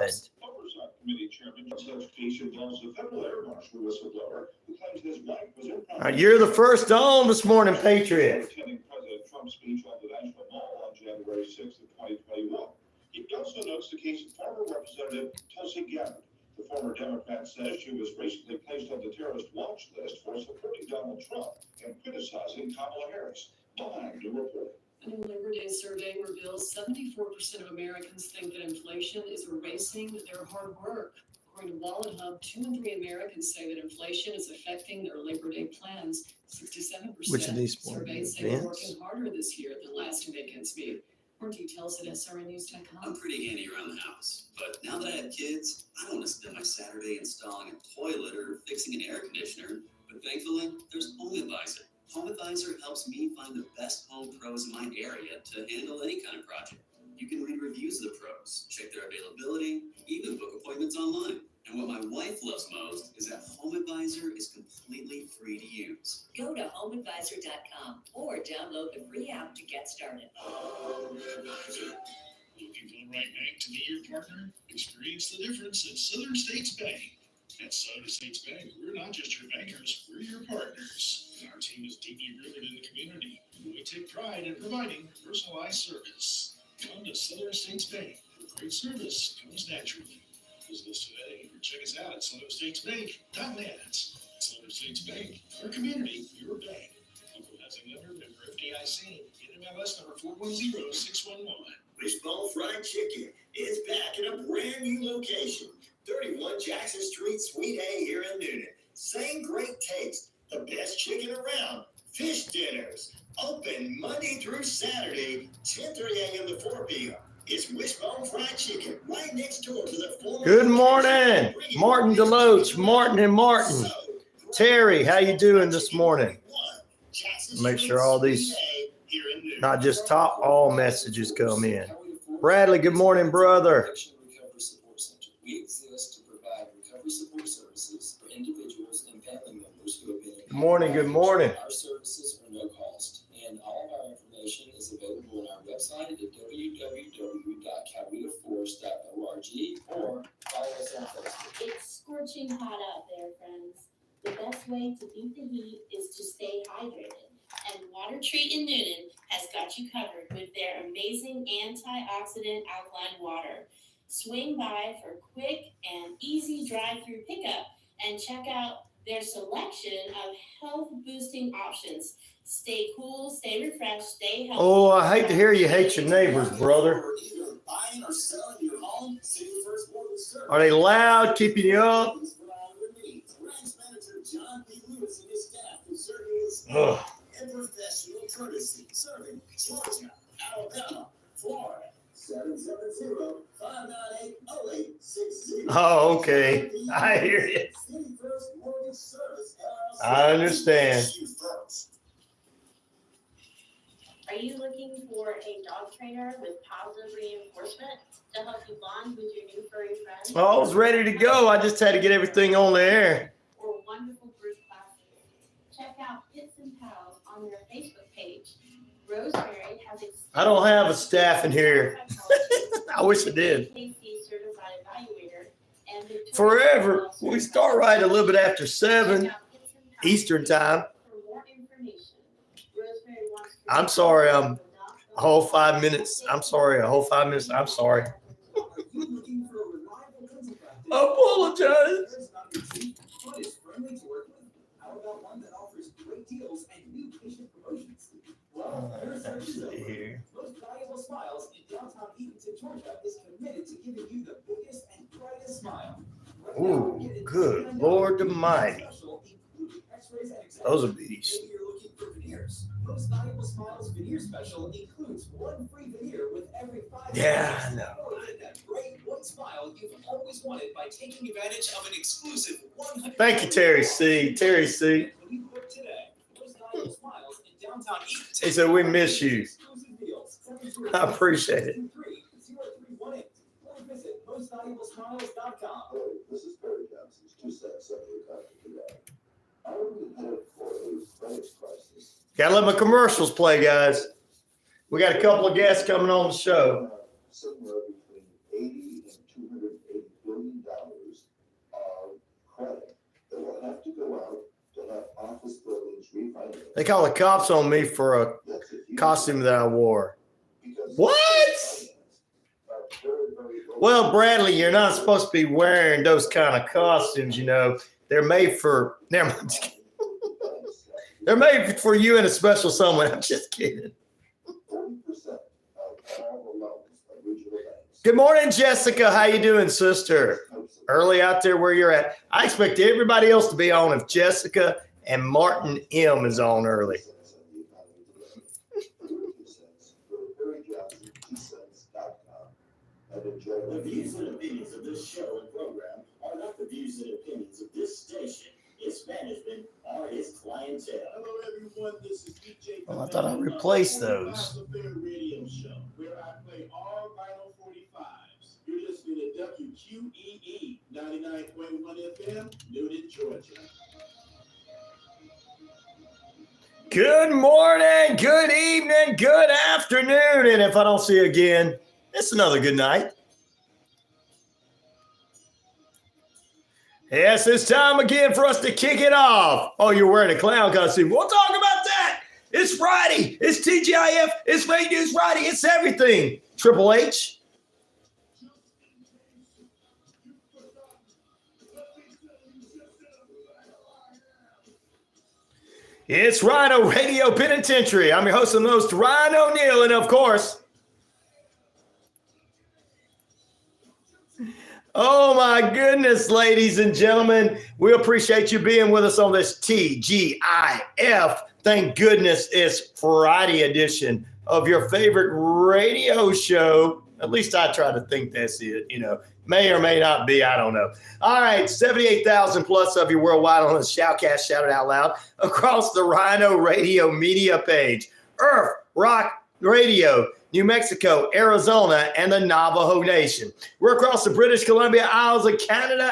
Oversight Committee Chairman such case involves a federal air marshal whistleblower who claims his wife was improperly. You're the first on this morning, Patriot. Attending President Trump's speech on the National Mall on January 6th of 2021. He also notes the case of former Representative Tulsi Gabbard. The former Democrat says she was recently placed on the terrorist watch list for supporting Donald Trump and criticizing Kamala Harris. Behind the report. A new Labor Day survey reveals 74% of Americans think that inflation is erasing their hard work. According to Wallet Hub, 2 in 3 Americans say that inflation is affecting their Labor Day plans. 67% Which of these surveyed say they're working harder this year than last vacants meet. More details at srnnews.com. I'm pretty handy around the house, but now that I have kids, I don't want to spend my Saturday installing a toilet or fixing an air conditioner. But thankfully, there's Home Advisor. Home Advisor helps me find the best home pros in my area to handle any kind of project. You can read reviews of the pros, check their availability, even book appointments online. And what my wife loves most is that Home Advisor is completely free to use. Go to homeadvisor.com or download the free app to get started. Home Advisor. Looking for the right bank to be your partner? Experience the difference at Southern States Bank. At Southern States Bank, we're not just your bankers, we're your partners. Our team is deeply rooted in the community. We take pride in providing personalized service. Come to Southern States Bank, where great service comes naturally. Visit us today or check us out at SouthernStatesBank.net. Southern States Bank, our community, your bank. Equal housing number, member FDIC, NMLS number 410611. Wishbone Fried Chicken is back in a brand new location. 31 Jackson Street, Suite A here in Noonan. Same great taste, the best chicken around. Fish dinners, open Monday through Saturday, 10:30 a.m. to 4 p.m. It's Wishbone Fried Chicken, right next door to the former. Good morning, Martin Deloach, Martin and Martin. Terry, how you doing this morning? Make sure all these, not just top, all messages come in. Bradley, good morning, brother. We exist to provide recovery support services for individuals and family members who have been. Good morning, good morning. Our services are no cost, and all of our information is available on our website at www.cowetaforce.org or follow us on Facebook. It's scorching hot out there, friends. The best way to beat the heat is to stay hydrated. And Water Treat in Noonan has got you covered with their amazing antioxidant alkaline water. Swing by for quick and easy drive-through pickup and check out their selection of health-boosting options. Stay cool, stay refreshed, stay healthy. Oh, I hate to hear you hate your neighbors, brother. Are they loud, keeping you up? Ugh. Professional courtesy, serving Georgia, Alabama, Florida. 770-598-0860. Oh, okay. I hear you. I understand. Are you looking for a dog trainer with positive reinforcement to help you bond with your new furry friends? Oh, I was ready to go. I just had to get everything on the air. Or wonderful group classes? Check out Pits and Pals on their Facebook page. Rosemary has I don't have a staff in here. I wish I did. Forever. We start right a little bit after 7 Eastern time. I'm sorry. I'm a whole 5 minutes. I'm sorry. A whole 5 minutes. I'm sorry. Apologize. Let's see here. Most Valuable Smiles in downtown Eatonton, Georgia is committed to giving you the biggest and brightest smile. Ooh, good Lord Almighty. Those are beasts. Maybe you're looking for veneers. Most Valuable Smiles veneer special includes 1 free veneer with every 5 Yeah, I know. That great white smile you've always wanted by taking advantage of an exclusive 100. Thank you, Terry C. Terry C. He said, we miss you. I appreciate it. This is Perry Johnson's 2 cents of the country today. I would be headed for a French crisis. Gotta let my commercials play, guys. We got a couple of guests coming on the show. Somewhere between 80 and They call the cops on me for a costume that I wore. What? Well, Bradley, you're not supposed to be wearing those kind of costumes, you know. They're made for, never mind. They're made for you and a special someone. I'm just kidding. Good morning, Jessica. How you doing, sister? Early out there where you're at. I expect everybody else to be on if Jessica and Martin M is on early. The views and opinions of this show and program are not the views and opinions of this station, its management, or its clientele. Hello, everyone. This is DJ. Well, I thought I replaced those. Radio show where I play all vinyl 45s. You're listening to WQEE 99.1 FM, Newton, Georgia. Good morning, good evening, good afternoon. And if I don't see you again, it's another good night. Yes, it's time again for us to kick it off. Oh, you're wearing a clown costume. We'll talk about that. It's Friday. It's TGIF. It's Fake News Friday. It's everything. Triple H. It's Ryanoradio Penitentiary. I'm your host and host, Neal, and of course, oh my goodness, ladies and gentlemen, we appreciate you being with us on this TGIF. Thank goodness it's Friday edition of your favorite radio show. At least I try to think that's it, you know. May or may not be, I don't know. All right, 78,000 plus of you worldwide on the Shoutcast, shout it out loud, across the Ryanoradio media page. Earth, Rock Radio, New Mexico, Arizona, and the Navajo Nation. We're across the British Columbia Isles of Canada,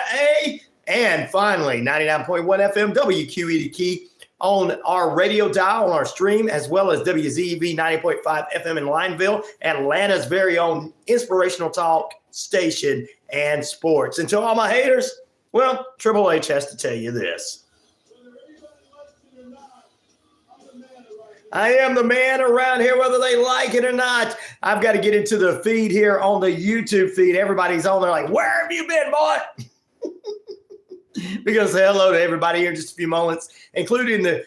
and finally, 99.1 FM, WQEE Key, on our radio dial, on our stream, as well as WZEV 90.5 FM in Lineville, Atlanta's very own inspirational talk station and sports. And to all my haters, well, Triple H has to tell you this. I am the man around here, whether they like it or not. I've got to get into the feed here on the YouTube feed. Everybody's on there like, where have you been, boy? Because hello to everybody here in just a few moments, including the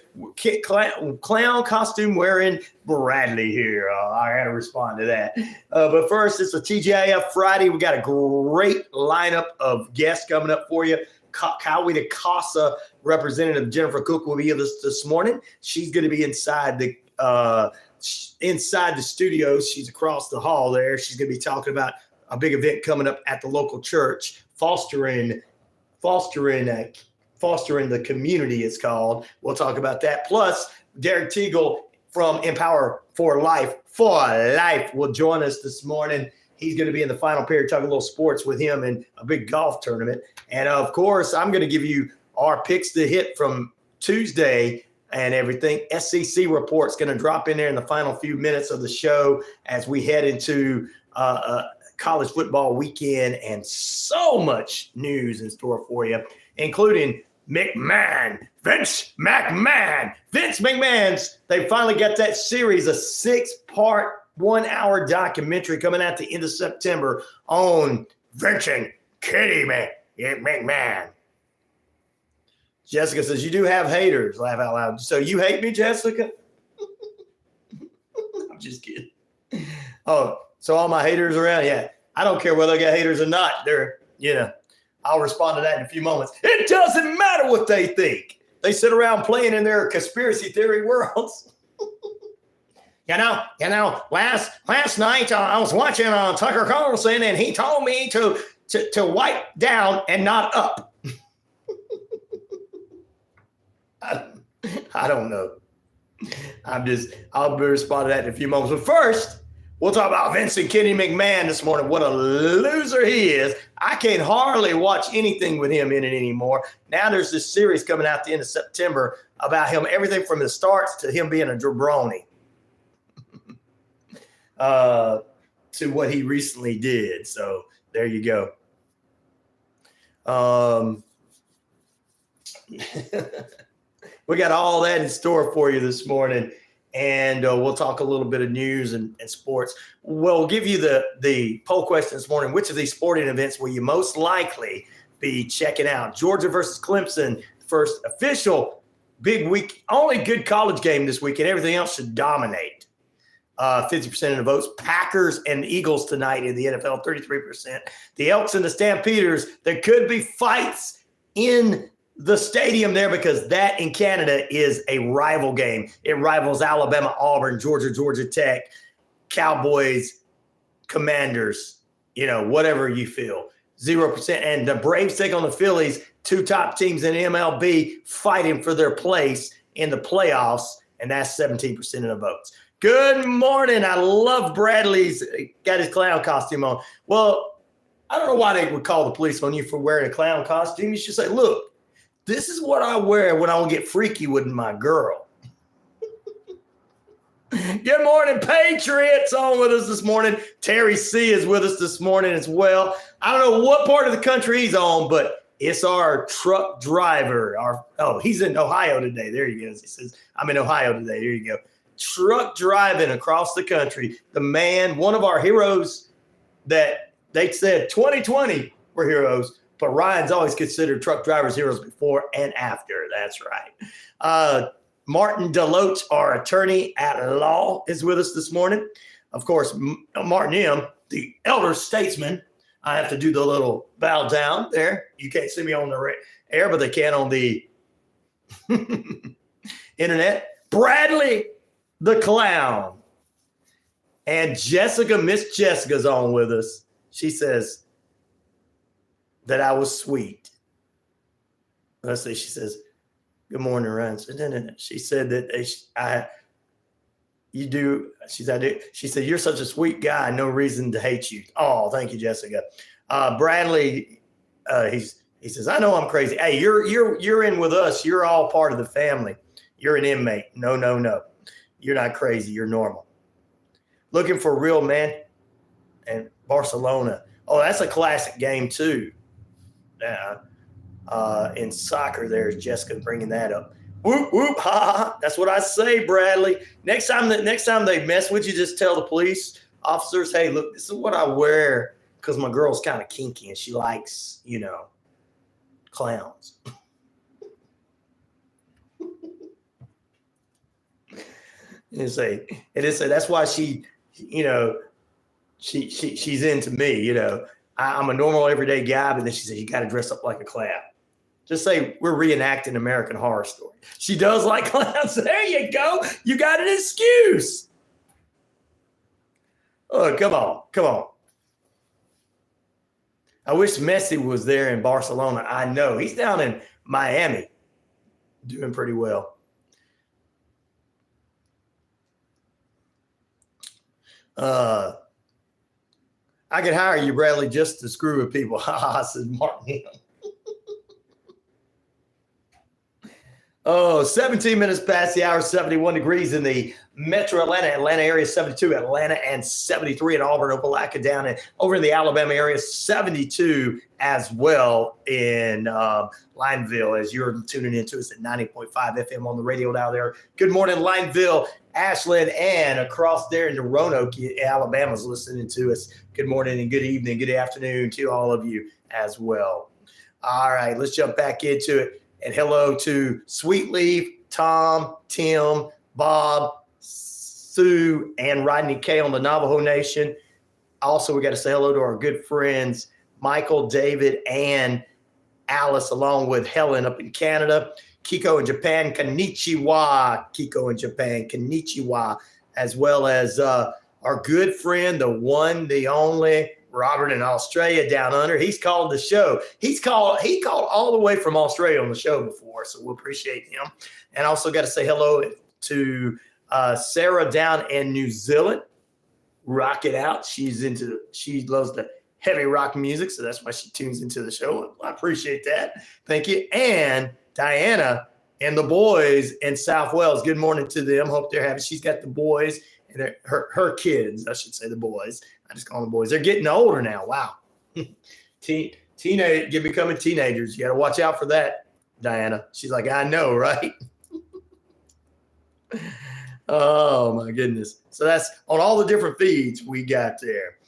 clown costume wearing Bradley here. I had to respond to that. But first, it's a TGIF Friday. We got a great lineup of guests coming up for you. Coweta CASA representative Jennifer Cook will be with us this morning. She's going to be inside the studios. She's across the hall there. She's going to be talking about a big event coming up at the local church, fostering the community, it's called. We'll talk about that. Plus, Derrick Teagle from Empower for Life will join us this morning. He's going to be in the final period talking a little sports with him in a big golf tournament. And, of course, I'm going to give you our picks to hit from Tuesday and everything. SEC report's going to drop in there in the final few minutes of the show as we head into college football weekend, and so much news in store for you, including McMahon, Vince McMahon's. They finally got that series, a 6-part, 1-hour documentary coming out the end of September on Vince and Kitty McMahon. Jessica says, you do have haters, laugh out loud. So you hate me, Jessica? I'm just kidding. Oh, so all my haters around, yeah. I don't care whether I got haters or not. They're, I'll respond to that in a few moments. It doesn't matter what they think. They sit around playing in their conspiracy theory worlds. Last night I was watching Tucker Carlson, and he told me to wipe down and not up. I don't know. I'll respond to that in a few moments. But first, we'll talk about Vincent Kenny McMahon this morning. What a loser he is. I can't hardly watch anything with him in it anymore. Now there's this series coming out at the end of September about him, everything from the starts to him being a jabroni. To what he recently did. So there you go. We got all that in store for you this morning. And we'll talk a little bit of news and sports. We'll give you the poll question this morning. Which of these sporting events will you most likely be checking out? Georgia versus Clemson, first official big week, only good college game this week, and everything else should dominate. 50% of the votes. Packers and Eagles tonight in the NFL, 33%. The Elks and the Stampeders, there could be fights in the stadium there because that in Canada is a rival game. It rivals Alabama, Auburn, Georgia Tech, Cowboys, Commanders, whatever you feel. 0%. And the Braves take on the Phillies, two top teams in MLB fighting for their place in the playoffs, and that's 17% of the votes. Good morning. I love Bradley's got his clown costume on. Well, I don't know why they would call the police on you for wearing a clown costume. You should say, look, this is what I wear when I want to get freaky with my girl. Good morning, Patriots. On with us this morning. Terry C. is with us this morning as well. I don't know what part of the country he's on, but it's our truck driver. He's in Ohio today. There he goes. He says, I'm in Ohio today. There you go. Truck driving across the country. The man, one of our heroes that they said 2020 were heroes. But Ryan's always considered truck drivers heroes before and after. That's right. Martin Deloach, our attorney at law, is with us this morning. Of course, Martin M., the elder statesman. I have to do the little bow down there. You can't see me on the air, but they can on the internet. Bradley, the clown. And Jessica, Miss Jessica's on with us. She says that I was sweet. Let's see. She says, good morning, Ryan. She said that you do. She said, you're such a sweet guy. No reason to hate you. Oh, thank you, Jessica. Bradley, he says, I know I'm crazy. Hey, you're in with us. You're all part of the family. You're an inmate. No. You're not crazy. You're normal. Looking for a real man and Barcelona. Oh, that's a classic game too. In soccer, there's Jessica bringing that up. Whoop, whoop, ha, ha. That's what I say, Bradley. Next time they mess with you, just tell the police officers, hey, look, this is what I wear because my girl's kind of kinky and she likes, clowns. And say that's why she's into me, I'm a normal everyday guy, but then she said, you got to dress up like a clown. Just say we're reenacting American Horror Story. She does like clowns. There you go. You got an excuse. Oh, come on. I wish Messi was there in Barcelona. I know. He's down in Miami doing pretty well. I could hire you, Bradley, just to screw with people. Ha ha, says Martin. 17 minutes past the hour, 71 degrees in the metro Atlanta area, 72, Atlanta, and 73 in Auburn, Opelika, down over in the Alabama area, 72 as well in Lineville, as you're tuning into us at 90.5 FM on the radio down there. Good morning, Lineville, Ashland, and across there in Roanoke, Alabama's listening to us. Good morning and good evening, good afternoon to all of you as well. All right, let's jump back into it. And hello to Sweetleaf, Tom, Tim, Bob, Sue, and Rodney K on the Navajo Nation. Also, we got to say hello to our good friends, Michael, David, and Alice, along with Helen up in Canada. Kiko in Japan, konnichiwa. Kiko in Japan, konnichiwa. As well as our good friend, the one, the only, Robert in Australia down under. He's called the show. He called all the way from Australia on the show before, so we appreciate him. And also got to say hello to Sarah down in New Zealand. Rock it out. She loves the heavy rock music, so that's why she tunes into the show. I appreciate that. Thank you. And Diana and the boys in South Wales. Good morning to them. Hope they're happy. She's got the boys and her kids. I should say the boys. I just call them boys. They're getting older now. Wow. Becoming teenagers. You got to watch out for that, Diana. She's like, I know, right? Oh my goodness. So that's on all the different feeds we got there.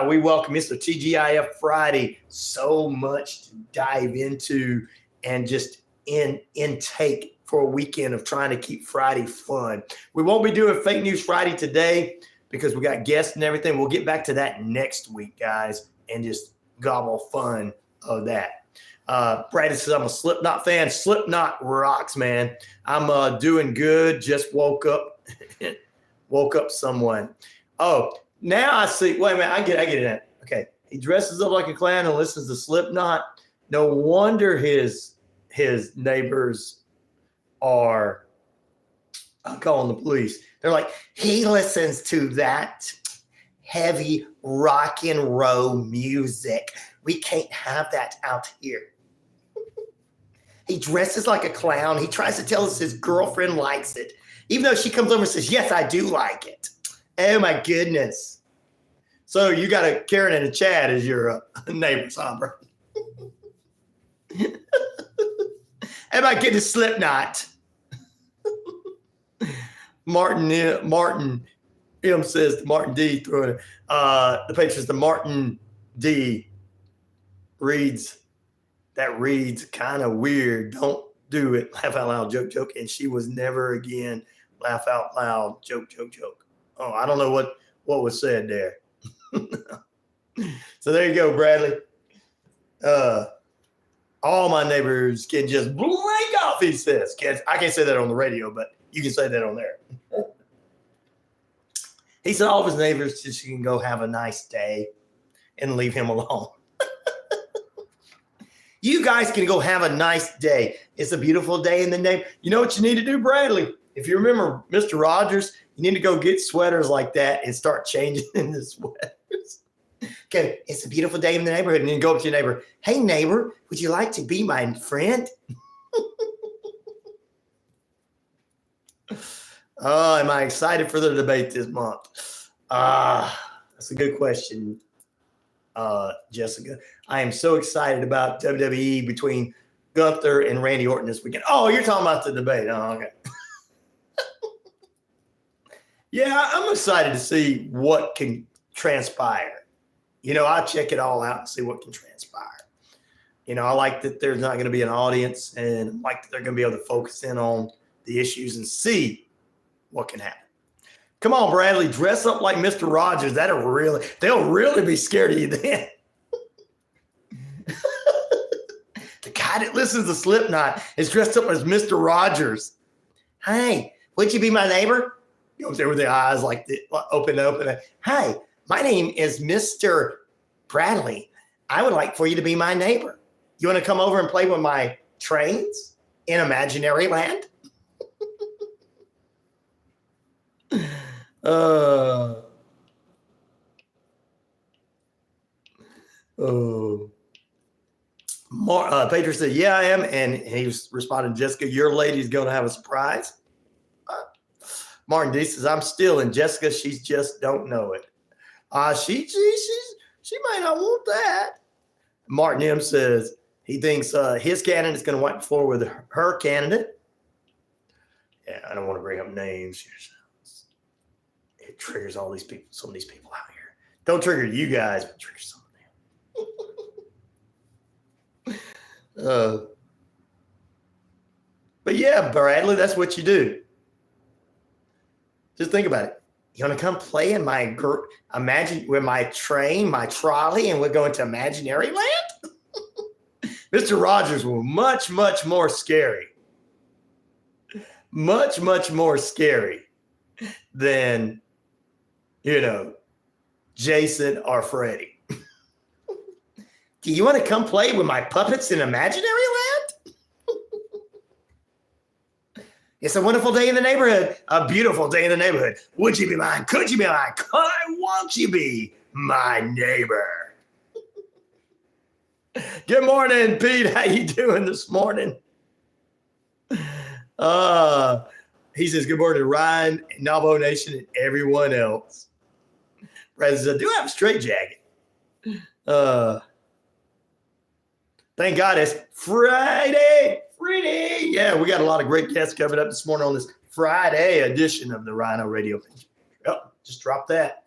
We welcome Mr. TGIF Friday. So much to dive into and just intake for a weekend of trying to keep Friday fun. We won't be doing Fake News Friday today because we got guests and everything. We'll get back to that next week, guys, and just gobble fun of that. Brandon says, I'm a Slipknot fan. Slipknot rocks, man. I'm doing good. Just woke up someone. Oh, now I see. Wait a minute. I get it. Okay. He dresses up like a clown and listens to Slipknot. No wonder his neighbors are calling the police. They're like, he listens to that heavy rock and roll music. We can't have that out here. He dresses like a clown. He tries to tell us his girlfriend likes it, even though she comes over and says, yes, I do like it. Oh, my goodness. So you got a Karen and a Chad as your neighbors, huh, bro? Oh, my goodness, Slipknot. Martin M says to Martin D. throwing it. The page says the Martin D. reads kind of weird. Don't do it. Laugh out loud, joke. And she was never again. Laugh out loud, joke. Oh, I don't know what was said there. So there you go, Bradley. All my neighbors can just blank off, he says. I can't say that on the radio, but you can say that on there. He said all of his neighbors just can go have a nice day and leave him alone. You guys can go have a nice day. It's a beautiful day in the neighborhood. You know what you need to do, Bradley? If you remember Mr. Rogers, you need to go get sweaters like that and start changing into sweaters. Okay, it's a beautiful day in the neighborhood. And then go up to your neighbor. Hey, neighbor, would you like to be my friend? Oh, am I excited for the debate this month? That's a good question, Jessica. I am so excited about WWE between Gunther and Randy Orton this weekend. Oh, you're talking about the debate. Oh, okay. Yeah, I'm excited to see what can transpire. I'll check it all out and see what can transpire. I like that there's not going to be an audience, and I like that they're going to be able to focus in on the issues and see what can happen. Come on, Bradley, dress up like Mr. Rogers. They'll really be scared of you then. The guy that listens to Slipknot is dressed up as Mr. Rogers. Hey, would you be my neighbor? He goes there with the eyes like open. Hi, my name is Mr. Bradley. I would like for you to be my neighbor. You want to come over and play with my trains in imaginary land? Pedro said, yeah, I am. And he was responding, Jessica, your lady's going to have a surprise. Martin D says, I'm still in. Jessica, she just don't know it. She might not want that. Martin M says he thinks his candidate's going to wipe the floor with her candidate. Yeah, I don't want to bring up names. It triggers all these people, some of these people out here. Don't trigger you guys, but trigger some of them. But yeah, Bradley, that's what you do. Just think about it. You want to come play in my with my train, my trolley, and we're going to imaginary land? Mr. Rogers was much, much more scary. Much, much more scary than, Jason or Freddie. Do you want to come play with my puppets in imaginary land? It's a wonderful day in the neighborhood. A beautiful day in the neighborhood. Would you be mine? Could you be mine? Won't you be my neighbor? Good morning, Pete. How you doing this morning? He says, good morning to Ryan, Navo Nation, and everyone else. President, do have a straight jacket. Thank God it's Friday. pretty. Yeah, we got a lot of great guests coming up this morning on this Friday edition of the Ryanoradio. Yep, just drop that.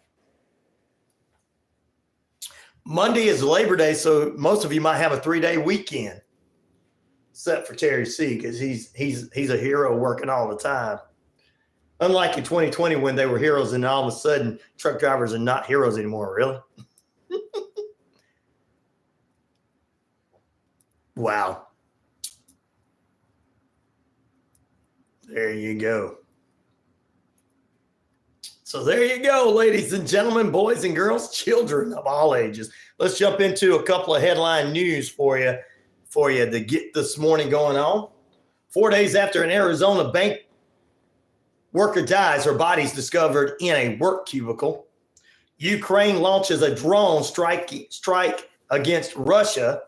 Monday is Labor Day, so most of you might have a 3-day weekend, except for Terry C, because he's a hero working all the time. Unlike in 2020 when they were heroes and all of a sudden truck drivers are not heroes anymore, really. Wow. There you go. So there you go, ladies and gentlemen, boys and girls, children of all ages. Let's jump into a couple of headline news for you to get this morning going on. 4 days after an Arizona bank worker dies, her body's discovered in a work cubicle. Ukraine launches a drone strike against Russia.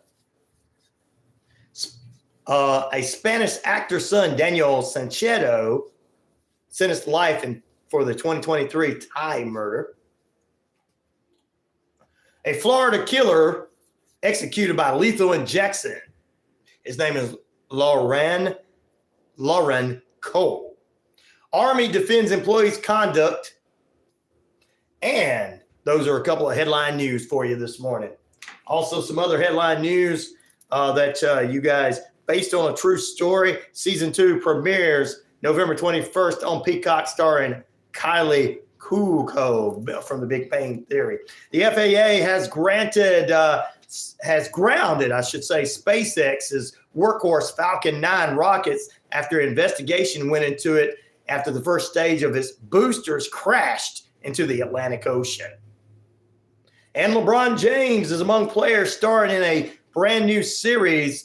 A Spanish actor's son, Daniel Sanchedo, sentenced to life for the 2023 Thai murder. A Florida killer executed by lethal injection. His name is Lauren Cole. Army defends employees' conduct. And those are a couple of headline news for you this morning. Also, some other headline news that you guys, based on a true story, season 2 premieres November 21st on Peacock, starring Kylie Cuoco from The Big Bang Theory. The FAA has grounded, SpaceX's workhorse Falcon 9 rockets after investigation went into it after the first stage of its boosters crashed into the Atlantic Ocean. And LeBron James is among players starring in a brand new series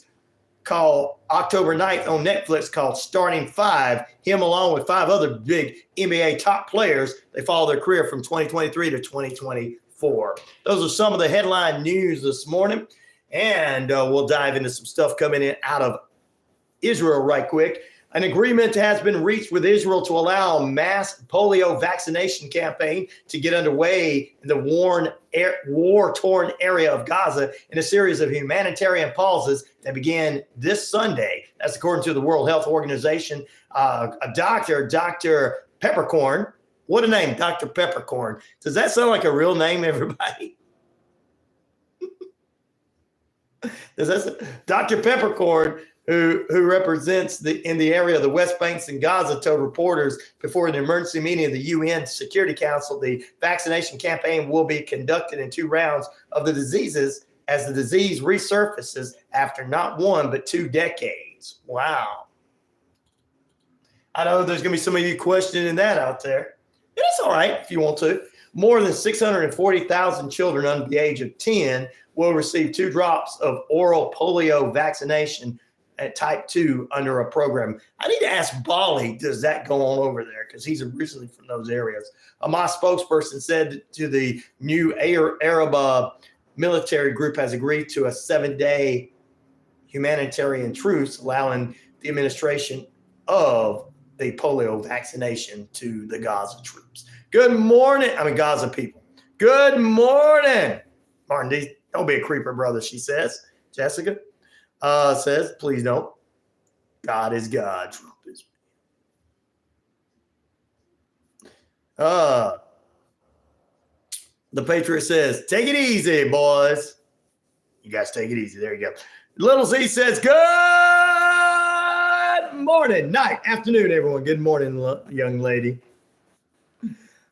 called October 9th on Netflix called Starting 5. Him along with 5 other big NBA top players. They follow their career from 2023 to 2024. Those are some of the headline news this morning. And we'll dive into some stuff coming in out of Israel right quick. An agreement has been reached with Israel to allow a mass polio vaccination campaign to get underway in the war-torn area of Gaza in a series of humanitarian pauses that began this Sunday. That's according to the World Health Organization. Dr. Peppercorn. What a name, Dr. Peppercorn. Does that sound like a real name, everybody? Dr. Peppercorn, who represents in the area of the West Banks and Gaza, told reporters before an emergency meeting of the UN Security Council the vaccination campaign will be conducted in 2 rounds of the diseases as the disease resurfaces after not 1 but 2 decades. Wow. I know there's going to be some of you questioning that out there. It's all right if you want to. More than 640,000 children under the age of 10 will receive 2 drops of oral polio vaccination at type 2 under a program. I need to ask Bali, does that go on over there? Because he's originally from those areas. A Hamas spokesperson said to the new Arab military group has agreed to a 7-day humanitarian truce, allowing the administration of the polio vaccination to the Gaza troops. Good morning. Gaza people. Good morning. Martin, don't be a creeper, brother, she says. Jessica says, please don't. God is God. Trump is. The Patriot says, take it easy, boys. You guys take it easy. There you go. Little Z says, good morning, night, afternoon, everyone. Good morning, young lady.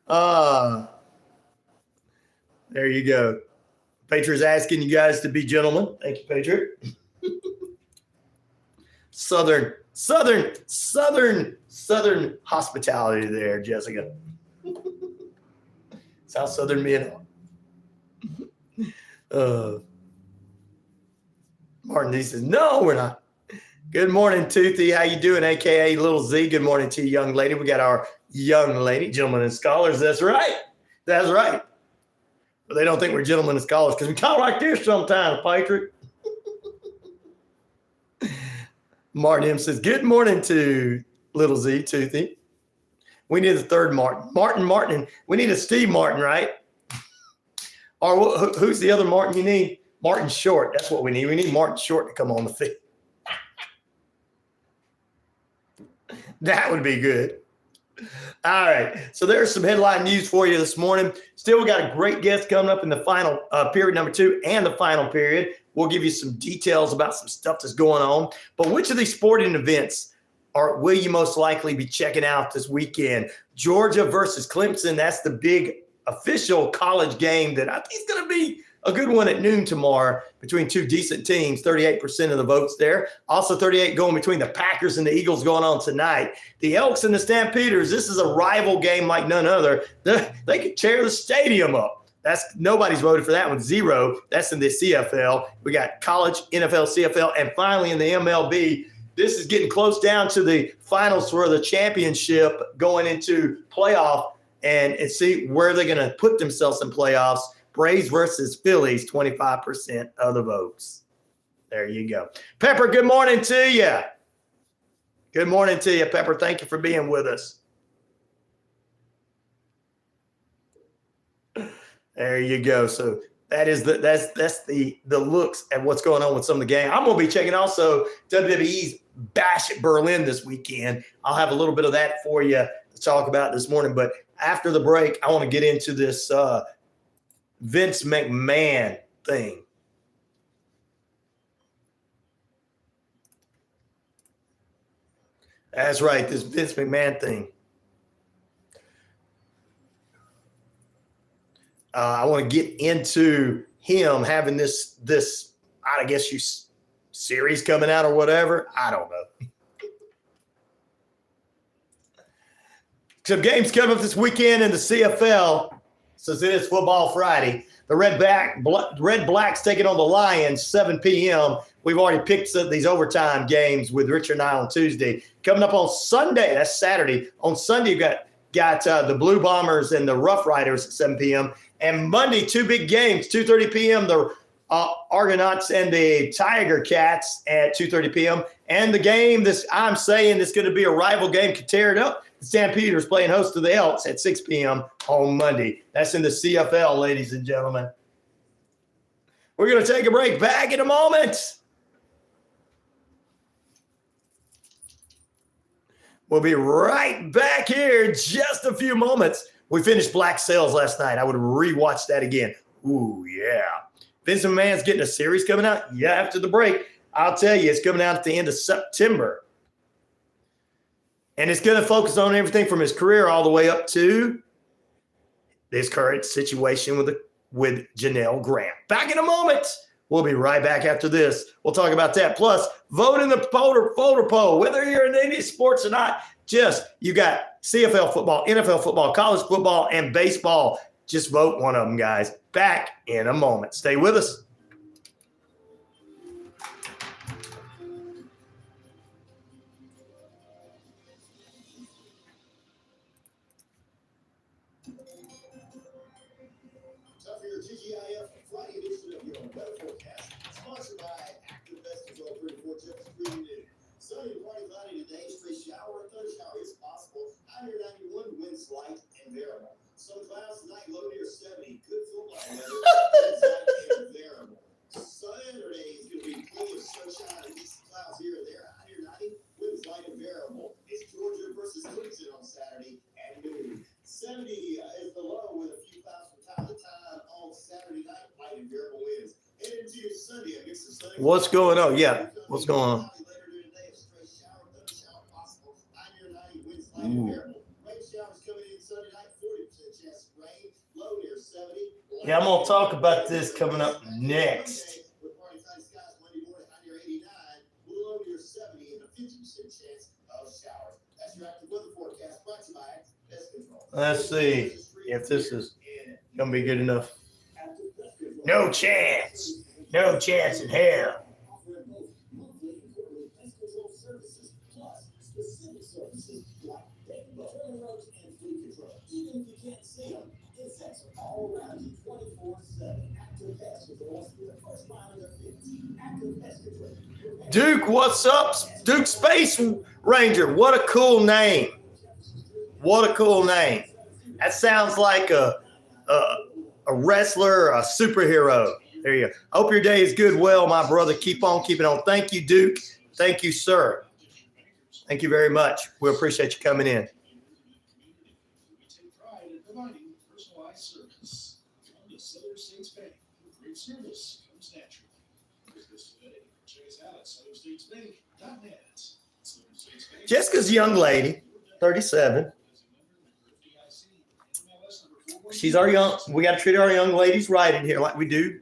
There you go. Patriot's asking you guys to be gentlemen. Thank you, Patriot. Southern hospitality there, Jessica. South Southern being on. Martin D says, no, we're not. Good morning, Toothy. How you doing, a.k.a. Little Z? Good morning to you, young lady. We got our young lady, gentlemen and scholars. That's right. That's right. But they don't think we're gentlemen and scholars because we talk like this sometimes, Patriot. Martin M says, good morning to Little Z, Toothy. We need a third Martin. Martin. We need a Steve Martin, right? Or who's the other Martin you need? Martin Short. That's what we need. We need Martin Short to come on the feed. That would be good. All right. So there's some headline news for you this morning. Still, we got a great guest coming up in the final period number 2 and the final period. We'll give you some details about some stuff that's going on. But which of these sporting events will you most likely be checking out this weekend? Georgia versus Clemson. That's the big official college game that I think is going to be a good one at noon tomorrow between two decent teams. 38% of the votes there. Also 38 going between the Packers and the Eagles going on tonight. The Elks and the Stampeders. This is a rival game like none other. They could tear the stadium up. Nobody's voted for that one. 0. That's in the CFL. We got college, NFL, CFL, and finally in the MLB. This is getting close down to the finals for the championship going into playoff and see where they're going to put themselves in playoffs. Braves versus Phillies, 25% of the votes. There you go. Pepper, good morning to you. Good morning to you, Pepper. Thank you for being with us. There you go. So that's the looks at what's going on with some of the game. I'm going to be checking also WWE's Bash at Berlin this weekend. I'll have a little bit of that for you to talk about this morning. But after the break, I want to get into this Vince McMahon thing. That's right, this Vince McMahon thing. I want to get into him having this I guess series coming out or whatever. I don't know. Some games coming up this weekend in the CFL. Since it is Football Friday, the Red Blacks taking on the Lions, 7 p.m. We've already picked these overtime games with Richard and I on Tuesday. Coming up on Sunday, that's Saturday. On Sunday, you got the Blue Bombers and the Rough Riders at 7 p.m. And Monday, 2 big games, 2:30 p.m., the Argonauts and the Tiger Cats at 2:30 p.m. And the game I'm saying is going to be a rival game, could tear it up. The Stampeders playing host to the Elks at 6 p.m. on Monday. That's in the CFL, ladies and gentlemen. We're going to take a break. Back in a moment. We'll be right back here in just a few moments. We finished Black Sails last night. I would rewatch that again. Ooh, yeah. Vince McMahon's getting a series coming out. Yeah, after the break. I'll tell you, it's coming out at the end of September. And it's going to focus on everything from his career all the way up to his current situation with Janelle Grant. Back in a moment. We'll be right back after this. We'll talk about that. Plus, vote in the voter poll. Whether you're in any sports or not, you got CFL football, NFL football, college football, and baseball. Just vote one of them, guys. Back in a moment. Stay with us. Time for your TGIF Friday edition of your weather forecast, sponsored by Active Best Control 34 Chips Green News. Sunny and partly cloudy today, stray shower or thunder shower is possible. High near 91, winds light and variable. Some clouds tonight, low near 70. Good football weather, winds light and variable. Saturday is going to be plenty of sunshine and decent clouds here and there. High near 90, winds light and variable. It's Georgia versus Clemson on Saturday at noon. 70 is the low with a few clouds from time to time on Saturday night, light and variable winds. Heading to Sunday, a mix of sunny. What's going on? Yeah, what's going on? Yeah, I'm going to talk about this coming up next. Let's see if this is going to be good enough. No chance. No chance in hell. Duke, what's up? Duke Space Ranger. What a cool name. What a cool name. That sounds like a wrestler, a superhero. There you go. Hope your day is good. Well, my brother, keep on keeping on. Thank you, Duke. Thank you, sir. Thank you very much. We appreciate you coming in. We take pride in providing personalized service. Come to Southern States Bank. Great service comes naturally. Visit us today. Check us out at southernstatesbank.net. Southern States Bank. Jessica's a young lady, 37. She's our young. We got to treat our young ladies right in here like we do.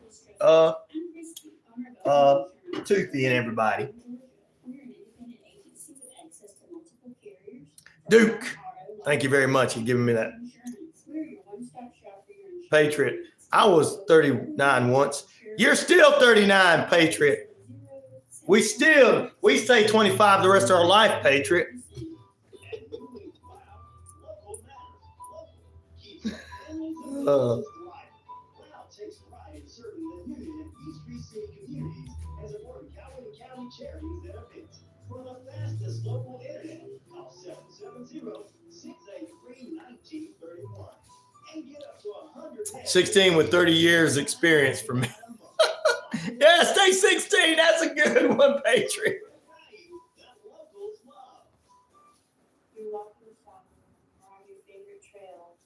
Toothy and everybody. Duke, thank you very much for giving me that. Patriot. I was 39 once. You're still 39, Patriot. We stay 25 the rest of our life, Patriot. Takes pride in serving the Union and East Precinct communities and supporting Coweta County charities that are picked. For the fastest local internet, call 770-683-1931 and get up to 100 16 with 30 years experience for me. Yeah, stay 16. That's a good one, Patriot. You're walking the sidewalk or on your favorite trail.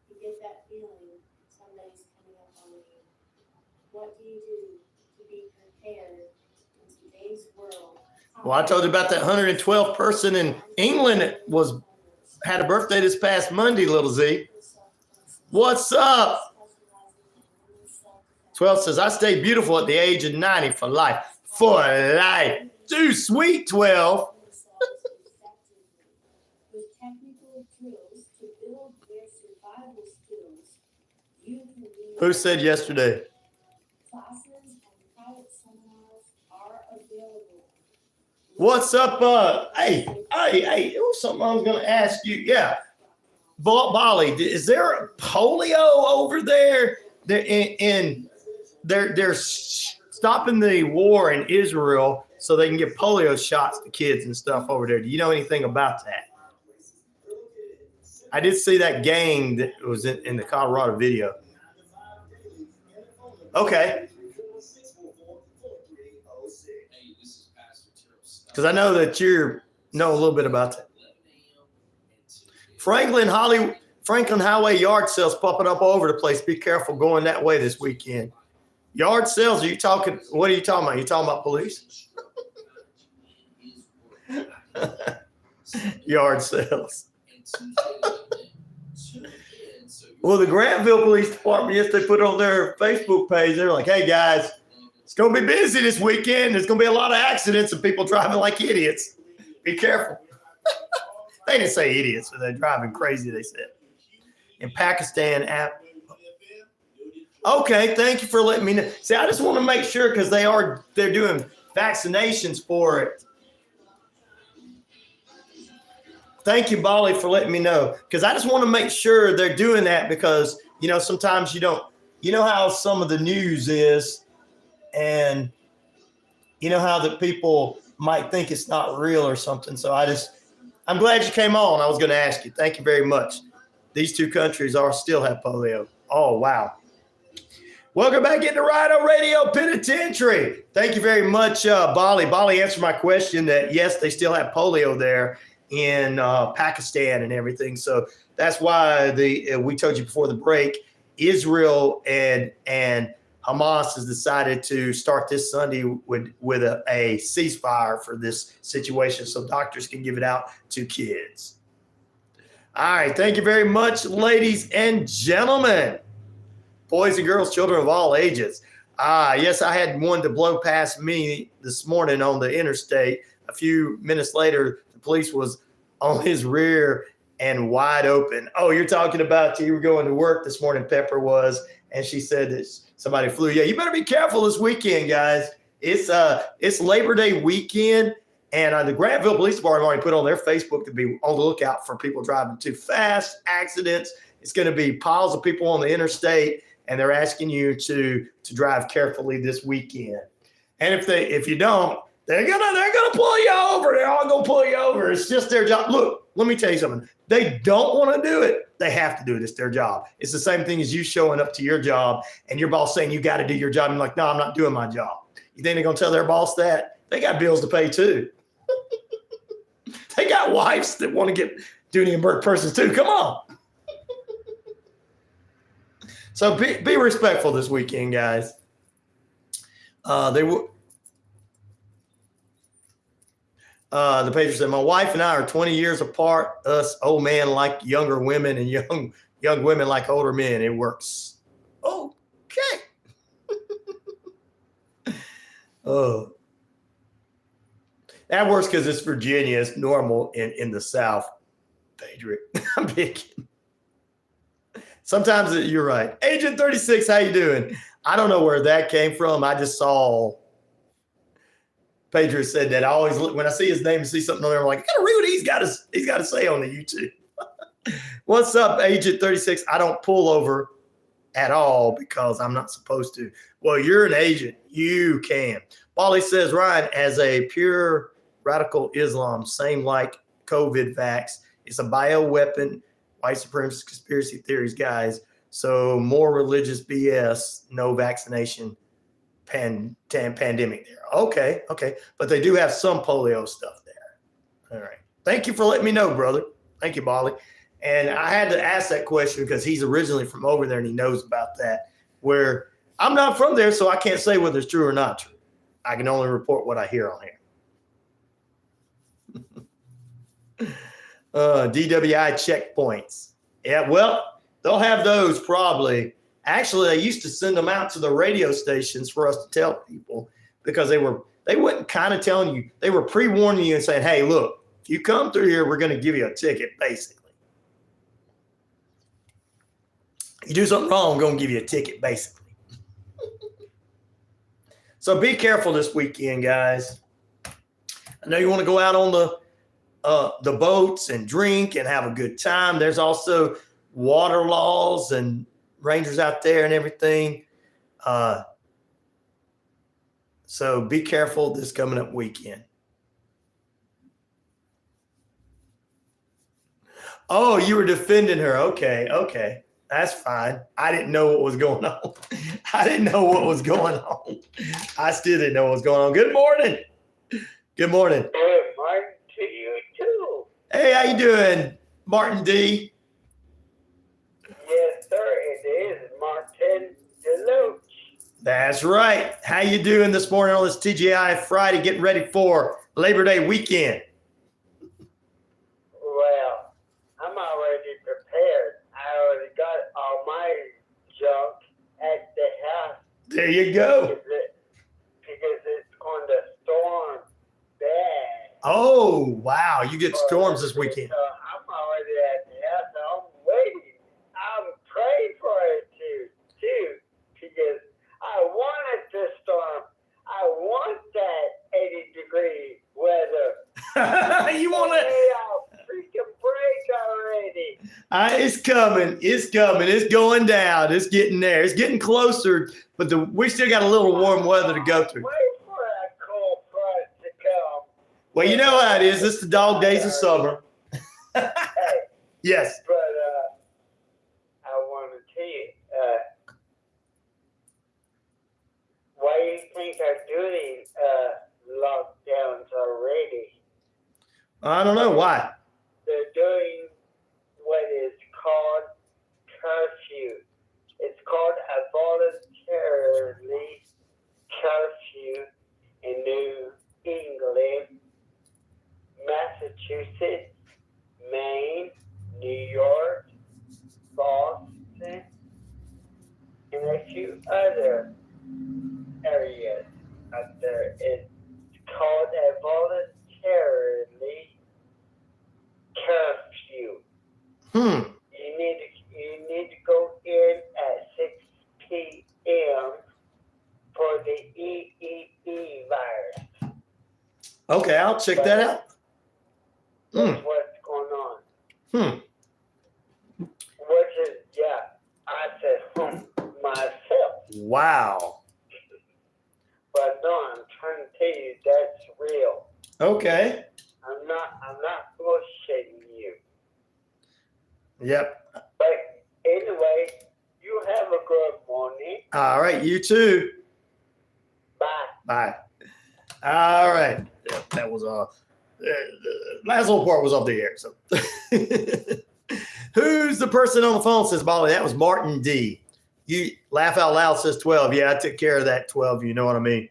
You get that feeling somebody's coming up on you. What do you do to be prepared in today's world? Well, I told you about that 112th person in England that had a birthday this past Monday, little Z. What's up? 12 says, I stay beautiful at the age of 90 for life. For life. Too sweet, 12. With technical drills to build their survival skills, you can be. Who said yesterday? Classes and private seminars are available. What's up? Hey, it was something I was going to ask you. Yeah. Bali, is there polio over there? They're stopping the war in Israel so they can get polio shots to kids and stuff over there. Do you know anything about that? I did see that gang that was in the Colorado video. Okay. Because I know that you know a little bit about that. Franklin Highway yard sales popping up all over the place. Be careful going that way this weekend. Yard sales? What are you talking about? You talking about police? Yard sales. Well, the Grantville Police Department, yes, they put it on their Facebook page. They're like, hey, guys, it's going to be busy this weekend. There's going to be a lot of accidents and people driving like idiots. Be careful. They didn't say idiots. So they're driving crazy, they said. In Pakistan, okay, thank you for letting me know. See, I just want to make sure because they're doing vaccinations for it. Thank you, Bali, for letting me know. Because I just want to make sure they're doing that because, sometimes you know how some of the news is and you know how the people might think it's not real or something. So I'm glad you came on. I was going to ask you. Thank you very much. These two countries still have polio. Oh, wow. Welcome back into Ryanoradio Penitentiary. Thank you very much, Bali. Bali answered my question that, yes, they still have polio there in Pakistan and everything. So that's why we told you before the break, Israel and Hamas has decided to start this Sunday with a ceasefire for this situation so doctors can give it out to kids. All right. Thank you very much, ladies and gentlemen. Boys and girls, children of all ages. Yes, I had one to blow past me this morning on the interstate. A few minutes later, the police was on his rear and wide open. Oh, you're talking about you were going to work this morning, Pepper was, and she said that somebody flew. Yeah, you better be careful this weekend, guys. It's Labor Day weekend, and the Grantville Police Department already put on their Facebook to be on the lookout for people driving too fast, accidents. It's going to be piles of people on the interstate. And they're asking you to drive carefully this weekend. And if you don't, they're gonna pull you over. They're all gonna pull you over. It's just their job. Look, let me tell you something. They don't want to do it. They have to do it. It's their job. It's the same thing as you showing up to your job and your boss saying you got to do your job. And you're like, no, I'm not doing my job. You think they're gonna tell their boss that? They got bills to pay too. They got wives that want to get duty and birth persons too. Come on. So be respectful this weekend, guys. The pager said, my wife and I are 20 years apart. Us old men like younger women and young women like older men. It works. Okay. Oh, that works because it's Virginia. It's normal in the South. Pedrick, I'm big. Sometimes you're right. Agent 36, how you doing? I don't know where that came from. I just saw Pedro said that. I always look when I see his name and see something on there. I'm like, I gotta read what he's got to say on the YouTube. What's up, Agent 36? I don't pull over at all because I'm not supposed to. Well, you're an agent. You can. Wally says, Ryan, as a pure radical Islam, same like COVID vax. It's a bioweapon, white supremacist conspiracy theories, guys. So more religious BS, no vaccination pandemic there. Okay. But they do have some polio stuff there. All right. Thank you for letting me know, brother. Thank you, Bali. And I had to ask that question because he's originally from over there and he knows about that, where I'm not from there, so I can't say whether it's true or not true. I can only report what I hear on here. DWI checkpoints. Yeah, well, they'll have those probably. Actually, they used to send them out to the radio stations for us to tell people because they wouldn't kind of telling you. They were pre-warning you and saying, hey, look, if you come through here, we're going to give you a ticket, basically. You do something wrong, I'm going to give you a ticket, basically. So be careful this weekend, guys. I know you want to go out on the boats and drink and have a good time. There's also water laws and rangers out there and everything. So be careful this coming up weekend. Oh, you were defending her. Okay. That's fine. I didn't know what was going on. I still didn't know what was going on. Good morning. Good morning to you too. Hey, how you doing, Martin D? Yes, sir. It is Martin Deloach. That's right. How you doing this morning on this TGI Friday, getting ready for Labor Day weekend? Well, I'm already prepared. I already got all my junk at the house. There you go. Because it's going to storm bad. Oh, wow. You get storms this weekend. So I'm already at the house. I'm waiting. I'm praying for it too. Because I want it to storm. I want that 80-degree weather. You want it? I'll freaking break already. It's coming. It's going down. It's getting there. It's getting closer, but we still got a little warm weather to go through. Wait for that cold front to come. Well, you know how it is. It's the dog days of summer. Hey, Yes. but I want to tell you, why do you think they're doing lockdowns already? I don't know why. They're doing what is called curfew. It's called a voluntarily curfew in New England, Massachusetts, Maine, New York, Boston, and a few other areas out there. It's called a voluntarily curfew. You need to go in at 6 p.m. for the EEE virus. Okay, I'll check that out. That's what's going on. Which is, I said myself. Wow. But no, I'm trying to tell you that's real. Okay. I'm not bullshitting you. Yep. But anyway, you have a good morning. All right, you too. Bye. Bye. All right. That was The last little part was off the air. So, who's the person on the phone? Says Molly. That was Martin D. You laugh out loud. Says 12. Yeah, I took care of that 12. You know what I mean.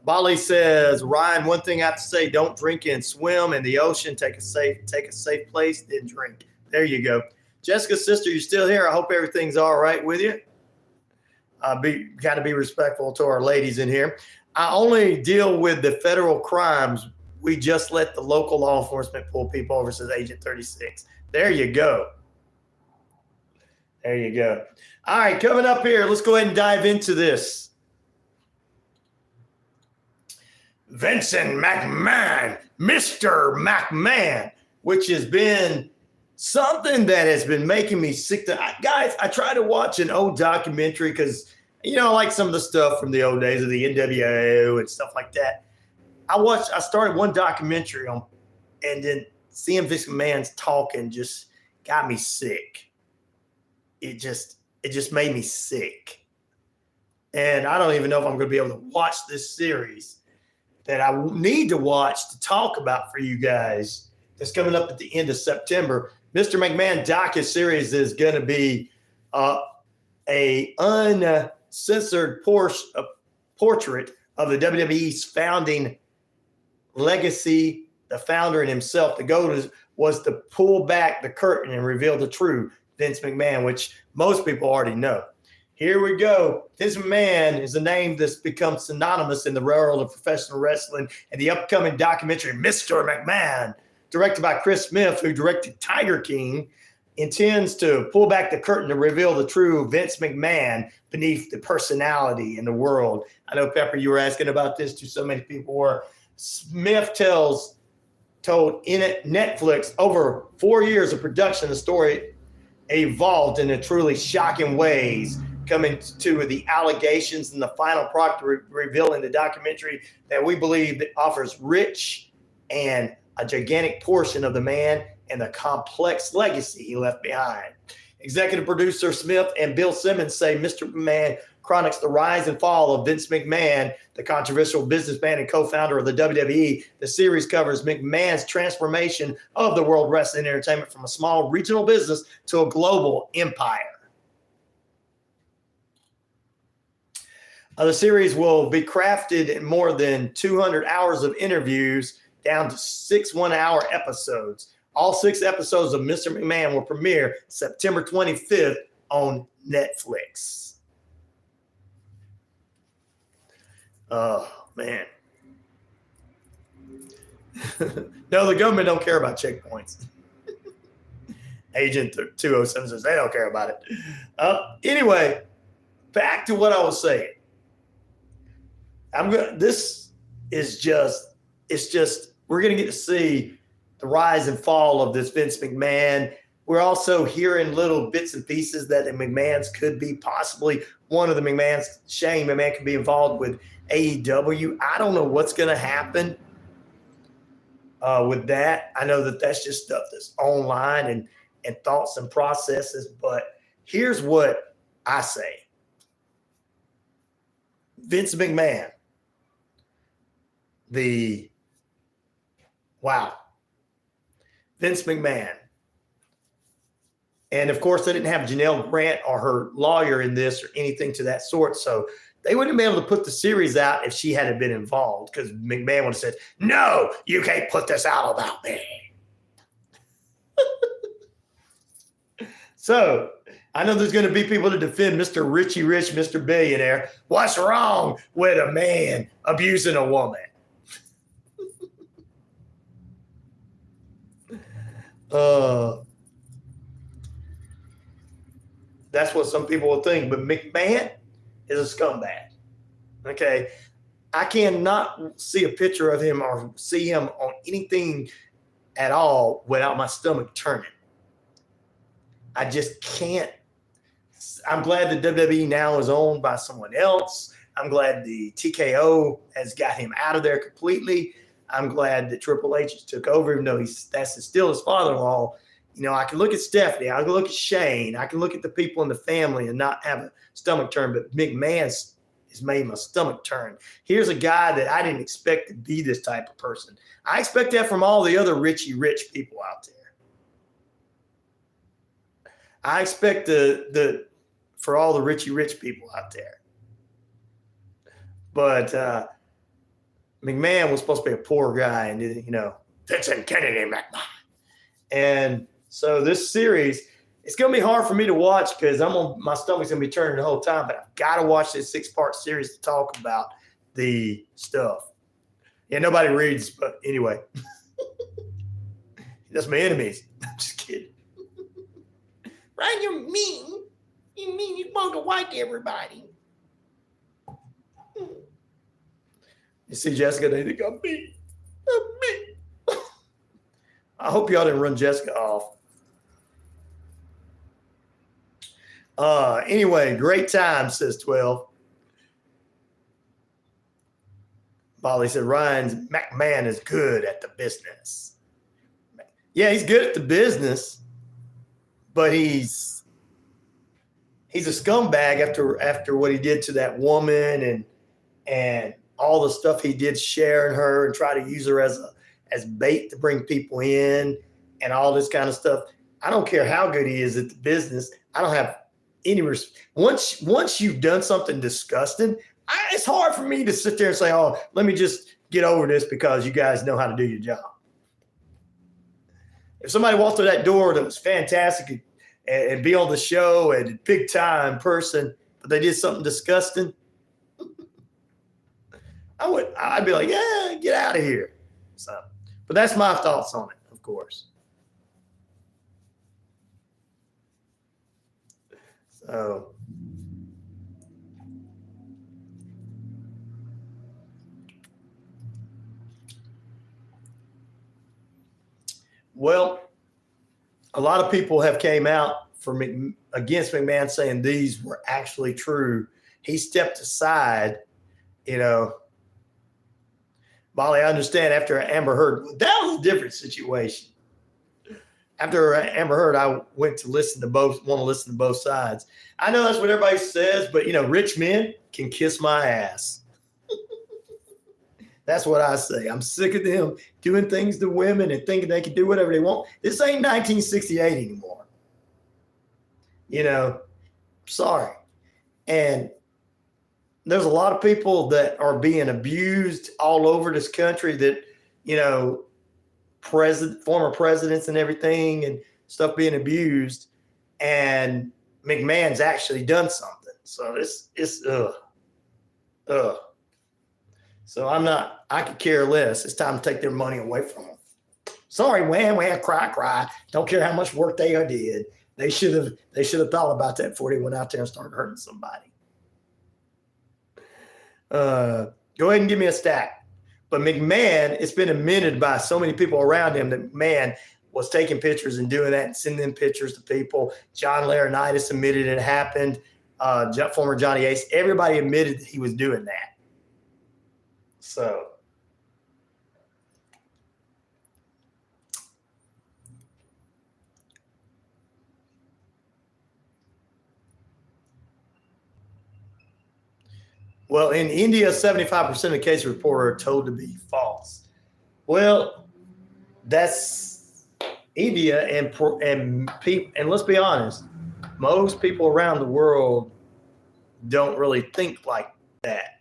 Molly says, Ryan, one thing I have to say: don't drink and swim in the ocean. Take a safe place, then drink. There you go. Jessica's sister, you still here? I hope everything's all right with you. Got to be respectful to our ladies in here. I only deal with the federal crimes. We just let the local law enforcement pull people over, says Agent 36. There you go. There you go. All right, coming up here, let's go ahead and dive into this. Vincent McMahon, Mr. McMahon, which has been something that has been making me sick. Guys, I try to watch an old documentary because, I like some of the stuff from the old days of the NWO and stuff like that. I started one documentary on, and then seeing Vince McMahon's talking just got me sick. It just made me sick. And I don't even know if I'm going to be able to watch this series that I need to watch to talk about for you guys. That's coming up at the end of September. Mr. McMahon docu-series is going to be a uncensored portrait of the WWE's founding legacy, the founder and himself. The goal was to pull back the curtain and reveal the true Vince McMahon, which most people already know. Here we go. Vince McMahon is a name that's become synonymous in the world of professional wrestling, and the upcoming documentary, Mr. McMahon, directed by Chris Smith, who directed Tiger King, intends to pull back the curtain to reveal the true Vince McMahon beneath the personality in the world. I know, Pepper, you were asking about this too. So many people were. Smith told in it Netflix over 4 years of production, the story evolved in a truly shocking ways, coming to the allegations and the final product revealed in the documentary that we believe that offers rich and a gigantic portion of the man and the complex legacy he left behind. Executive producer Smith and Bill Simmons say Mr. McMahon chronicles the rise and fall of Vince McMahon, the controversial businessman and co-founder of the WWE. The series covers McMahon's transformation of the world wrestling entertainment from a small regional business to a global empire. The series will be crafted in more than 200 hours of interviews down to 6 one-hour episodes. All 6 episodes of Mr. McMahon will premiere September 25th on Netflix. Oh, man. No, the government don't care about checkpoints. Agent 207 says they don't care about it. Anyway, back to what I was saying. We're going to get to see the rise and fall of this Vince McMahon. We're also hearing little bits and pieces that the McMahons could be possibly one of the McMahons. Shane McMahon could be involved with AEW. I don't know what's going to happen with that. I know that that's just stuff that's online and thoughts and processes. But here's what I say. Vince McMahon. Vince McMahon. And of course, they didn't have Janelle Grant or her lawyer in this or anything to that sort. So they wouldn't be able to put the series out if she hadn't been involved, because McMahon would have said, no, you can't put this out about me. So I know there's going to be people to defend Mr. Richie Rich, Mr. Billionaire. What's wrong with a man abusing a woman? That's what some people will think. But McMahon is a scumbag. Okay. I cannot see a picture of him or see him on anything at all without my stomach turning. I just can't. I'm glad the WWE now is owned by someone else. I'm glad the TKO has got him out of there completely. I'm glad that Triple H took over, even though that's still his father-in-law. You know, I can look at Stephanie. I can look at Shane. I can look at the people in the family and not have a stomach turn. But McMahon is it's made my stomach turn. Here's a guy that I didn't expect to be this type of person. I expect that from all the other rich people out there. I expect for all the rich people out there. But McMahon was supposed to be a poor guy, and Vincent Kennedy McMahon. And so this series, it's going to be hard for me to watch because my stomach's going to be turning the whole time. But I've got to watch this 6-part series to talk about the stuff. Yeah, nobody reads, but anyway, that's my enemies. I'm just kidding. Ryan, you mean you want to like everybody? You see Jessica, they think I'm me. I hope y'all didn't run Jessica off. Anyway, great time, says 12. Bolly said, Ryan McMahon is good at the business. Yeah, he's good at the business, but he's a scumbag after what he did to that woman and all the stuff he did sharing her and try to use her as bait to bring people in and all this kind of stuff. I don't care how good he is at the business. I don't have any once you've done something disgusting, it's hard for me to sit there and say, oh, let me just get over this because you guys know how to do your job. If somebody walked through that door that was fantastic and be on the show and a big time person, but they did something disgusting, I'd be like, yeah, get out of here. So, but that's my thoughts on it, of course. So, well, a lot of people have came out against McMahon saying these were actually true. He stepped aside, Molly, I understand after Amber Heard, that was a different situation. After Amber Heard, I went to listen to both sides. I know that's what everybody says, but rich men can kiss my ass. That's what I say. I'm sick of them doing things to women and thinking they can do whatever they want. This ain't 1968 anymore. Sorry. And there's a lot of people that are being abused all over this country that, former presidents and everything and stuff being abused. And McMahon's actually done something. So it's So I could care less. It's time to take their money away from them. Sorry, wham, cry. Don't care how much work they did. They should have thought about that before they went out there and started hurting somebody. Go ahead and give me a stack. But McMahon, it's been admitted by so many people around him that McMahon was taking pictures and doing that and sending pictures to people. John Laurinaitis admitted it happened. Former Johnny Ace, everybody admitted that he was doing that. So. Well, in India, 75% of the cases reported are told to be false. Well, that's India, and let's be honest, most people around the world don't really think like that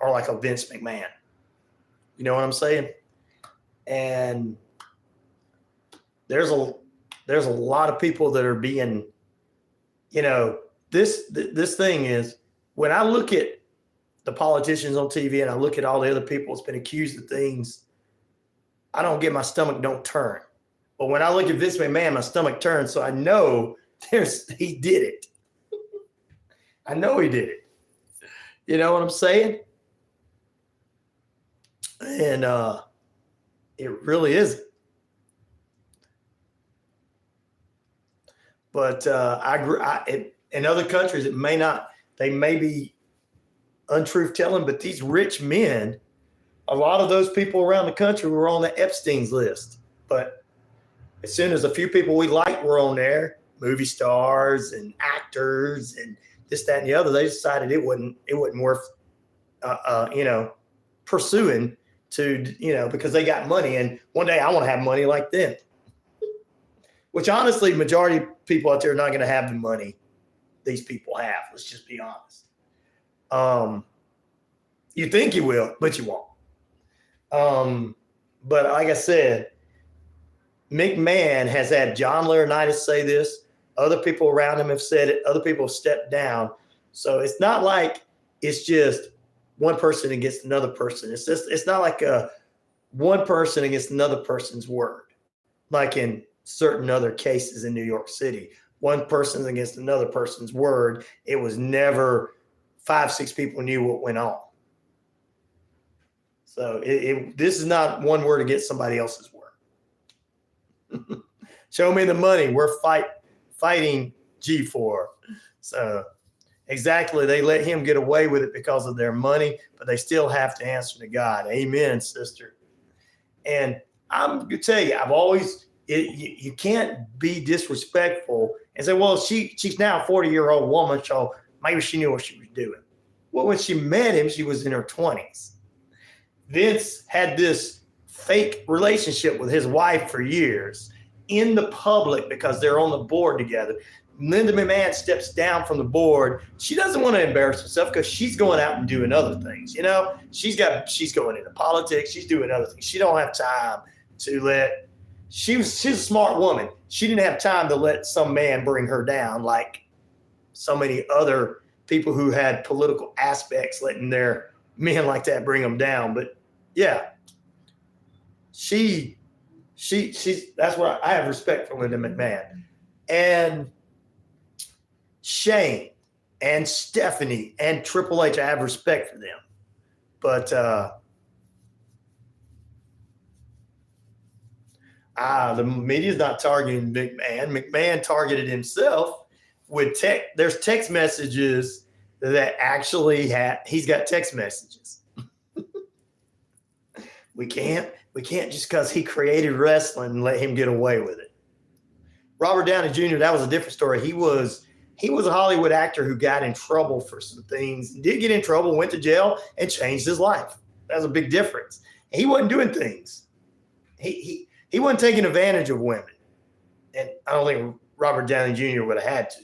or like a Vince McMahon. You know what I'm saying? And there's a lot of people that are being, this thing is, when I look at the politicians on TV and I look at all the other people that's been accused of things, I don't get, my stomach don't turn. But when I look at Vince McMahon, my stomach turns. So I know he did it. I know he did it. You know what I'm saying? And it really isn't. But in other countries, they may be untruth telling, but these rich men, a lot of those people around the country were on the Epstein's list. But as soon as a few people we like were on there, movie stars and actors and this, that, and the other, they decided it wasn't worth pursuing to, because they got money. And one day I want to have money like them, which honestly, majority of people out there are not going to have the money these people have. Let's just be honest. You think you will, but you won't. But like I said, McMahon has had John Laurinaitis say this. Other people around him have said it. Other people have stepped down. So it's not like it's just one person against another person. It's not like one person against another person's word, like in certain other cases in New York City. One person against another person's word. It was never 5-6 people knew what went on. So this is not one word against somebody else's word. Show me the money. We're fighting G4. So exactly, they let him get away with it because of their money, but they still have to answer to God. Amen, sister. And I'm going to tell you, I've always, you can't be disrespectful and say, well, she's now a 40-year-old woman, so maybe she knew what she was doing. Well, when she met him, she was in her 20s. Vince had this fake relationship with his wife for years in the public because they're on the board together. Linda McMahon steps down from the board. She doesn't want to embarrass herself because she's going out and doing other things. She's going into politics. She's doing other things. She don't have time to let. She's a smart woman. She didn't have time to let some man bring her down like so many other people who had political aspects letting their men like that bring them down. But yeah, she's that's what I have respect for Linda McMahon. And Shane and Stephanie and Triple H, I have respect for them. But the media's not targeting McMahon. McMahon targeted himself with there's text messages that actually he's got text messages. We can't just because he created wrestling let him get away with it. Robert Downey Jr., that was a different story. He was a Hollywood actor who got in trouble for some things, did get in trouble, went to jail, and changed his life. That's a big difference. He wasn't doing things. He wasn't taking advantage of women. And I don't think Robert Downey Jr. would have had to.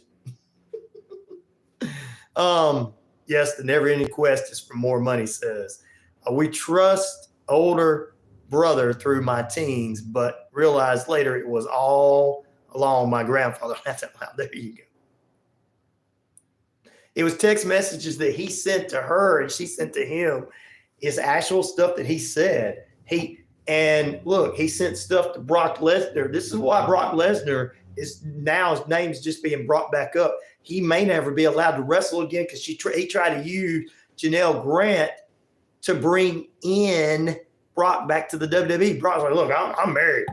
Yes, the never-ending quest is for more money, says. We trust older brother through my teens, but realized later it was all along my grandfather. There you go. It was text messages that he sent to her and she sent to him. It's actual stuff that he said. He sent stuff to Brock Lesnar. This is why Brock Lesnar is now, his name's just being brought back up. He may never be allowed to wrestle again because he tried to use Janelle Grant to bring in Brock back to the WWE. Brock's like, look, I'm married,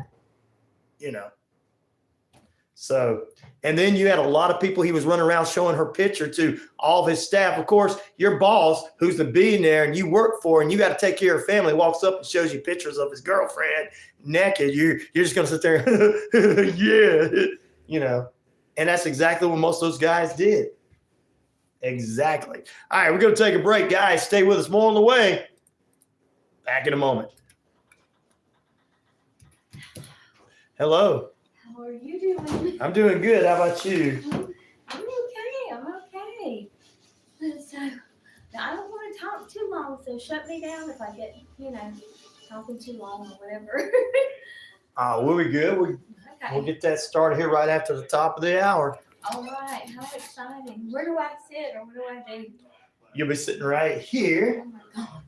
So, and then you had a lot of people he was running around showing her picture to all of his staff. Of course, your boss, who's the billionaire and you work for and you got to take care of family, walks up and shows you pictures of his girlfriend naked. You're just going to sit there, yeah, And that's exactly what most of those guys did. Exactly. All right, we're going to take a break, guys. Stay with us. More on the way. Back in a moment. Hello. How are you doing? I'm doing good. How about you? I'm okay. So, I don't want to talk too long, so shut me down if I get, talking too long or whatever. We'll be good. We'll get that started here right after the top of the hour. All right. How exciting. Where do I sit or what do I do? You'll be sitting right here. Oh, my God.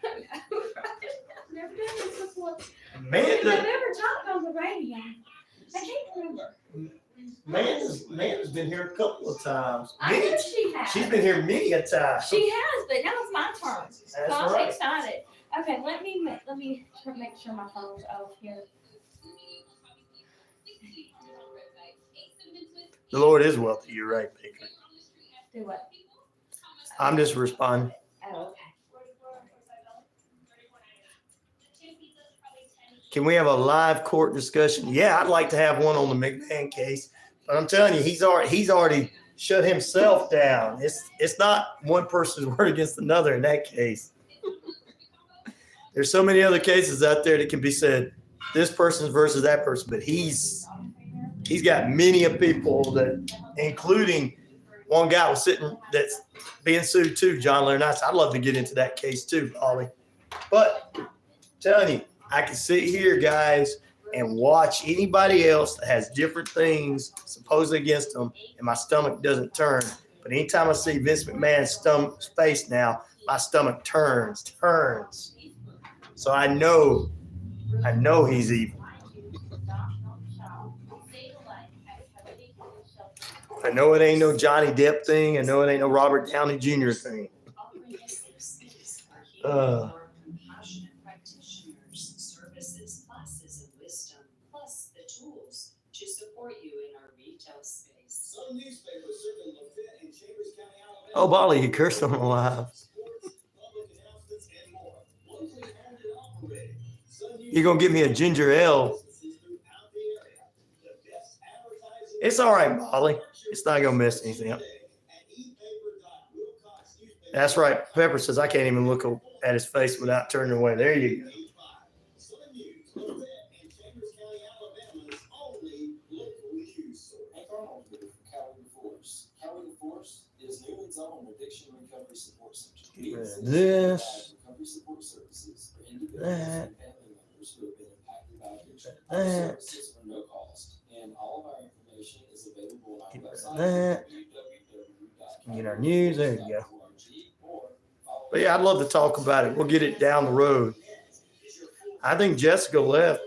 Okay. I've never done this before. I've never talked on the radio. I can't remember. Amanda's been here a couple of times. I know she has. She's been here many a time. She has, but now it's my turn. That's I'm right. excited. Okay, let me make sure my phone's off here. The Lord is wealthy. You're right, Baker. Do what? I'm just responding. Oh, okay. Can we have a live court discussion? Yeah, I'd like to have one on the McMahon case. But I'm telling you, he's already shut himself down. It's not one person's word against another in that case. There's so many other cases out there that can be said, this person's versus that person, but he's got many of people that, including one guy was sitting that's being sued too, John Laurinaitis. I'd love to get into that case too, Ollie. But I'm telling you, I can sit here, guys, and watch anybody else that has different things supposedly against them, and my stomach doesn't turn. But anytime I see Vince McMahon's face now, my stomach turns. So I know he's evil. I know it ain't no Johnny Depp thing. I know it ain't no Robert Downey Jr. thing. Services, classes, and wisdom, plus the tools to support you in our retail space. Some newspapers serving Lafayette and Chambers County, Alabama. Oh, Bolly, you cursed on the live. Public announcements and more. Locally owned and operated. You're going to give me a ginger ale. It's all right, Bolly. It's not going to mess anything up. That's right. Pepper says I can't even look at his face without turning away. There you go. This, that, that, that. Get our news. There you go. But yeah, I'd love to talk about it. We'll get it down the road. I think Jessica left.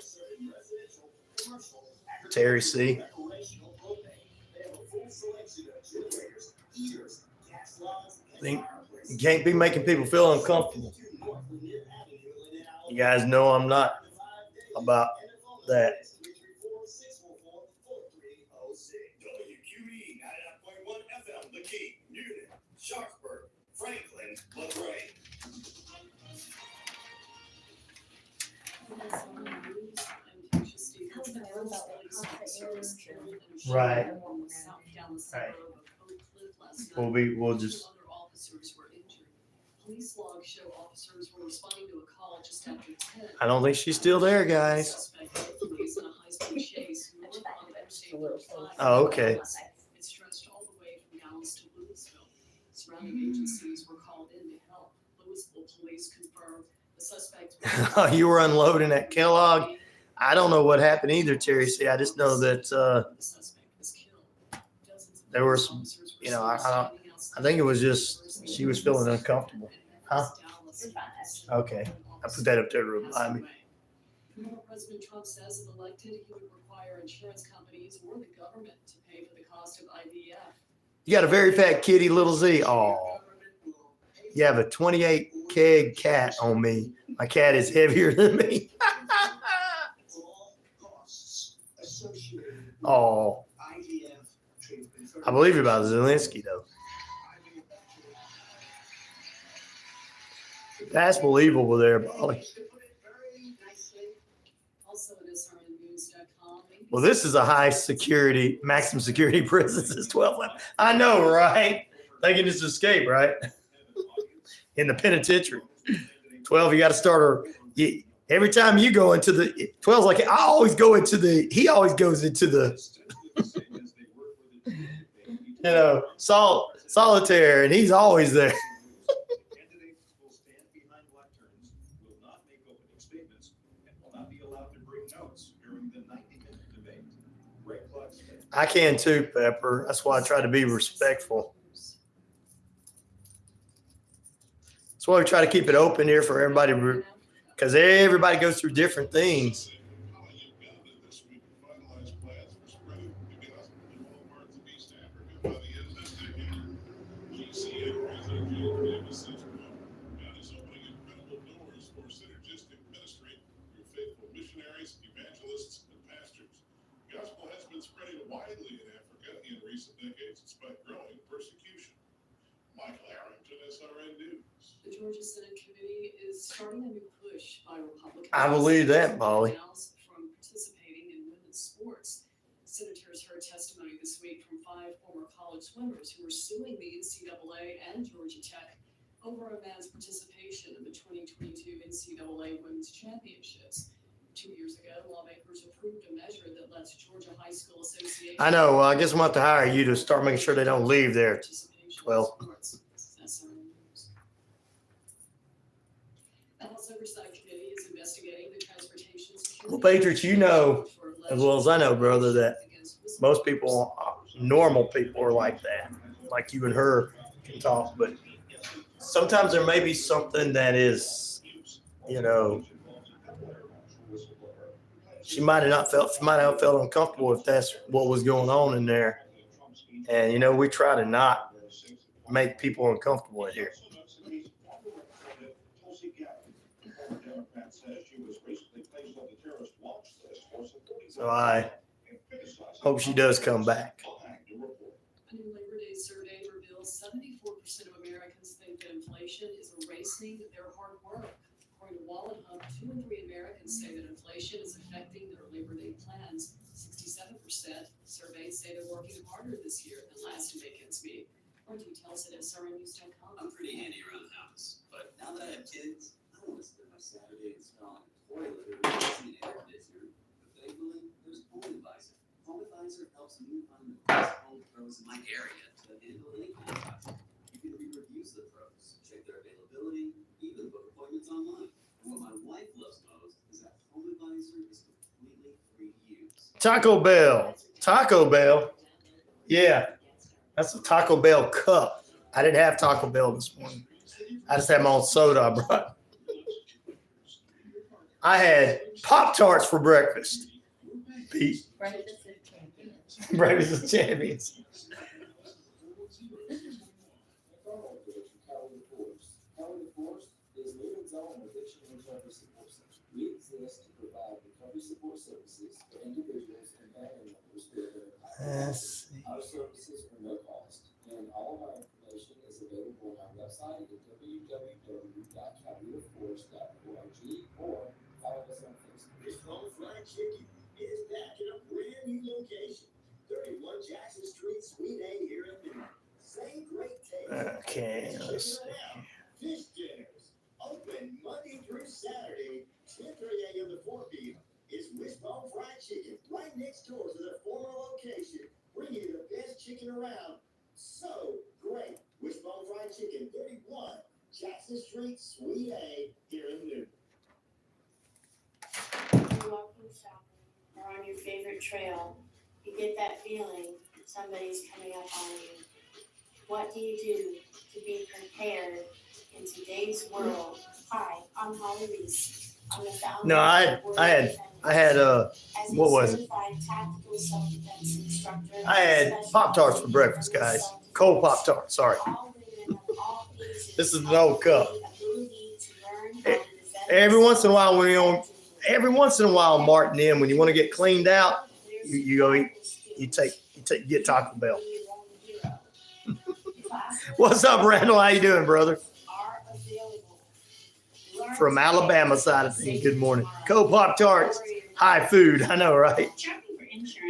Terry C. I think you can't be making people feel uncomfortable. You guys know I'm not about that. WQEE 99.1 FM, The Key, Newton, Sharpsburg, Franklin, LaGrange. Right. We'll just. Police logs show officers were responding to a call just after 10. I don't think she's still there, guys. Oh, okay. It stretched all the way from Dallas to Louisville. Surrounding agencies were called in to help. Louisville police confirmed the suspect. You were unloading at Kellogg. I don't know what happened either, Terry. See, I just know that there were some, I think it was just she was feeling uncomfortable. Huh? Okay. I put that up there to remind me. President Trump says if elected, he would require insurance companies or the government to pay for the cost of IVF. You got a very fat kitty, little Z. Oh, you have a 28 keg cat on me. My cat is heavier than me. Oh, I believe you about Zelensky though. That's believable there, Bolly. Well, this is a high security, maximum security prison since 12. I know, right? Thinking it's escape, right? In the penitentiary. 12, you got to start her. Every time you go into the 12's like, I always go into the, he always goes into the, solitaire, and he's always there. I can too, Pepper. That's why I try to be respectful. That's why we try to keep it open here for everybody, because everybody goes through different things. The Georgia Senate Committee is starting a new push by Republicans. I believe that, Molly. From participating in women's sports. Senators heard testimony this week from 5 former college swimmers who are suing the NCAA and Georgia Tech over a man's participation in the 2022 NCAA Women's Championships. 2 years ago, lawmakers approved a measure that lets Georgia High School Association. I know. Well, I guess I'm going to have to hire you to start making sure they don't leave there. 12. The House Oversight Committee is investigating the transportation. Well, Patriots, you know as well as I know, brother, that most people, normal people, are like that. Like you and her can talk, but sometimes there may be something that is, you know, she might have felt uncomfortable if that's what was going on in there. And, you know, we try to not make people uncomfortable in here. So I hope she does come back. A new Labor Day survey reveals 74% of Americans think that inflation is erasing their hard work. According to Wallet Hub, 2 in 3 Americans say that inflation is affecting their Labor Day plans. 67% surveyed say they're working harder this year than last to make ends meet. More details at SRNnews.com. I'm pretty handy around the house, but now that I have kids, I don't want to spend my Saturday installing a toilet or fixing an air conditioner. But thankfully, there's HomeAdvisor. HomeAdvisor helps me find the best home pros in my area to handle any kind of project. You can read reviews of the pros, check their availability, even book appointments online. And what my wife loves most is that HomeAdvisor is completely free to use. Taco Bell. Yeah, that's a Taco Bell cup. I didn't have Taco Bell this morning. I just had my own soda I brought. I had Pop-Tarts for breakfast. Pete. Breakfast of Champions. We exist to provide recovery support services for individuals and family members who have been impacted. Our services are no cost, and all of our information is available on our website at www.cowetaforce.org or follow us on Facebook. Wishbone Fried Chicken is back in a brand new location, 31 Jackson Street, Suite A here in Neal. Same great taste. Okay, let's see. Fish dinners, open Monday through Saturday, 10:30 a.m. to 4 p.m. It's Wishbone Fried Chicken, right next door to the former location, bringing you the best chicken around. So great. Wishbone Fried Chicken, 31 Jackson Street, Suite A here in Neal. You're walking, shopping, or on your favorite trail, you get that feeling somebody's coming up on you. What do you do to be prepared in today's world? Hi, I'm Holly Reese. I'm the founder. No, I had what was it? I had Pop-Tarts for breakfast, guys. Cold Pop-Tarts, sorry. This is an old cup. Every once in a while, Martin, when you want to get cleaned out, you go eat, get Taco Bell. What's up, Randall? How you doing, brother? From Alabama side of things. Good morning. Cold Pop-Tarts, high food. I know, right?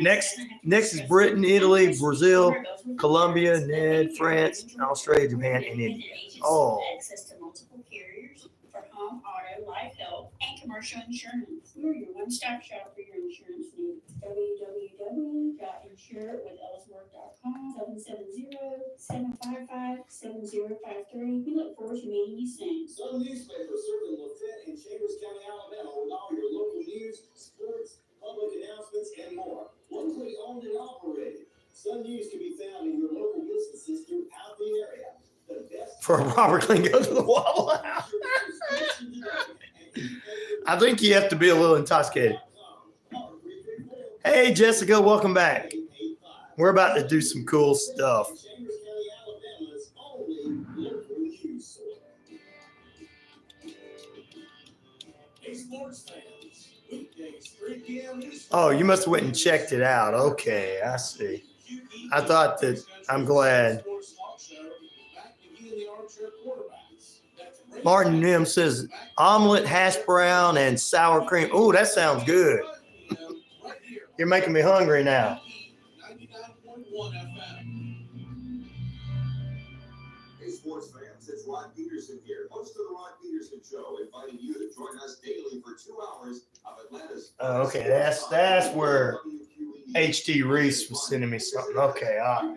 Next is Britain, Italy, Brazil, Colombia, Ned, France, Australia, Japan, and India. Oh. Access to multiple carriers for home, auto, life, health, and commercial insurance. We're your one-stop shop for your insurance needs. www.insurewithellsworth.com 770-755-7053. We look forward to meeting you soon. Sun newspaper serving Lafayette and Chambers County, Alabama, with all your local news, sports, public announcements, and more. Locally owned and operated. Sun News can be found in your local businesses throughout the area. The best For Robert Clean, go to the Waffle House. I think you have to be a little intoxicated. Hey, Jessica, welcome back. We're about to do some cool stuff. Chambers County, Alabama's only local news source. Hey, sports fans. Weekdays, 3 p.m. Oh, you must have went and checked it out. Okay, I see. I thought that. I'm glad. Martin Nim says omelet, hash brown, and sour cream. Oh, that sounds good. You're making me hungry now. sports fans, it's Ron Peterson here, host of the Ron Peterson Show, inviting you to join us daily for 2 hours of Atlanta's. Oh, okay, that's where HD Reese was sending me something. Okay, all right.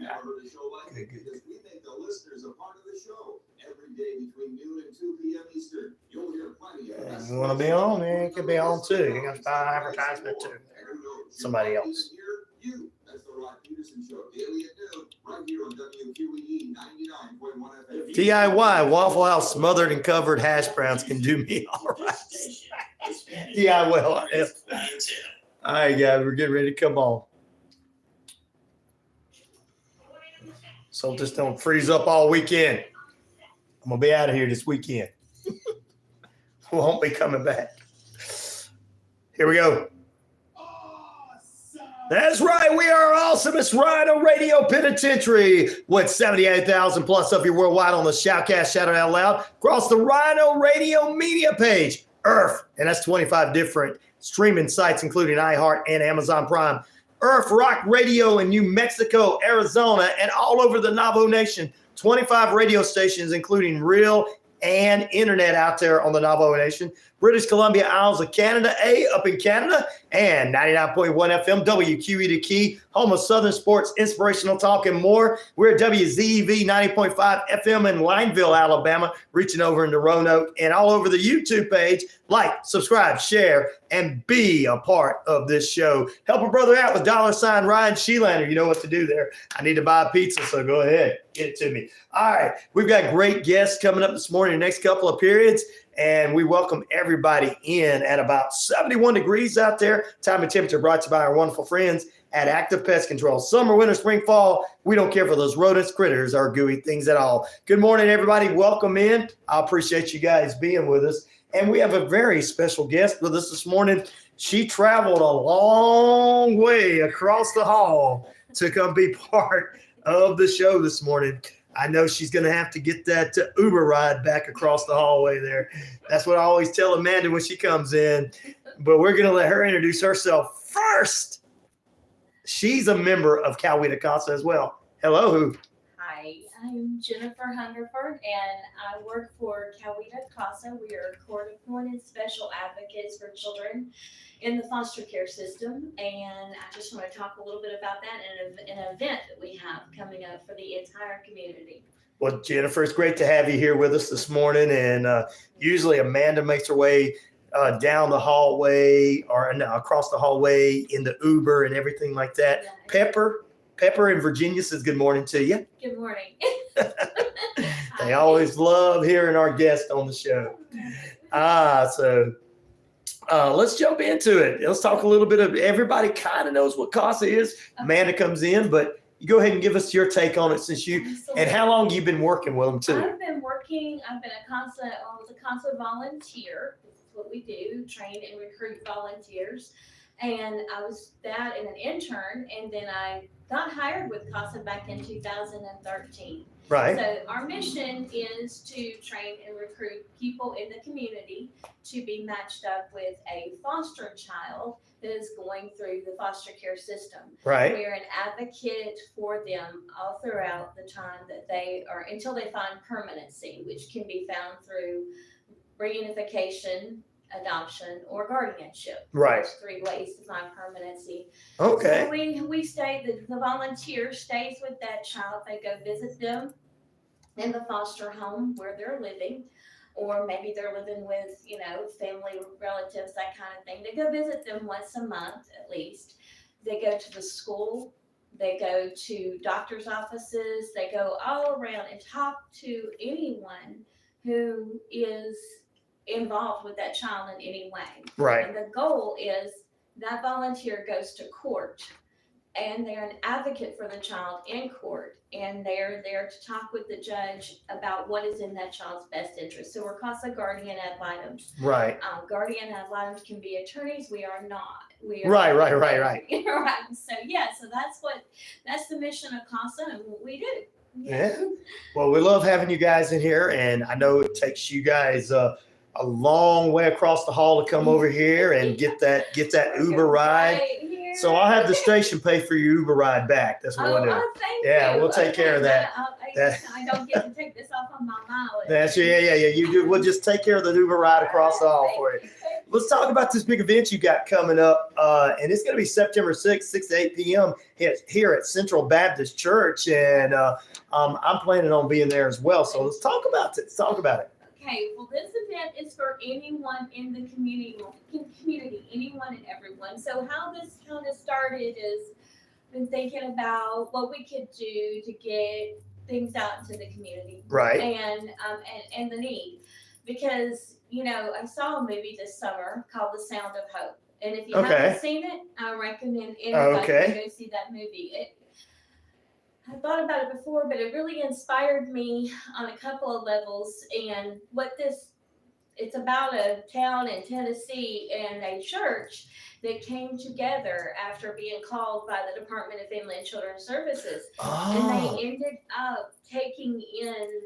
Good, good. Because we make the listeners a part of the show every day between noon and 2 p.m. Eastern. You'll hear plenty of If you want to be on, man, it could be on too. You got to buy advertisement too. Somebody else. That's the Ron Peterson Show, daily at noon, right here on WQEE 99.1 FM. DIY Waffle House smothered and covered hash browns can do me all right. DIY. All right, guys, we're getting ready to come on. So just don't freeze up all weekend. I'm gonna be out of here this weekend. Won't be coming back. Here we go. That's right. We are awesome. It's Ryanoradio Penitentiary with 78,000 plus of you worldwide on the Shoutcast, Shout It Out Loud, across the Ryanoradio media page, Earth, and that's 25 different streaming sites, including iHeart and Amazon Prime, Earth Rock Radio in New Mexico, Arizona, and all over the Navajo Nation. 25 radio stations, including real and internet out there on the Navajo Nation. British Columbia, Isles of Canada, up in Canada, and 99.1 FM, WQEE the Key, home of Southern sports, inspirational talk, and more. We're at WZEV 90.5 FM in Lineville, Alabama, reaching over into Roanoke, and all over the YouTube page. Like, subscribe, share, and be a part of this show. Help a brother out with $ RyanShelander. You know what to do there. I need to buy a pizza, so go ahead, get it to me. All right, we've got great guests coming up this morning, the next couple of periods. And we welcome everybody in at about 71 degrees out there. Time and temperature brought to you by our wonderful friends at Active Pest Control. Summer, winter, spring, fall, we don't care for those rodents, critters, or gooey things at all. Good morning, everybody. Welcome in. I appreciate you guys being with us. And we have a very special guest with us this morning. She traveled a long way across the hall to come be part of the show this morning. I know she's going to have to get that Uber ride back across the hallway there. That's what I always tell Amanda when she comes in. But we're going to let her introduce herself first. She's a member of Coweta CASA as well. Hello. Hi, I'm Jennifer Hungerford, and I work for Coweta CASA. We are court-appointed special advocates for children in the foster care system, and I just want to talk a little bit about that in an event that we have coming up for the entire community. Well, Jennifer, it's great to have you here with us this morning, and usually Amanda makes her way down the hallway or across the hallway in the Uber and everything like that. Pepper in Virginia says good morning to you. Good morning. They always love hearing our guest on the show. Let's jump into it. Let's talk a little bit of, everybody kind of knows what CASA is. Amanda comes in, but you go ahead and give us your take on it since you, Absolutely. and how long you've been working with them too. I've been a CASA volunteer. This is what we do, train and recruit volunteers. And I was that in an intern, and then I got hired with CASA back in 2013. Right. So our mission is to train and recruit people in the community to be matched up with a foster child that is going through the foster care system. Right. We're an advocate for them all throughout the time that they are, until they find permanency, which can be found through reunification, adoption, or guardianship. Right. There's 3 ways to find permanency. Okay. So we stay, the volunteer stays with that child. They go visit them in the foster home where they're living, or maybe they're living with, family, relatives, that kind of thing. They go visit them once a month at least. They go to the school. They go to doctor's offices. They go all around and talk to anyone who is involved with that child in any way. Right. And the goal is that volunteer goes to court, and they're an advocate for the child in court, and they're there to talk with the judge about what is in that child's best interest. So we're CASA guardian ad litem. Right. Guardian ad litem can be attorneys. We are not. We are Right. Right. So that's the mission of CASA and what we do. Yeah. Well, we love having you guys in here, and I know it takes you guys a long way across the hall to come over here and get that Uber ride. So I'll have the station pay for your Uber ride back. That's what we'll do. Thank you. Yeah, we'll take care of that. I don't get to take this off on my mileage. That's yeah. You do. We'll just take care of the Uber ride across the hall for you. Let's talk about this big event you got coming up, and it's going to be September 6th, 6 to 8 p.m. here at Central Baptist Church, and I'm planning on being there as well. So let's talk about it. Okay, well, this event is for anyone in the community, anyone and everyone. So how this kind of started is been thinking about what we could do to get things out to the community, Right. And the need, because I saw a movie this summer called The Sound of Hope, and if you haven't seen it, I recommend anybody to go see that movie. I thought about it before, but it really inspired me on a couple of levels. And it's about a town in Tennessee and a church that came together after being called by the Department of Family and Children's Services. Oh. And they ended up taking in,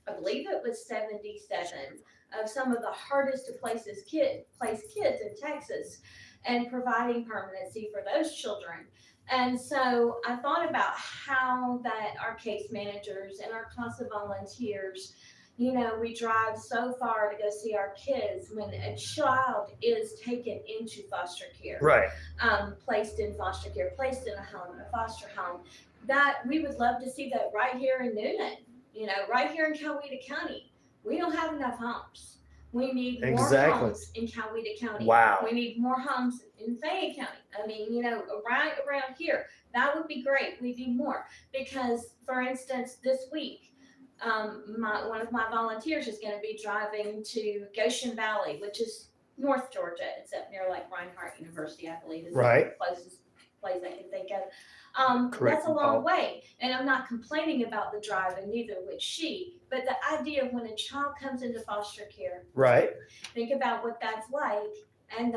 I believe it was 77 of some of the hardest to place kids in Texas, and providing permanency for those children. And so I thought about how that our case managers and our CASA volunteers, we drive so far to go see our kids when a child is taken into foster care, Right. Placed in foster care, placed in a foster home, that we would love to see that right here in Newnan, right here in Coweta County. We don't have enough homes. We need more homes in Coweta County. Wow. We need more homes in Fayette County. I mean, right around here. That would be great. We need more. Because, for instance, this week, one of my volunteers is going to be driving to Goshen Valley, which is North Georgia. It's up near like Reinhardt University, I believe, is the closest place I can think of. That's a long way, and I'm not complaining about the drive, and neither would she. But the idea of when a child comes into foster care, right? Think about what that's like, and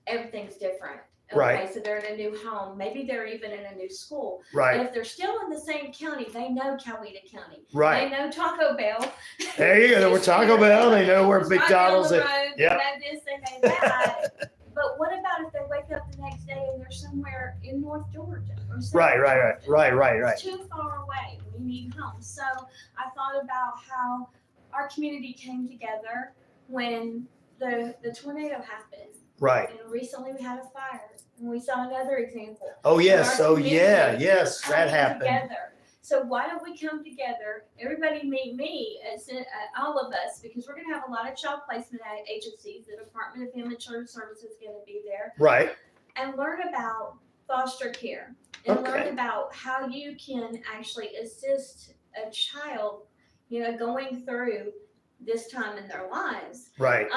everything's different. Okay, right. So they're in a new home. Maybe they're even in a new school. Right. And if they're still in the same county, they know Coweta County. Right. They know Taco Bell. There you go. They know where Taco Bell. They know where McDonald's is. Yeah. They know this, they know that. But what about if they wake up the next day and they're somewhere in North Georgia or Right. It's too far away. We need homes. So I thought about how our community came together when the tornado happened. Right. And recently we had a fire, and we saw another example. Oh yes. Oh yeah. Yes, that happened. Together. So why don't we come together? Everybody meet me, all of us, because we're going to have a lot of child placement agencies. The Department of Family and Children's Services is going to be there. Right. And learn about foster care and learn about how you can actually assist a child, going through this time in their lives. Right.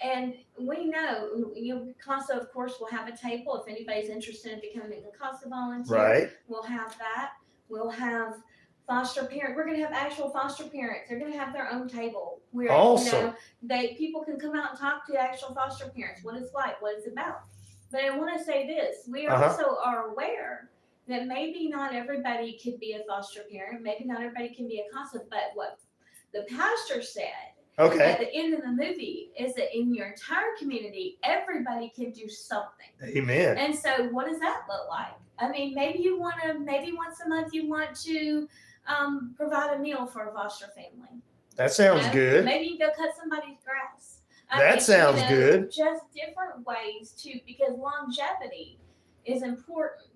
And we know, CASA, of course, will have a table. If anybody's interested in becoming a CASA volunteer, right. We'll have that. We'll have foster parents. We're going to have actual foster parents. They're going to have their own table where awesome. People can come out and talk to actual foster parents, what it's like, what it's about. But I want to say this: we also are aware that maybe not everybody could be a foster parent. Maybe not everybody can be a CASA. But what the pastor said. Okay. At the end of the movie is that in your entire community, everybody can do something. Amen. And so what does that look like? I mean, maybe once a month you want to provide a meal for a foster family. That sounds good. Maybe you go cut somebody's grass. That sounds good. Just different ways because longevity is important.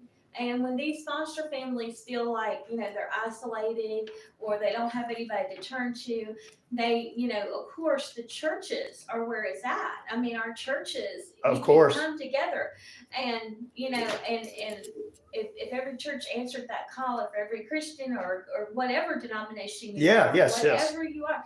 And when these foster families feel like, they're isolated or they don't have anybody to turn to, they, of course, the churches are where it's at. I mean, our churches come together and, and if every church answered that call, if every Christian or whatever denomination you are, whatever you are,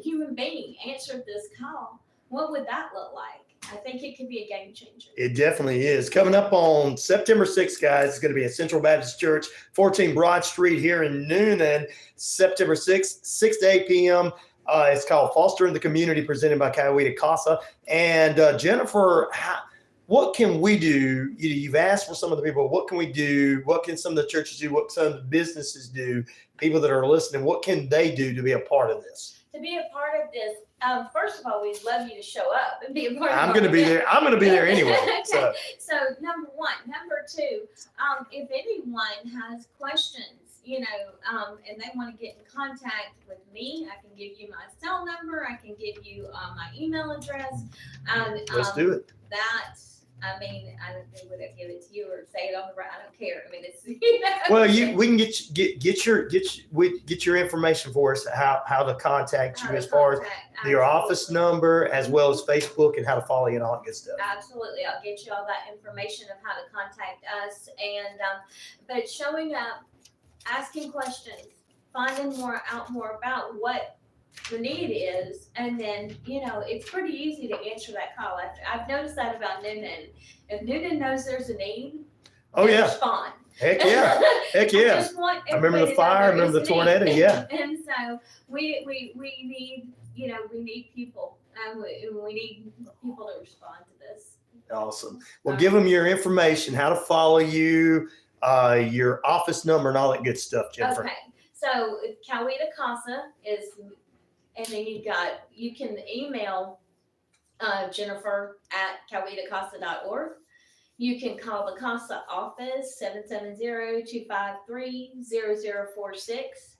human being answered this call, what would that look like? I think it could be a game changer. It definitely is. Coming up on September 6th, guys, it's going to be at Central Baptist Church, 14 Broad Street here in Newnan, September 6th, 6 to 8 p.m. It's called Foster in the Community, presented by Coweta CASA. And Jennifer, what can we do? You've asked for some of the people, what can we do? What can some of the churches do? What some of the businesses do? People that are listening, what can they do to be a part of this? to be a part of this, first of all, we'd love you to show up and be a part of I'm our going to be event. there. I'm going to be there anyway. So So number one. Number two, if anyone has questions, and they want to get in contact with me, I can give you my cell number. I can give you my email address. And let's do it. I don't know whether I give it to you or say it on the right. I don't care. I mean, it's Well, we can get your information for us, how to contact you as far as your office number, as well as Facebook, and how to follow you and all that good stuff. Absolutely. I'll get you all that information of how to contact us. And but showing up, asking questions, finding out more about what the need is, and then it's pretty easy to answer that call. I've noticed that about Noonan. If Noonan knows there's a need, Oh they yeah, respond. heck yeah, heck yeah. just want I remember everybody the to know fire. I there remember is the a need. tornado. Yeah. And so we need we need people, and we need people to respond to this. Awesome. Well, give them your information, how to follow you, your office number, and all that good stuff, Jennifer. Okay, so Coweta CASA is, and then you can email Jennifer at cowetacasa.org. You can call the CASA office 770-253-0046.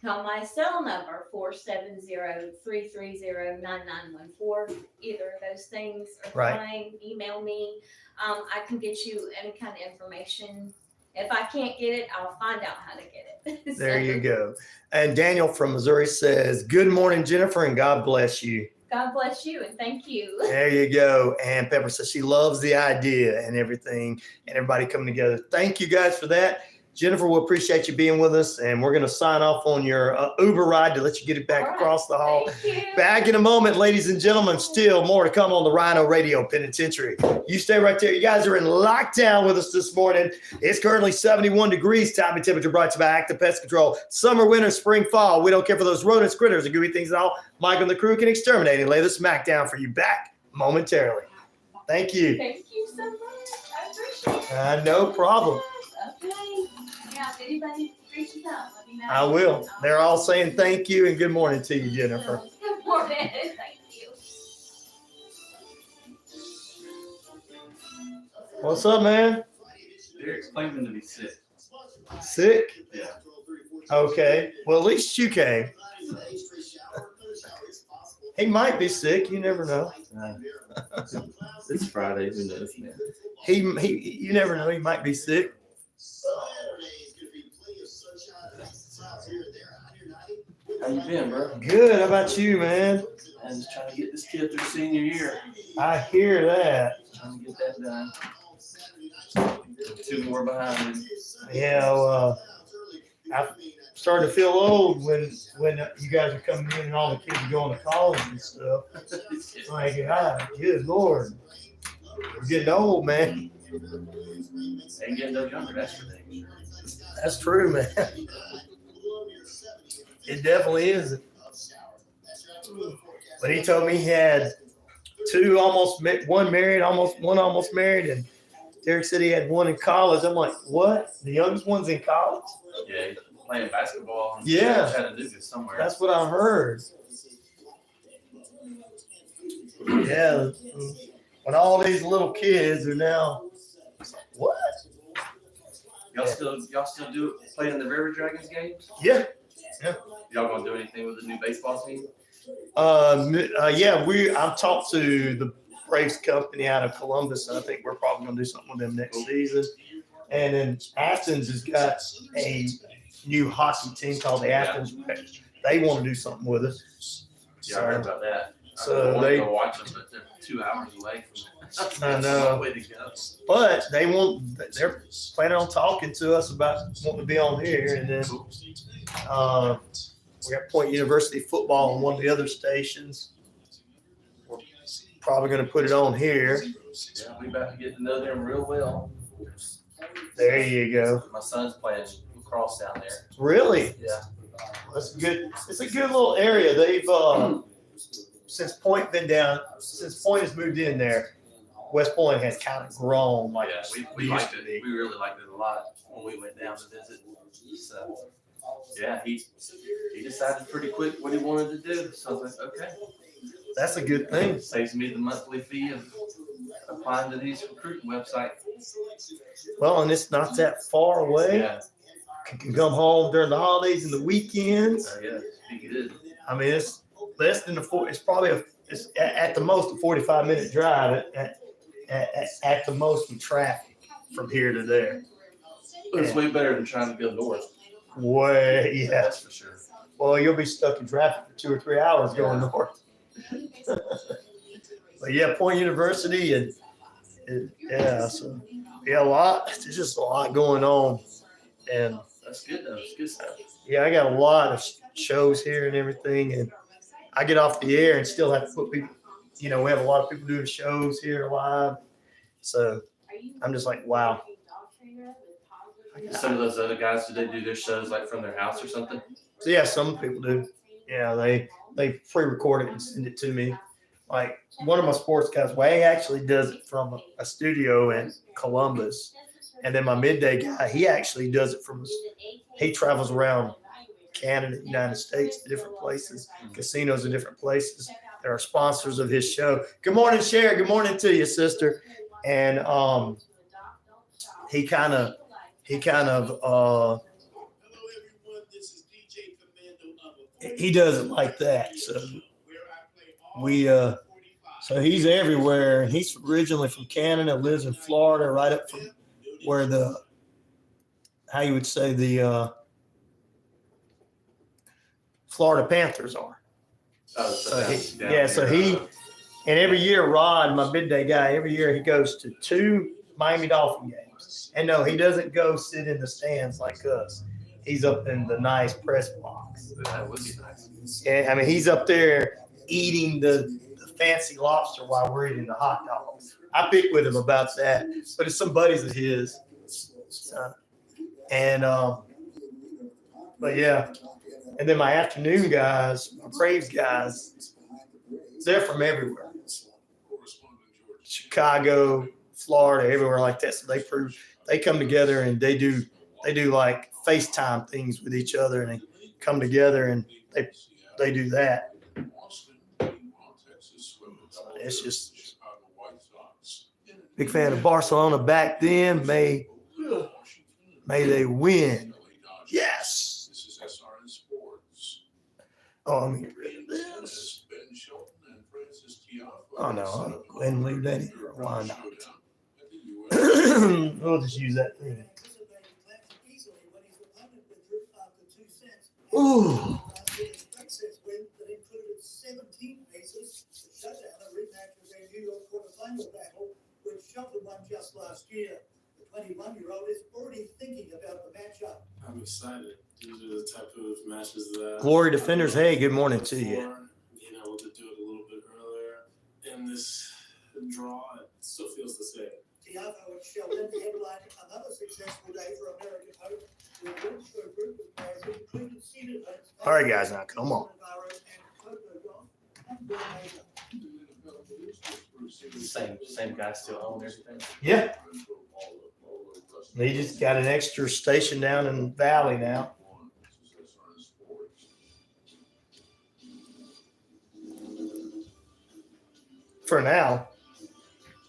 Call my cell number 470-330-9914. Either of those things are Right. fine. Email me. I can get you any kind of information. If I can't get it, I'll find out how to get it. There you go. And Daniel from Missouri says, "Good morning, Jennifer, and God bless you." God bless you and thank you. There you go. And Pepper says she loves the idea and everything and everybody coming together. Thank you guys for that. Jennifer, we appreciate you being with us, and we're going to sign off on your Uber ride to let you get it back All right. across the hall. Thank you. Back in a moment, ladies and gentlemen. Still more to come on the Ryanoradio Penitentiary. You stay right there. You guys are in lockdown with us this morning. It's currently 71 degrees. Time and temperature brought to you by Active Pest Control. Summer, winter, spring, fall. We don't care for those rodents, critters, and gooey things at all. Mike and the crew can exterminate and lay the smackdown for you. Back momentarily. Thank you. Thank you so much. I appreciate it. No problem. Okay. Yeah, if anybody reaches out, let me know. I will. They're all saying thank you and good morning to you, Jennifer. Good morning. Thank you. What's up, man? Derrick's claiming to be sick. Sick? Yeah. Okay. Well, at least you came. He might be sick. You never know. It's Friday. Who knows, man? You never know. He might be sick. How you been, bro? Good. How about you, man? I'm just trying to get this kid through senior year. I hear that. Trying to get that done. 2 more behind him. Yeah. I'm starting to feel old when you guys are coming in and all the kids are going to college and stuff. It's like, good Lord. We're getting old, man. Ain't getting no younger, that's for dang. That's true, man. It definitely is. But he told me he had one married, one almost married, and Derrick said he had one in college. I'm like, what? The youngest one's in college? Yeah, he's playing basketball. In Yeah. Chattanooga somewhere. That's what I heard. Yeah. When all these little kids are now, what? Y'all still play in the River Dragons games? Yeah. Y'all gonna do anything with the new baseball team? Yeah, I've talked to the Braves company out of Columbus, and I think we're probably gonna do something with them next season. And then Athens has got a new hockey team called the Athens. They want to do something with us. Yeah, I heard about that. So I want they to go watch them, but they're 2 hours away from I know. That's a way to go. But they're planning on talking to us about wanting to be on here. And then we got Point University football on one of the other stations. We're probably going to put it on here. Yeah, we about to get to know them real well. There you go. My son's playing lacrosse down there. Really? Yeah. That's good. It's a good little area. They've since Point has moved in there, West Point has kind of grown. Like Yeah, we liked it. We really liked it a lot when we went down to visit. So Yeah, he decided pretty quick what he wanted to do. So I was like, okay, That's a good thing. saves me the monthly fee of applying to these recruiting websites. Well, and it's not that far away. Yeah, You can come home during the holidays and the weekends. yeah, be good. I mean, it's less than it's probably it's at the most a 45-minute drive at the most with traffic from here to there. It's way better than trying to go north. Way, yeah. That's for sure. Well, you'll be stuck in traffic for 2 or 3 hours going north. But yeah, Point University and so yeah, there's just a lot going on. And That's good though. It's good stuff. yeah, I got a lot of shows here and everything, and I get off the air and still have to put people, we have a lot of people doing shows here live. So I'm just like, wow. Some of those other guys, do they do their shows like from their house or something? So yeah, some people do. Yeah, they pre-record it and send it to me. Like one of my sports guys, Wang actually does it from a studio in Columbus. And then my midday guy, he actually does it he travels around Canada, United States, to different places, casinos in different places. There are sponsors of his show. Good morning, Sherry. Good morning to you, sister. And he kind of he does it like that. So so he's everywhere, and he's originally from Canada, lives in Florida, right up from where the Florida Panthers are. Oh, So and every year, Rod, my midday guy, every year he goes to 2 Miami Dolphin games. And no, he doesn't go sit in the stands like us. He's up in the nice press box. That would be nice. And I mean, he's up there eating the fancy lobster while we're eating the hot dogs. I pick with him about that, but it's some buddies of his. But yeah. And then my afternoon guys, my Braves guys, they're from everywhere. Chicago, Florida, everywhere like that. So they come together and they do like FaceTime things with each other, and they come together and they do that. It's just big fan of Barcelona back then. May they win. Yes. Oh, let me get rid of this. Oh no, I'll go ahead and leave that in. Why not? We'll just use that thing. Ooh. Just last year, the 21-year-old is already thinking about the matchup. I'm excited. These are the type of matches that Glory Defenders, hey, good morning to you. We'll to do it a little bit earlier in this draw. It still feels the same. Tiago and Sheldon headlined another successful day for American Hope. With wins for a group of players who included seeded hosts. All right, guys, now come on. Same guy still own everything. Yeah. They just got an extra station down in the Valley now. For now,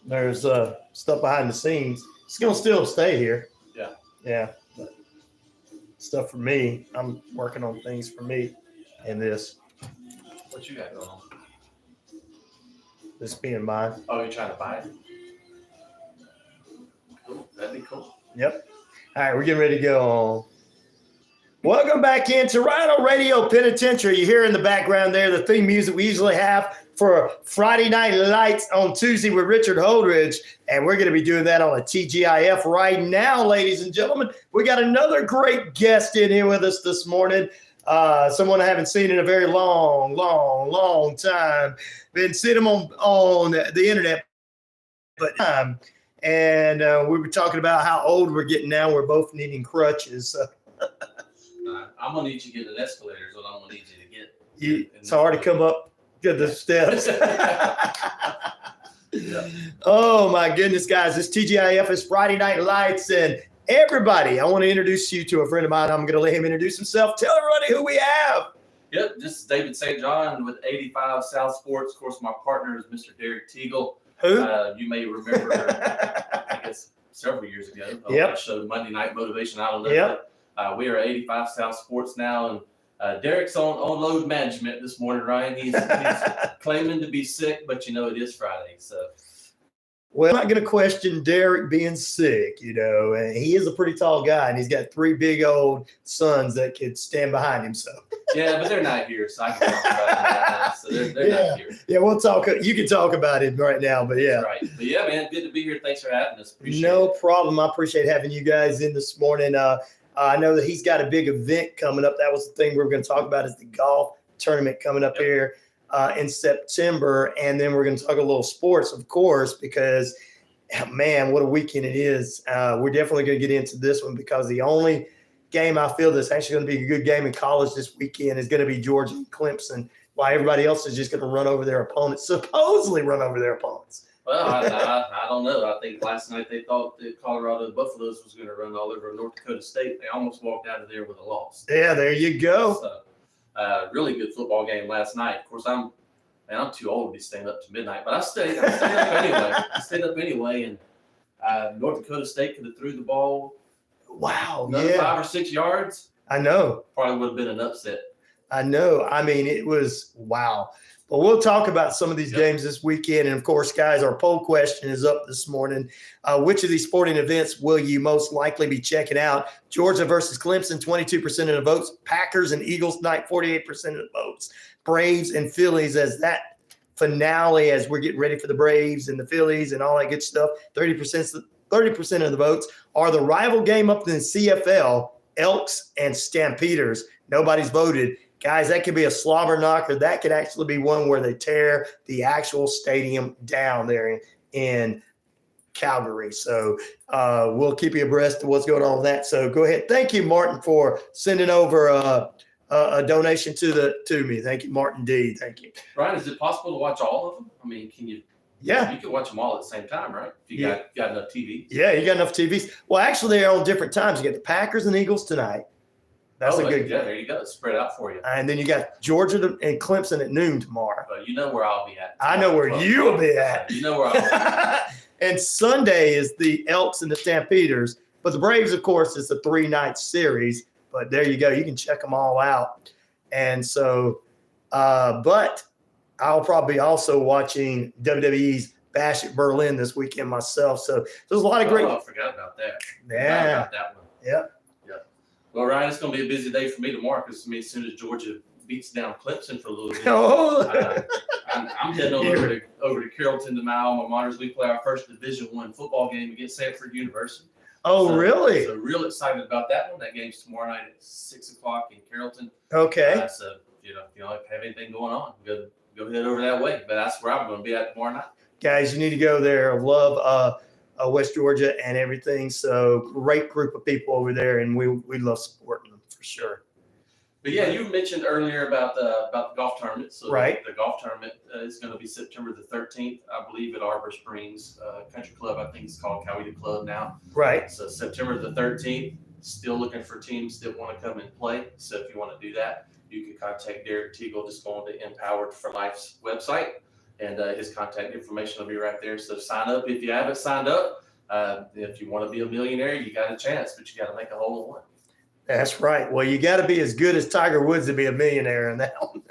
there's stuff behind the scenes. It's gonna still stay here. Yeah. Yeah. But stuff for me. I'm working on things for me in this. What you got going on? This being mine. Oh, you're trying to buy it? Cool. That'd be cool. Yep. All right, we're getting ready to go on. Welcome back into Ryanoradio Penitentiary. You hear in the background there the theme music we usually have for Friday Night Lights on Tuesday with Richard Holdridge. And we're going to be doing that on a TGIF right now, ladies and gentlemen. We got another great guest in here with us this morning. Someone I haven't seen in a very long time. Been seeing him on the internet, but and we were talking about how old we're getting now. We're both needing crutches. I'm gonna need you to get an escalator. Is what I'm gonna need you to get. It's hard to come up the steps. Yeah. Oh my goodness, guys! This TGIF is Friday Night Lights, and everybody, I want to introduce you to a friend of mine. I'm going to let him introduce himself. Tell everybody who we have. Yep, this is David St. John with 85 South Sports. Of course, my partner is Mr. Derrick Teagle. Who? You may remember, I guess, several years ago. Yep. I showed Monday Night Motivation. I don't know. Yep. But, we are 85 South Sports now, and Derrick's on load management this morning, Ryan. He's claiming to be sick, but it is Friday, so. Well, I'm not going to question Derrick being sick, and he is a pretty tall guy, and he's got 3 big old sons that could stand behind him. So yeah, but they're not here, so I can talk about them right now. So they're not here. Yeah, we'll talk. You can talk about it right now, but yeah. That's right. But yeah, man, good to be here. Thanks for having us. Appreciate No it. problem. I appreciate having you guys in this morning. I know that he's got a big event coming up. That was the thing we were going to talk about is the golf tournament coming up here in September. And then we're going to talk a little sports, of course, because, man, what a weekend it is. We're definitely going to get into this one because the only game I feel that's actually going to be a good game in college this weekend is going to be Georgia and Clemson, while everybody else is just going to run over their opponents, supposedly run over their opponents. Well, I don't know. I think last night they thought that Colorado Buffaloes was going to run all over North Dakota State. They almost walked out of there with a loss. Yeah, there you go. So, really good football game last night. Of course, I'm too old to be staying up to midnight, but I stayed up anyway. And North Dakota State could have threw the ball. Wow, another 5 or 6 yards. I know. Probably would have been an upset. I know. I mean, it was wow. But we'll talk about some of these games this weekend. And, of course, guys, our poll question is up this morning. Which of these sporting events will you most likely be checking out? Georgia versus Clemson, 22% of the votes. Packers and Eagles tonight, 48% of the votes. Braves and Phillies as that finale as we're getting ready for the Braves and the Phillies and all that good stuff. 30% of the votes are the rival game up in the CFL, Elks and Stampeders. Nobody's voted. Guys, that could be a slobber knocker. That could actually be one where they tear the actual stadium down there in Calgary. So we'll keep you abreast of what's going on with that. So go ahead. Thank you, Martin, for sending over a donation to me. Thank you, Martin D. Thank you. Ryan, is it possible to watch all of them? I mean, can you? Yeah. You can watch them all at the same time, right? If you got enough TVs. Yeah, you got enough TVs. Well, actually, they're on different times. You get the Packers and Eagles tonight. That's a good game. Yeah, there you go. Spread out for you. And then you got Georgia and Clemson at noon tomorrow. Well, you know where I'll be at. I know where you'll be at. You know where I'll be at. And Sunday is the Elks and the Stampeders. But the Braves, of course, is a 3-night series. But there you go. You can check them all out. And so, but I'll probably also watching WWE's Bash at Berlin this weekend myself. So there's a lot of great. Oh, I forgot about that. Yeah. Forgot about that one. Yep. Well, Ryan, it's going to be a busy day for me tomorrow because as soon as Georgia beats down Clemson for a little bit, I'm heading over to Carrollton to my alma mater. We play our first Division I football game against Samford University. Oh, really? So real excited about that one. That game's tomorrow night at 6 o'clock in Carrollton. Okay. So if you have anything going on, go head over that way. But that's where I'm going to be at tomorrow night. Guys, you need to go there. I love West Georgia and everything. So great group of people over there, and we love supporting them for sure. But yeah, you mentioned earlier about the golf tournament. So right. The golf tournament is going to be September the 13th, I believe, at Arbor Springs Country Club. I think it's called Coweta Club now. Right. So September the 13th. Still looking for teams that want to come and play. So if you want to do that, you can contact Derrick Teagle. Just go on to Empowered for Life's website. And his contact information will be right there. So sign up if you haven't signed up. If you want to be a millionaire, you got a chance, but you got to make a hole in one. That's right. Well, you got to be as good as Tiger Woods to be a millionaire in that one.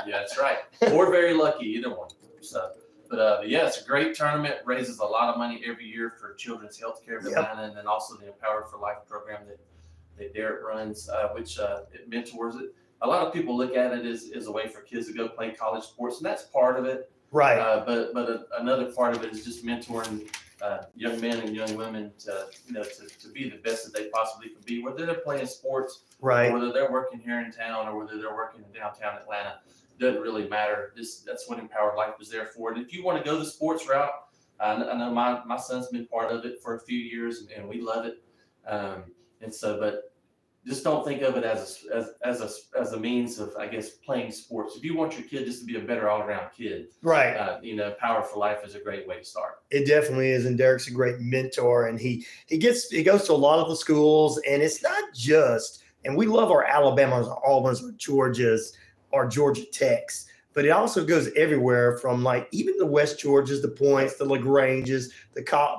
Yeah, that's right. Or very lucky, either one. So, but yeah, it's a great tournament. Raises a lot of money every year for Children's Healthcare of Atlanta, and then also the Empowered for Life program that Derrick runs, which it mentors it. A lot of people look at it as a way for kids to go play college sports, and that's part of it. Right. But another part of it is just mentoring young men and young women to be the best that they possibly can be, whether they're playing sports, right, or whether they're working here in town, or whether they're working in downtown Atlanta. Doesn't really matter. That's what Empowered Life is there for. And if you want to go the sports route, I know my son's been part of it for a few years, and we love it. And so, but just don't think of it as a means of, I guess, playing sports. If you want your kid just to be a better all around kid, Right. Power for Life is a great way to start. It definitely is, and Derrick's a great mentor, and he goes to a lot of the schools, and it's not just. And we love our Alabamas, our Auburns, our Georgias, our Georgia Techs, but it also goes everywhere from like even the West Georgias, the Points, the LaGranges,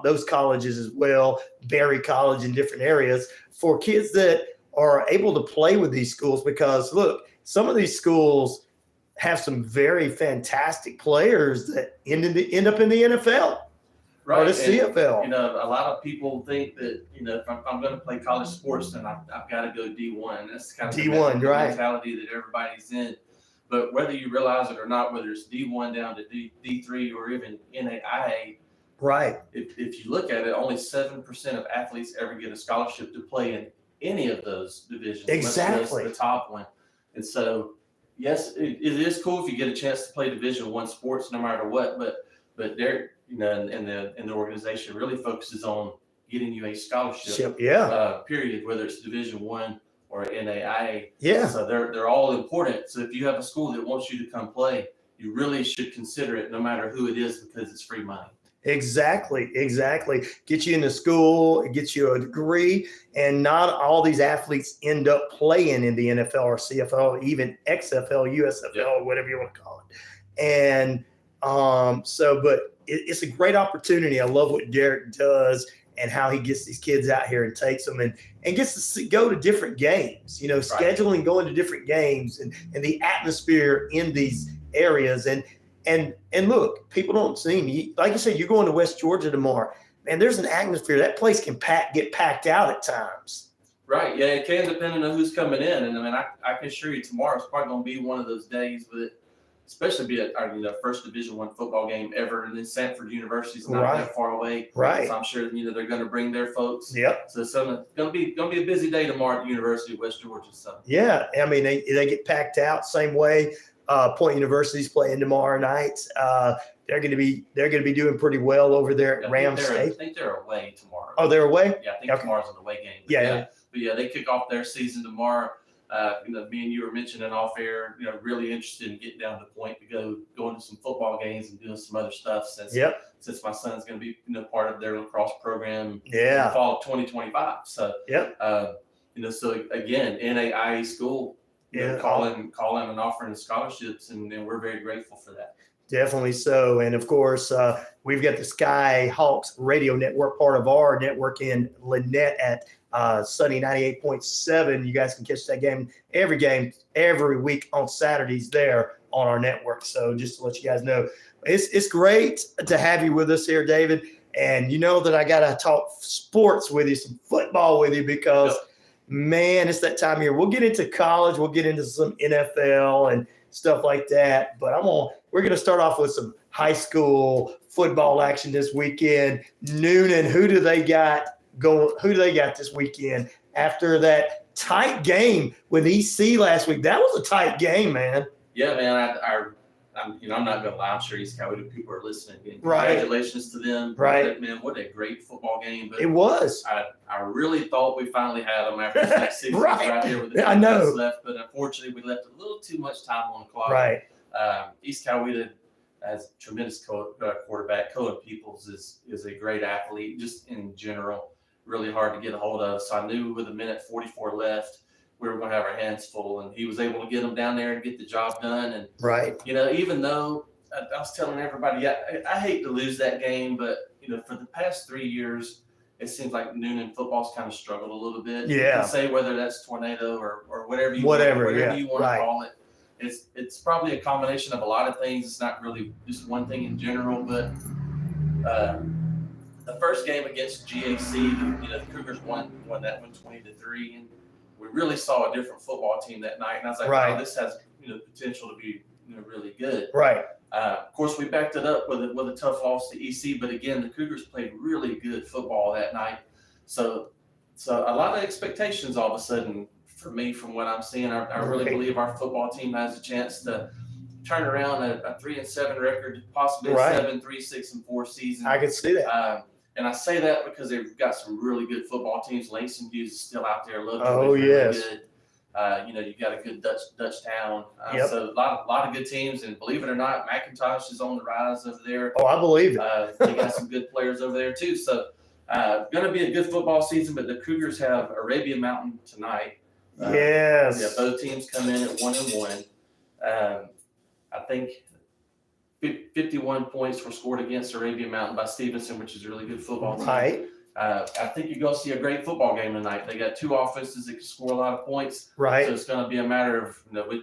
those colleges as well, Berry College in different areas for kids that are able to play with these schools, because look, some of these schools have some very fantastic players that end up in the NFL or the CFL. And, a lot of people think that, if I'm going to play college sports, then I've got to go D1. That's kind of D1, the right. mentality that everybody's in. But whether you realize it or not, whether it's D1 down to D3 or even NAIA, right? If you look at it, only 7% of athletes ever get a scholarship to play in any of those divisions. Exactly. The top one. And so, yes, it is cool if you get a chance to play Division I sports, no matter what. But Derrick, and the organization really focuses on getting you a scholarship. Period. Whether it's Division I or NAIA. Yeah. So they're all important. So if you have a school that wants you to come play, you really should consider it, no matter who it is, because it's free money. Exactly. Get you into school, it gets you a degree, and not all these athletes end up playing in the NFL or CFL, even XFL, USFL, or whatever you want to call it. And but it's a great opportunity. I love what Derrick does and how he gets these kids out here and takes them and gets to go to different games, scheduling, going to different games and the atmosphere in these areas. And look, people don't see me. Like you said, you're going to West Georgia tomorrow. Man, there's an atmosphere. That place can get packed out at times. Right. Yeah, it can, depending on who's coming in. And I can assure you tomorrow is probably going to be one of those days with it, especially be our first Division I football game ever. And then Sanford University is not that far away. Right. So I'm sure they're going to bring their folks. Yep. So it's going to be a busy day tomorrow at the University of West Georgia. So yeah, I mean they get packed out same way. Point University's playing tomorrow night. They're going to be doing pretty well over there at Ram State. I think they're away tomorrow. Oh, they're away? Yeah, I think tomorrow's an away game. But they kick off their season tomorrow. Me and you were mentioning off air, really interested in getting down to Point to going to some football games and doing some other stuff since my son's going to be part of their lacrosse program in the fall of 2025. So so again, NAIA school. Calling and offering the scholarships, and we're very grateful for that. Definitely so. And of course, we've got the Sky Hawks radio network, part of our network in Lynette at Sunny 98.7. You guys can catch that game every week on Saturdays there on our network. So just to let you guys know, it's great to have you with us here, David. And you know that I got to talk sports with you, some football with you, because man, it's that time of year. We'll get into college. We'll get into some NFL and stuff like that. But we're going to start off with some high school football action this weekend. Noonan, who do they got this weekend after that tight game with EC last week? That was a tight game, man. Yeah, man. I'm not going to lie. I'm sure East Coweta people are listening. Congratulations to them. Right. Man, what a great football game. But it was. I really thought we finally had them after 6 seasons right here with the I know. left. But unfortunately, we left a little too much time on the clock. Right. East Coweta has a tremendous quarterback. Cohen Peoples is a great athlete, just in general. Really hard to get a hold of. So I knew with 1:44 left, we were going to have our hands full, and he was able to get them down there and get the job done. And even though I was telling everybody, I hate to lose that game, but for the past 3 years, it seems like Noonan football's kind of struggled a little bit. Yeah. You can say whether that's tornado or whatever you want to call it. It's probably a combination of a lot of things. It's not really just one thing in general, but the first game against GAC, the Cougars won that one 20-3, and we really saw a different football team that night. And I was like, wow, this has potential to be really good. Right. Of course, we backed it up with a tough loss to EC, but again, the Cougars played really good football that night. So a lot of expectations all of a sudden for me from what I'm seeing. I really believe our football team has a chance to turn around a 3-7 record, possibly a 7-3-6-4 season. I could see that. And I say that because they've got some really good football teams. Langston Hughes is still out there. Oh, Lovejoy is really yes. good. You got a good Dutch town. Yep. So a lot of good teams. And believe it or not, McIntosh is on the rise over there. Oh, I believe it. They got some good players over there too. So going to be a good football season. But the Cougars have Arabian Mountain tonight. Yes. Yeah, both teams come in at 1-1. I think 51 points were scored against Arabian Mountain by Stevenson, which is a really good football team. Right. I think you're going to see a great football game tonight. They got two offenses that can score a lot of points. Right. So it's going to be a matter of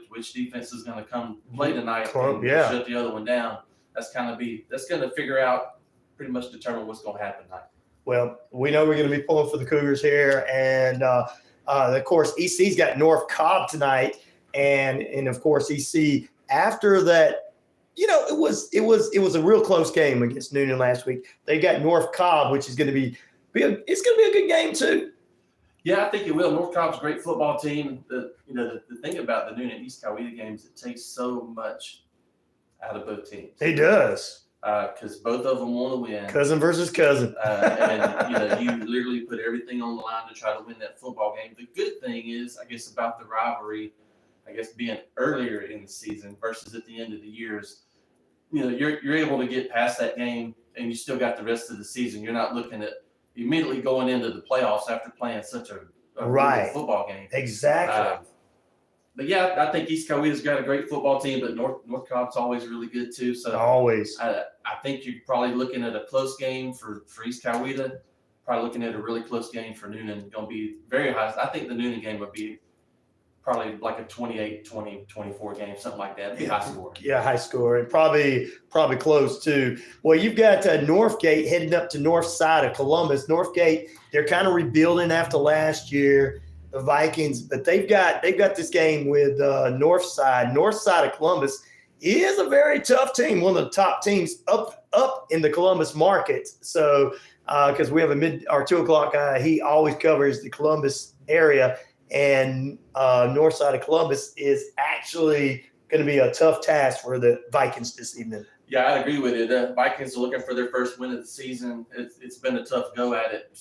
which defense is going to come play tonight and Yeah. shut the other one down. That's going to figure out, pretty much determine what's going to happen tonight. Well, we know we're going to be pulling for the Cougars here, and of course EC's got North Cobb tonight, and of course EC after that. It was a real close game against Noonan last week. They got North Cobb, which is going to be a good game too. Yeah, I think it will. North Cobb's a great football team. The thing about the Noonan East Coweta games, it takes so much out of both teams. It does. Because both of them want to win. Cousin versus cousin. And you literally put everything on the line to try to win that football game. The good thing is, I guess, about the rivalry, being earlier in the season versus at the end of the years, you're able to get past that game and you still got the rest of the season. You're not looking at immediately going into the playoffs after playing such a really good football game. Exactly. But yeah, I think East Coweta's got a great football team, but North Cobb's always really good too. So always. I think you're probably looking at a close game for East Coweta. Probably looking at a really close game for Noonan. Going to be very high. I think the Noonan game would be probably like a 28-20, 24 game, something like that. It'd be high score. Yeah, high score, and probably close too. Well, you've got Northgate heading up to north side of Columbus. Northgate, they're kind of rebuilding after last year, the Vikings, but they've got this game with north side of Columbus. Is a very tough team, one of the top teams up in the Columbus market. So because we have our 2 o'clock guy, he always covers the Columbus area. And north side of Columbus is actually going to be a tough task for the Vikings this evening. Yeah, I agree with you. The Vikings are looking for their first win of the season. It's been a tough go at it.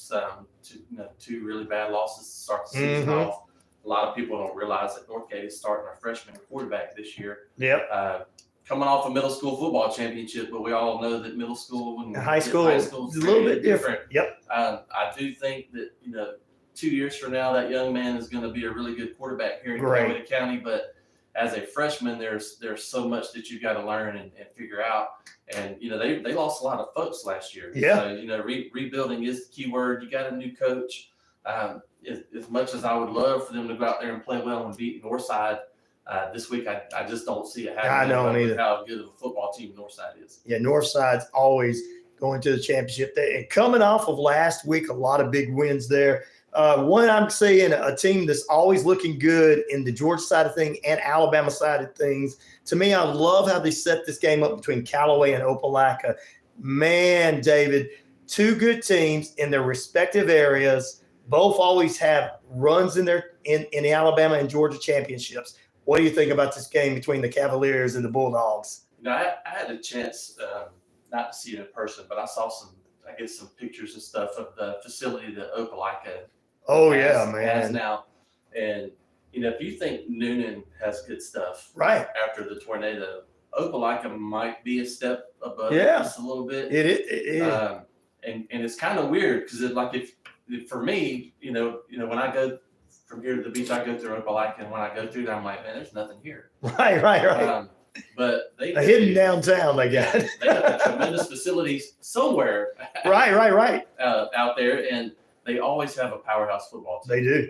Two really bad losses to start the season off. A lot of people don't realize that Northgate is starting a freshman quarterback this year. Yep. Coming off a middle school football championship, but we all know that middle school and high school is a little bit different. Yep. I do think that 2 years from now, that young man is going to be a really good quarterback here in Coweta County. But as a freshman, there's so much that you've got to learn and figure out. And they lost a lot of folks last year. Yeah. So rebuilding is the key word. You got a new coach. As much as I would love for them to go out there and play well and beat Northside this week, I just don't see it happening. I don't either. With how good of a football team Northside is. Yeah, Northside's always going to the championship. And coming off of last week, a lot of big wins there. One, I'm saying a team that's always looking good in the Georgia side of things and Alabama side of things. To me, I love how they set this game up between Callaway and Opelika. Man, David, two good teams in their respective areas. Both always have runs in the Alabama and Georgia championships. What do you think about this game between the Cavaliers and the Bulldogs? I had a chance not to see it in person, but I saw some pictures and stuff of the facility that Opelika has now. And, if you think Noonan has good stuff after the tornado, Opelika might be a step above just a little bit. It is. And it's kind of weird because if for me, when I go from here to the beach, I go through Opelika, and when I go through there, I'm like, man, there's nothing here. Right. But they a hidden downtown they got. They got tremendous facilities somewhere. Right. Out there, and they always have a powerhouse football team. They do.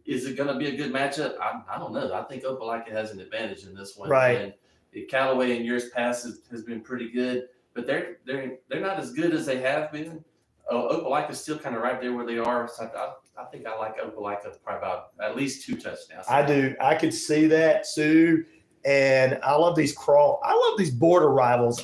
Is it going to be a good matchup? I don't know. I think Opelika has an advantage in this one. Right. And Callaway in years past has been pretty good, but they're not as good as they have been. Opelika is still kind of right there where they are. So I think I like Opelika probably about at least 2 touchdowns. I do. I could see that too. And I love these border rivals.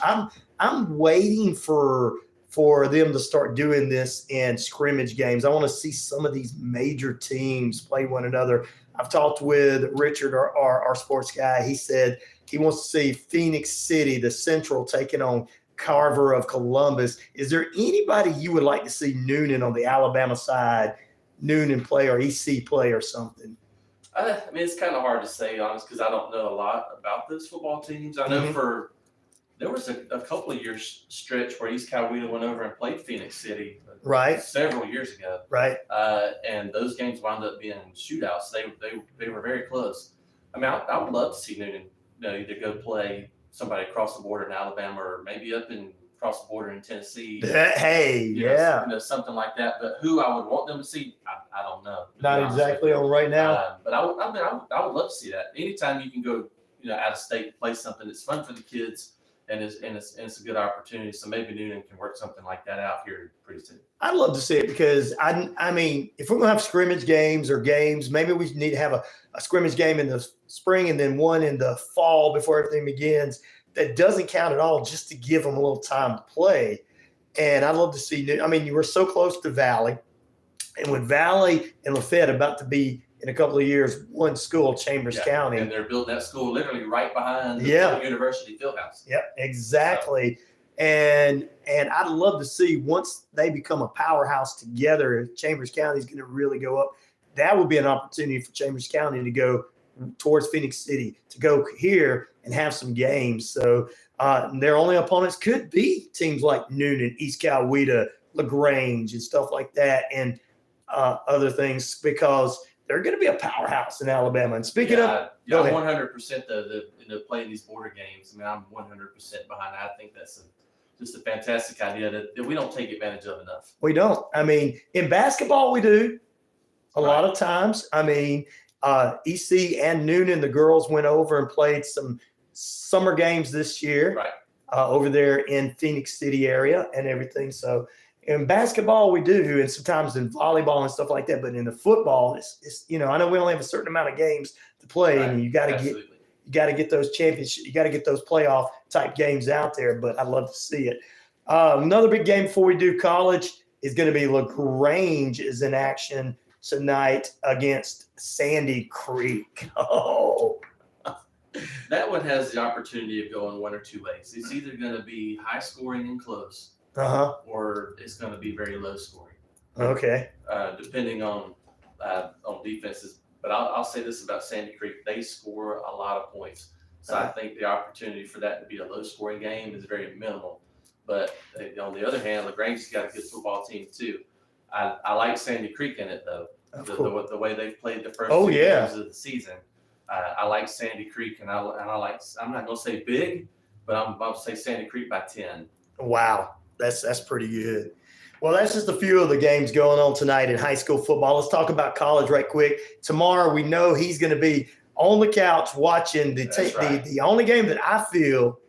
I'm waiting for them to start doing this in scrimmage games. I want to see some of these major teams play one another. I've talked with Richard, our sports guy. He said he wants to see Phoenix City, the Central, taking on Carver of Columbus. Is there anybody you would like to see Noonan on the Alabama side, Noonan play or EC play or something? I mean, it's kind of hard to say, honest, because I don't know a lot about those football teams. I know there was a couple of years stretch where East Coweta went over and played Phoenix City several years ago. Right. And those games wound up being shootouts. They were very close. I mean, I would love to see Noonan either go play somebody across the border in Alabama or maybe up and across the border in Tennessee. Hey, something like that. But who I would want them to see, I don't know. Not exactly on right now. But I would love to see that. Anytime you can go, out of state and play something that's fun for the kids. And it's a good opportunity. So maybe Noonan can work something like that out here pretty soon. I'd love to see it because I mean, if we're gonna have scrimmage games or games, maybe we need to have a scrimmage game in the spring and then one in the fall before everything begins. That doesn't count at all, just to give them a little time to play. And I'd love to see. I mean, you were so close to Valley, and with Valley and Lafayette about to be in a couple of years, one school, Chambers County. And they're building that school literally right behind the University Fieldhouse. Yep, exactly. So. And I'd love to see once they become a powerhouse together, Chambers County is going to really go up. That would be an opportunity for Chambers County to go towards Phoenix City, to go here and have some games. So their only opponents could be teams like Noonan, East Coweta, LaGrange, and stuff like that, and other things, because they're going to be a powerhouse in Alabama. And speaking of, 100% playing these border games. I mean, I'm 100% behind that. I think that's just a fantastic idea that we don't take advantage of enough. We don't. I mean, in basketball, we do a lot of times. I mean, EC and Noonan, the girls went over and played some summer games this year over there in Phoenix City area and everything. So in basketball, we do, and sometimes in volleyball and stuff like that. But in the football, it's I know we only have a certain amount of games to play, and you got to get those championships, you got to get those playoff type games out there. But I'd love to see it. Another big game before we do college is going to be LaGrange is in action tonight against Sandy Creek. Oh. That one has the opportunity of going one or two ways. It's either going to be high scoring and close, or it's going to be very low scoring. Okay. Depending on defenses. But I'll say this about Sandy Creek: they score a lot of points. So I think the opportunity for that to be a low scoring game is very minimal. But on the other hand, LaGrange's got a good football team too. I like Sandy Creek in it though. The way they've played the first 2 games of the season. I like Sandy Creek, and I like. I'm not gonna say big, but I'm about to say Sandy Creek by 10. Wow, that's pretty good. Well, that's just a few of the games going on tonight in high school football. Let's talk about college right quick. Tomorrow, we know he's going to be on the couch watching the only game that I feel.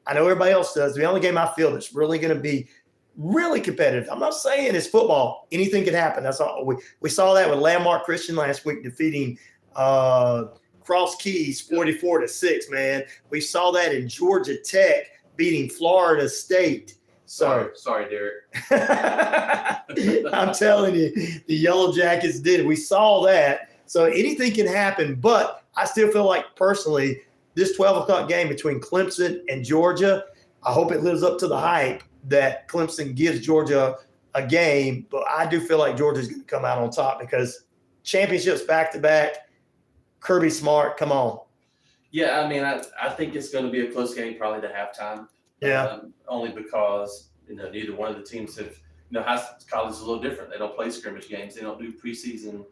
I know everybody else does. The only game I feel that's really going to be really competitive. I'm not saying it's football. Anything can happen. That's all. We saw that with Landmark Christian last week defeating Cross Keys 44-6, man. We saw that in Georgia Tech beating Florida State. Sorry, Derrick. I'm telling you, the Yellow Jackets did it. We saw that. So anything can happen, but I still feel like personally, this 12 o'clock game between Clemson and Georgia, I hope it lives up to the hype that Clemson gives Georgia a game, but I do feel like Georgia's going to come out on top because championships back-to-back, Kirby Smart, come on. Yeah, I mean, I think it's going to be a close game probably to halftime. Yeah. Only because, neither one of the teams have, college is a little different. They don't play scrimmage games. They don't do preseason,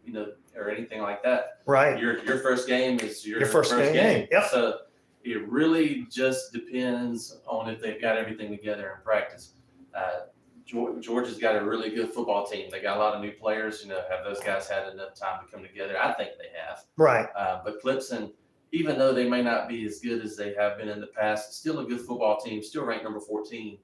or anything like that. Right. Your first game is your first game. Yep. So it really just depends on if they've got everything together in practice. Georgia's got a really good football team. They got a lot of new players. Have those guys had enough time to come together? I think they have. Right. But Clemson, even though they may not be as good as they have been in the past, still a good football team, still ranked number 14.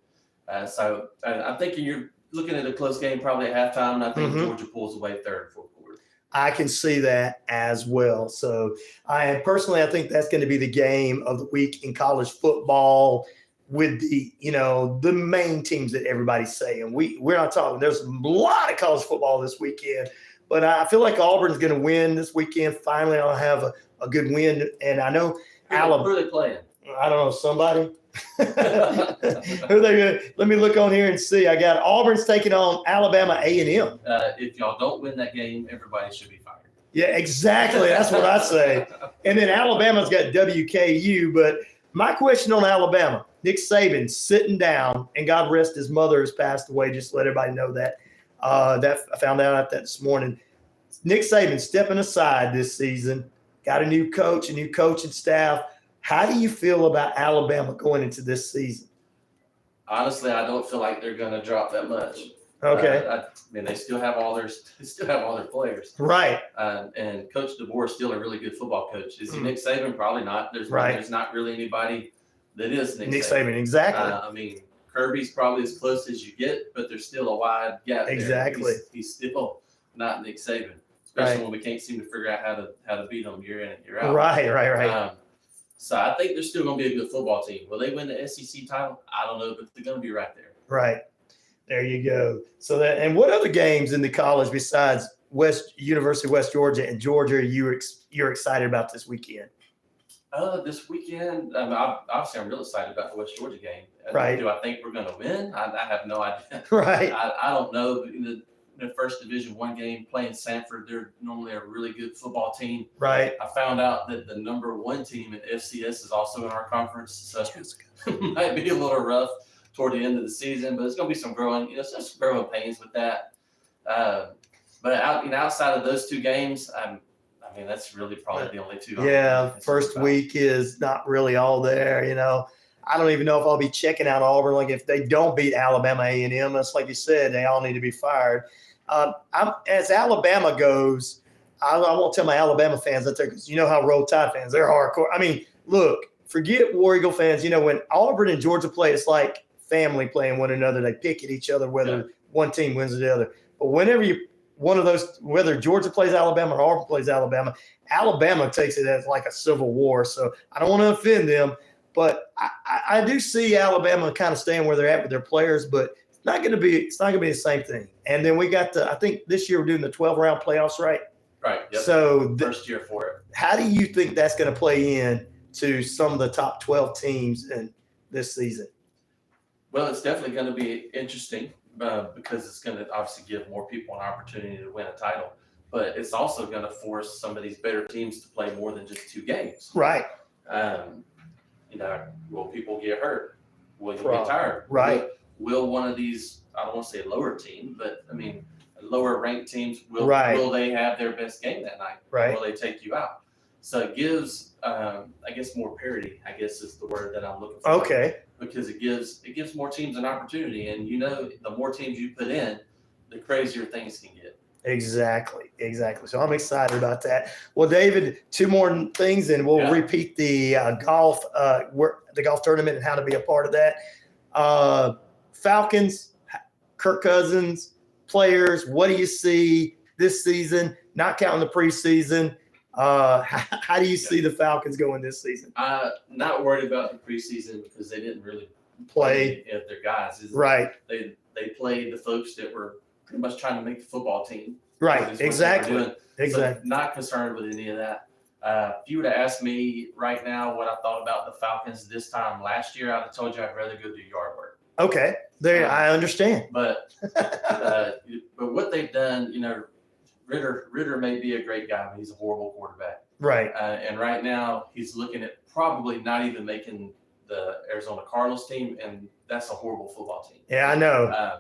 So I'm thinking you're looking at a close game probably at halftime, and I think Georgia pulls away third and fourth quarter. I can see that as well. So I think that's going to be the game of the week in college football with the main teams that everybody's saying. We're not talking. There's a lot of college football this weekend, but I feel like Auburn's going to win this weekend. Finally, I'll have a good win. And I know Alabama. Who are they playing? I don't know, somebody. Who they? Let me look on here and see. I got Auburn's taking on Alabama A&M. If y'all don't win that game, everybody should be fired. Yeah, exactly. That's what I say. And then Alabama's got WKU. But my question on Alabama, Nick Saban sitting down, and God rest his mother has passed away. Just to let everybody know that. That I found out about that this morning. Nick Saban stepping aside this season, got a new coach, a new coaching staff. How do you feel about Alabama going into this season? Honestly, I don't feel like they're going to drop that much. Okay. I mean, they still have all their players. Right. And Coach DeBoer is still a really good football coach. Is he Nick Saban? Probably not. There's not really anybody that is Nick Saban. Exactly. I mean, Kirby's probably as close as you get, but there's still a wide gap there. Exactly. He's still not Nick Saban, especially when we can't seem to figure out how to beat them year in and year out. Right. So I think they're still going to be a good football team. Will they win the SEC title? I don't know, but they're going to be right there. Right. There you go. So that, and what other games in the college besides University of West Georgia and Georgia you're excited about this weekend? This weekend, obviously I'm real excited about the West Georgia game. Right. Do I think we're going to win? I have no idea. Right. I don't know. In the first Division I game playing Sanford, they're normally a really good football team. Right. I found out that the number 1 team at FCS is also in our conference, so it might be a little rough toward the end of the season, but it's going to be some growing pains with that. But outside of those 2 games, I mean, that's really probably the only 2. Yeah, first week is not really all there, I don't even know if I'll be checking out Auburn. Like if they don't beat Alabama A&M, that's like you said, they all need to be fired. As Alabama goes, I won't tell my Alabama fans out there because you know how Roll Tide fans, they're hardcore. I mean, look, forget War Eagle fans. When Auburn and Georgia play, it's like family playing one another. They pick at each other whether one team wins or the other. But whenever whether Georgia plays Alabama or Auburn plays Alabama takes it as like a civil war. So I don't want to offend them, but I do see Alabama kind of staying where they're at with their players, but it's not going to be the same thing. And then we got I think this year we're doing the 12-round playoffs, right? Right. Yep. So first year for it. How do you think that's going to play in to some of the top 12 teams in this season? Well, it's definitely going to be interesting because it's going to obviously give more people an opportunity to win a title. But it's also going to force some of these better teams to play more than just 2 games. Right. Will people get hurt? Will you get tired? Right. Will one of these, I don't want to say a lower team, but I mean, lower ranked teams, will they have their best game that night? Right. Will they take you out? So it gives, I guess, more parity, I guess is the word that I'm looking for. Okay. Because it gives more teams an opportunity. And, the more teams you put in, the crazier things can get. Exactly. So I'm excited about that. Well, David, 2 more things, and we'll repeat the golf tournament and how to be a part of that. Falcons, Kirk Cousins, players. What do you see this season? Not counting the preseason. How do you see the Falcons going this season? Not worried about the preseason because they didn't really play at their guys. Right. They played the folks that were pretty much trying to make the football team. Right. Exactly. So not concerned with any of that. If you would have asked me right now what I thought about the Falcons this time last year, I'd have told you I'd rather go do yard work. Okay. I understand. But what they've done, Ritter may be a great guy, but he's a horrible quarterback. Right. And right now he's looking at probably not even making the Arizona Cardinals team, and that's a horrible football team. Yeah, I know.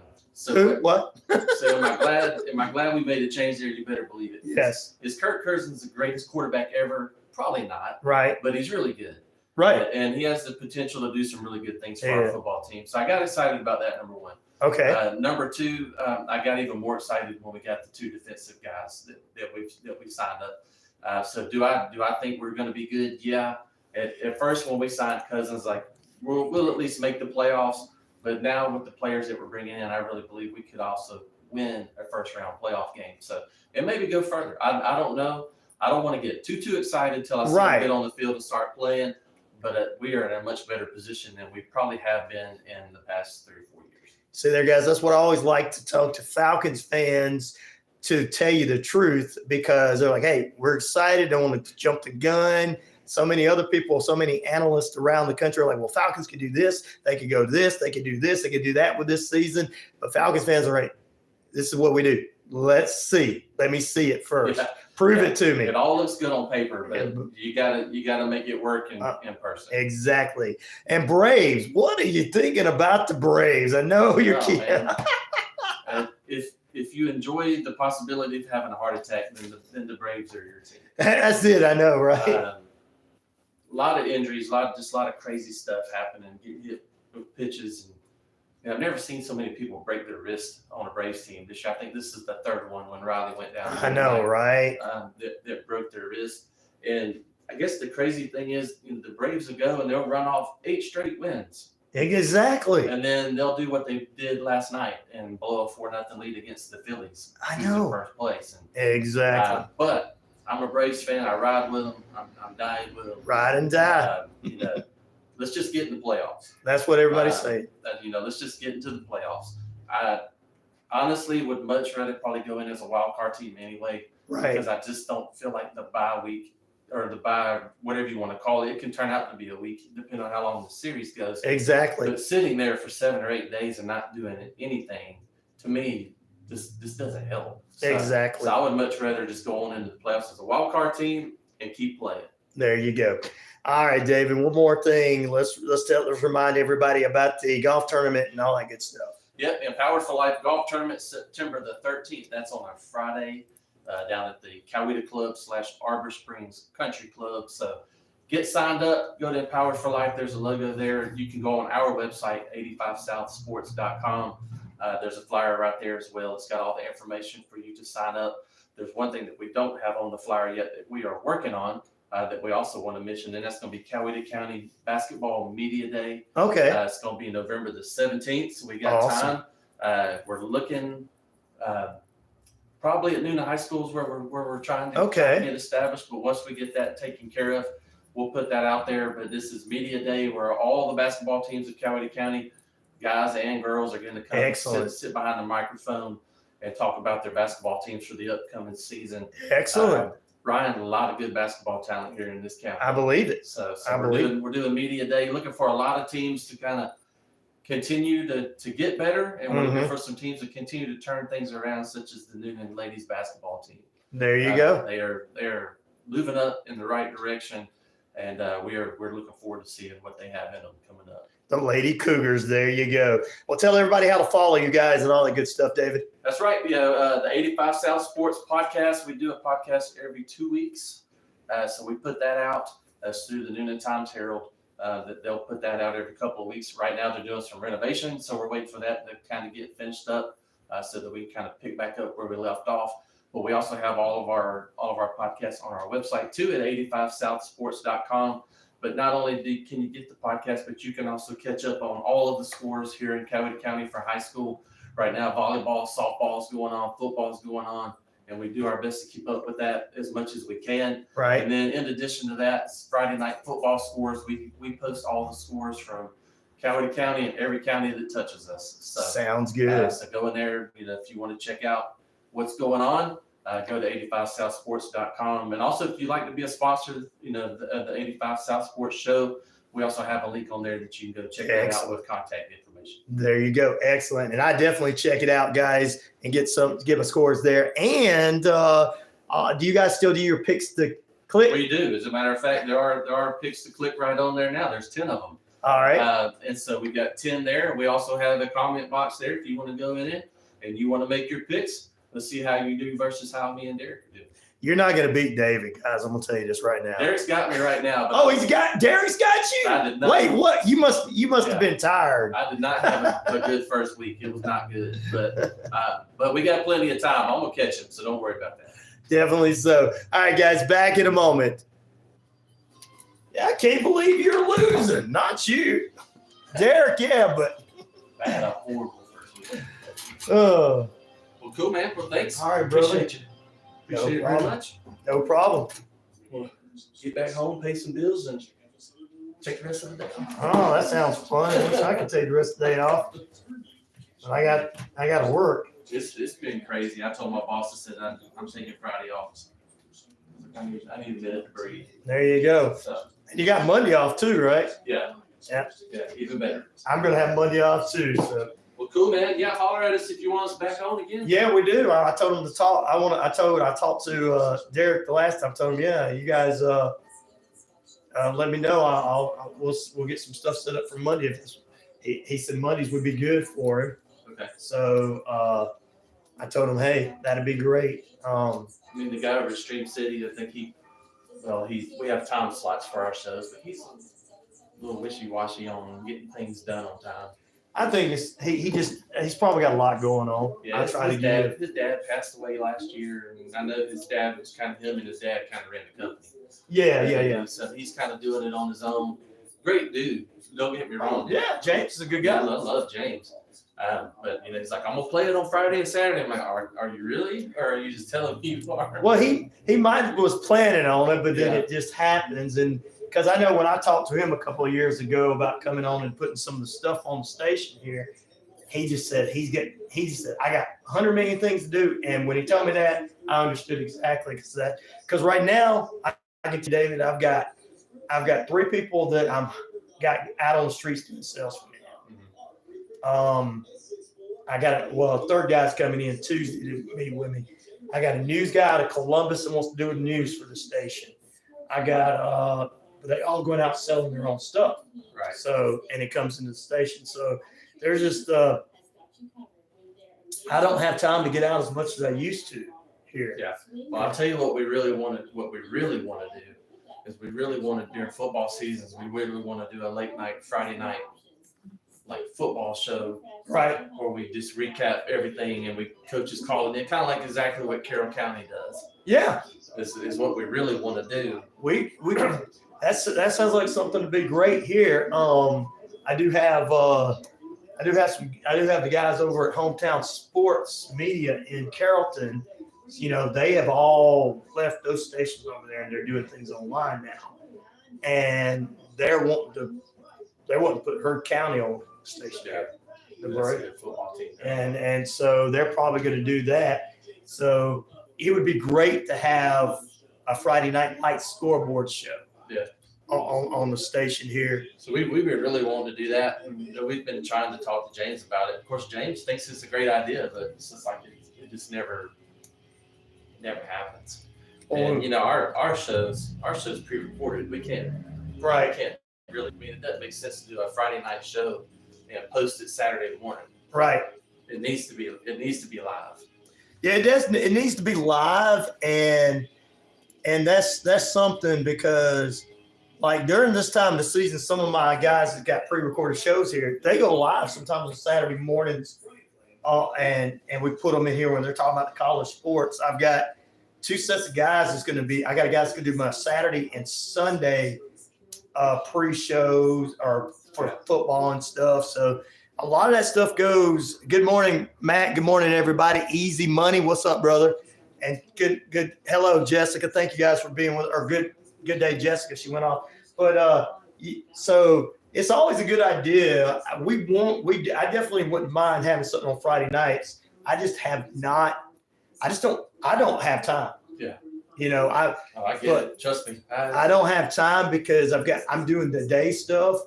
What? So am I glad we made a change there? You better believe it. Yes. Is Kirk Cousins the greatest quarterback ever? Probably not. Right. But he's really good. Right. And he has the potential to do some really good things for our football team. So I got excited about that, number 1. Okay. Number 2, I got even more excited when we got the 2 defensive guys that we signed up. So do I think we're going to be good? Yeah. At first, when we signed Cousins, we'll at least make the playoffs. But now with the players that we're bringing in, I really believe we could also win a first-round playoff game. So and maybe go further. I don't know. I don't want to get too excited until I see them get on the field and start playing. But we are in a much better position than we probably have been in the past 3 or 4 years. See there, guys, that's what I always like to talk to Falcons fans to tell you the truth because they're like, hey, we're excited. Don't want to jump the gun. so many other people, so many analysts around the country are like, well, Falcons could do this. They could go to this. They could do this. They could do that with this season. But Falcons fans are right. This is what we do. Let's see. Let me see it first. Yeah. Prove it to me. It all looks good on paper, but you gotta make it work in person. Exactly. And Braves, what are you thinking about the Braves? I know you're kidding. If you enjoy the possibility of having a heart attack, then the Braves are your team. That's it. I know, right? A lot of injuries, a lot of crazy stuff happening. Get hit with pitches, and I've never seen so many people break their wrist on a Braves team this year. I think this is the third one when Riley went down. I know, right? That broke their wrist, and I guess the crazy thing is, the Braves will go and they'll run off 8 straight wins. Exactly. And then they'll do what they did last night and blow a 4-0 lead against the Phillies. I know. First place. Exactly. But I'm a Braves fan. I ride with them. I'm dying with them. Ride and die. Let's just get in the playoffs. That's what everybody's saying. Let's just get into the playoffs. I honestly would much rather probably go in as a wild card team anyway. Right. Because I just don't feel like the bye week or the bye, whatever you want to call it, it can turn out to be a week depending on how long the series goes. Exactly. But sitting there for 7 or 8 days and not doing anything, to me, this doesn't help. Exactly. So I would much rather just go on into the playoffs as a wild card team and keep playing. There you go. All right, David. One more thing. Let's remind everybody about the golf tournament and all that good stuff. Yep, Empowered for Life golf tournament, September the 13th. That's on a Friday down at the Coweta Club / Arbor Springs Country Club. So get signed up. Go to Empowered for Life. There's a logo there. You can go on our website, 85southsports.com. There's a flyer right there as well. It's got all the information for you to sign up. There's one thing that we don't have on the flyer yet that we are working on that we also want to mention, and that's going to be Coweta County Basketball Media Day. Okay. It's going to be November the 17th, so we got Awesome. time. We're looking probably at Nuna High School is where we're trying to get established, but once we get that taken care of, we'll put that out there. But this is Media Day where all the basketball teams of Coweta County, guys and girls, are going to come sit behind the microphone and talk about their basketball teams for the upcoming season. Excellent. Ryan, a lot of good basketball talent here in this county. I believe it. So we're doing Media Day, looking for a lot of teams to kind of continue to get better, and we're looking for some teams to continue to turn things around, such as the Noonan ladies basketball team. There you go. They are moving up in the right direction, and we're looking forward to seeing what they have in them coming up. The Lady Cougars. There you go. Well, tell everybody how to follow you guys and all that good stuff, David. That's right. The 85 South Sports podcast. We do a podcast every 2 weeks. So we put that out through the Noonan Times Herald. That they'll put that out every couple of weeks. Right now they're doing some renovation, so we're waiting for that to kind of get finished up so that we can kind of pick back up where we left off. But we also have all of our podcasts on our website too at 85southsports.com. But not only can you get the podcast, but you can also catch up on all of the scores here in Coweta County for high school. Right now, volleyball, softball is going on, football is going on, and we do our best to keep up with that as much as we can. Right. And then in addition to that, Friday night football scores. We post all the scores from Coweta County and every county that touches us. So, sounds good. So go in there. If you want to check out what's going on, go to 85southsports.com. And also, if you'd like to be a sponsor, the 85 South Sports show, we also have a link on there that you can go check that out with contact information. There you go. Excellent. And I definitely check it out, guys, and get my scores there. And do you guys still do your picks to click? We do. As a matter of fact, there are picks to click right on there now. There's 10 of them. All right. And so we got 10 there. We also have a comment box there if you want to go in it and you want to make your picks. Let's see how you do versus how me and Derrick do. You're not going to beat David, guys. I'm going to tell you this right now. Derrick's got me right now. Derrick's got you? I did not. Wait, what? You must have been tired. I did not have a good first week. It was not good. But we got plenty of time. I'm going to catch him, so don't worry about that. Definitely so. All right, guys, back in a moment. Yeah, I can't believe you're losing. Not you. Derrick, yeah, but. I had a horrible first week. Oh. Well, cool, man. Well, thanks. All right, brother. Appreciate you. Appreciate it very much. No problem. Well, get back home, pay some bills, and take the rest of the day. Oh, that sounds fun. I wish I could take the rest of the day off. I got to work. It's been crazy. I told my boss, I said, I'm taking Friday off. I need a minute to breathe. There you go. So, And you got Monday off too, right? yeah. Yeah. Yeah, even better. I'm gonna have Monday off too. So Well, cool, man. Yeah, holler at us if you want us back on again. yeah, we do. I told him to talk. I talked to Derrick the last time. I told him, yeah, you guys let me know. We'll get some stuff set up for Monday. He said Mondays would be good for him. Okay. So I told him, hey, that'd be great. I mean, the guy over at Stream City, I think we have time slots for our shows, but he's a little wishy-washy on getting things done on time. I think he's probably got a lot going on. Yeah, his dad passed away last year, and I know his dad was him and his dad kind of ran the company. Yeah. So he's kind of doing it on his own. Great dude. Don't get me wrong. Yeah, James is a good guy. I love James. But he's like, I'm gonna play it on Friday and Saturday. I'm like, are you really, or are you just telling me you are? Well, he was planning on it, but then it just happens. And because I know when I talked to him a couple of years ago about coming on and putting some of the stuff on the station here, he just said I got 100 million things to do. And when he told me that, I understood exactly because right now I get to David, I've got 3 people that I'm got out on the streets doing sales for me now. I got a third guy's coming in Tuesday to meet with me. I got a news guy out of Columbus that wants to do the news for the station. I got they all going out selling their own stuff. Right. So and it comes into the station. So there's just I don't have time to get out as much as I used to here. Yeah. Well, I'll tell you what we really want to do is we really want to, during football seasons, we really want to do a late night Friday night like football show, right? Where we just recap everything and we coaches calling in, kind of like exactly what Carroll County does. Yeah, is what we really want to do. We that sounds like something to be great here. I do have the guys over at Hometown Sports Media in Carrollton. You know, they have all left those stations over there and they're doing things online now, and they're wanting to put Heard County on the station. Yeah, right? A football team. And so they're probably going to do that. So it would be great to have a Friday night light scoreboard show. Yeah. On the station here. So we've been really wanting to do that. And, we've been trying to talk to James about it. Of course, James thinks it's a great idea, but it's just like it just never happens. And our show's pre-recorded. We can't really. I mean, it doesn't make sense to do a Friday night show and post it Saturday morning. Right. It needs to be live. Yeah, it does. It needs to be live, and that's something because like during this time of the season, some of my guys that got pre-recorded shows here, they go live sometimes on Saturday mornings, and we put them in here when they're talking about the college sports. I've got 2 sets of guys I got a guy that's going to do my Saturday and Sunday pre-shows or for football and stuff. So a lot of that stuff goes. Good morning, Matt. Good morning, everybody. Easy Money. What's up, brother? And good. Hello, Jessica. Thank you guys for being with. Or good day, Jessica. She went off. But so it's always a good idea. I definitely wouldn't mind having something on Friday nights. I don't have time. Yeah. I get it. Trust me. I don't have time because I'm doing the day stuff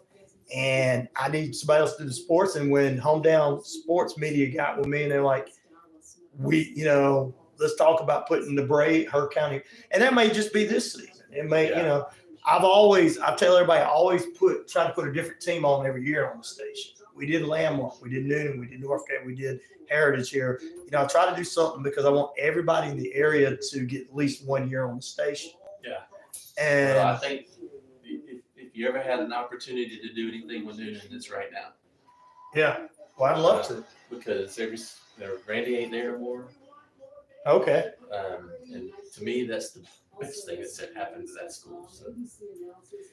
and I need somebody else to do the sports. And when Hometown Sports Media got with me and they're like, let's talk about putting the Heard County, and that may just be this season. It may, I tell everybody, I always try to put a different team on every year on the station. We did Landmark, we did Noonan, we did Northgate, we did Heritage here. I try to do something because I want everybody in the area to get at least 1 year on the station. Yeah. And I think if you ever had an opportunity to do anything with Noonan, it's right now. Yeah. Well, I'd love to. Because Randy ain't there anymore. Okay. And to me, that's the best thing that's happened to that school. So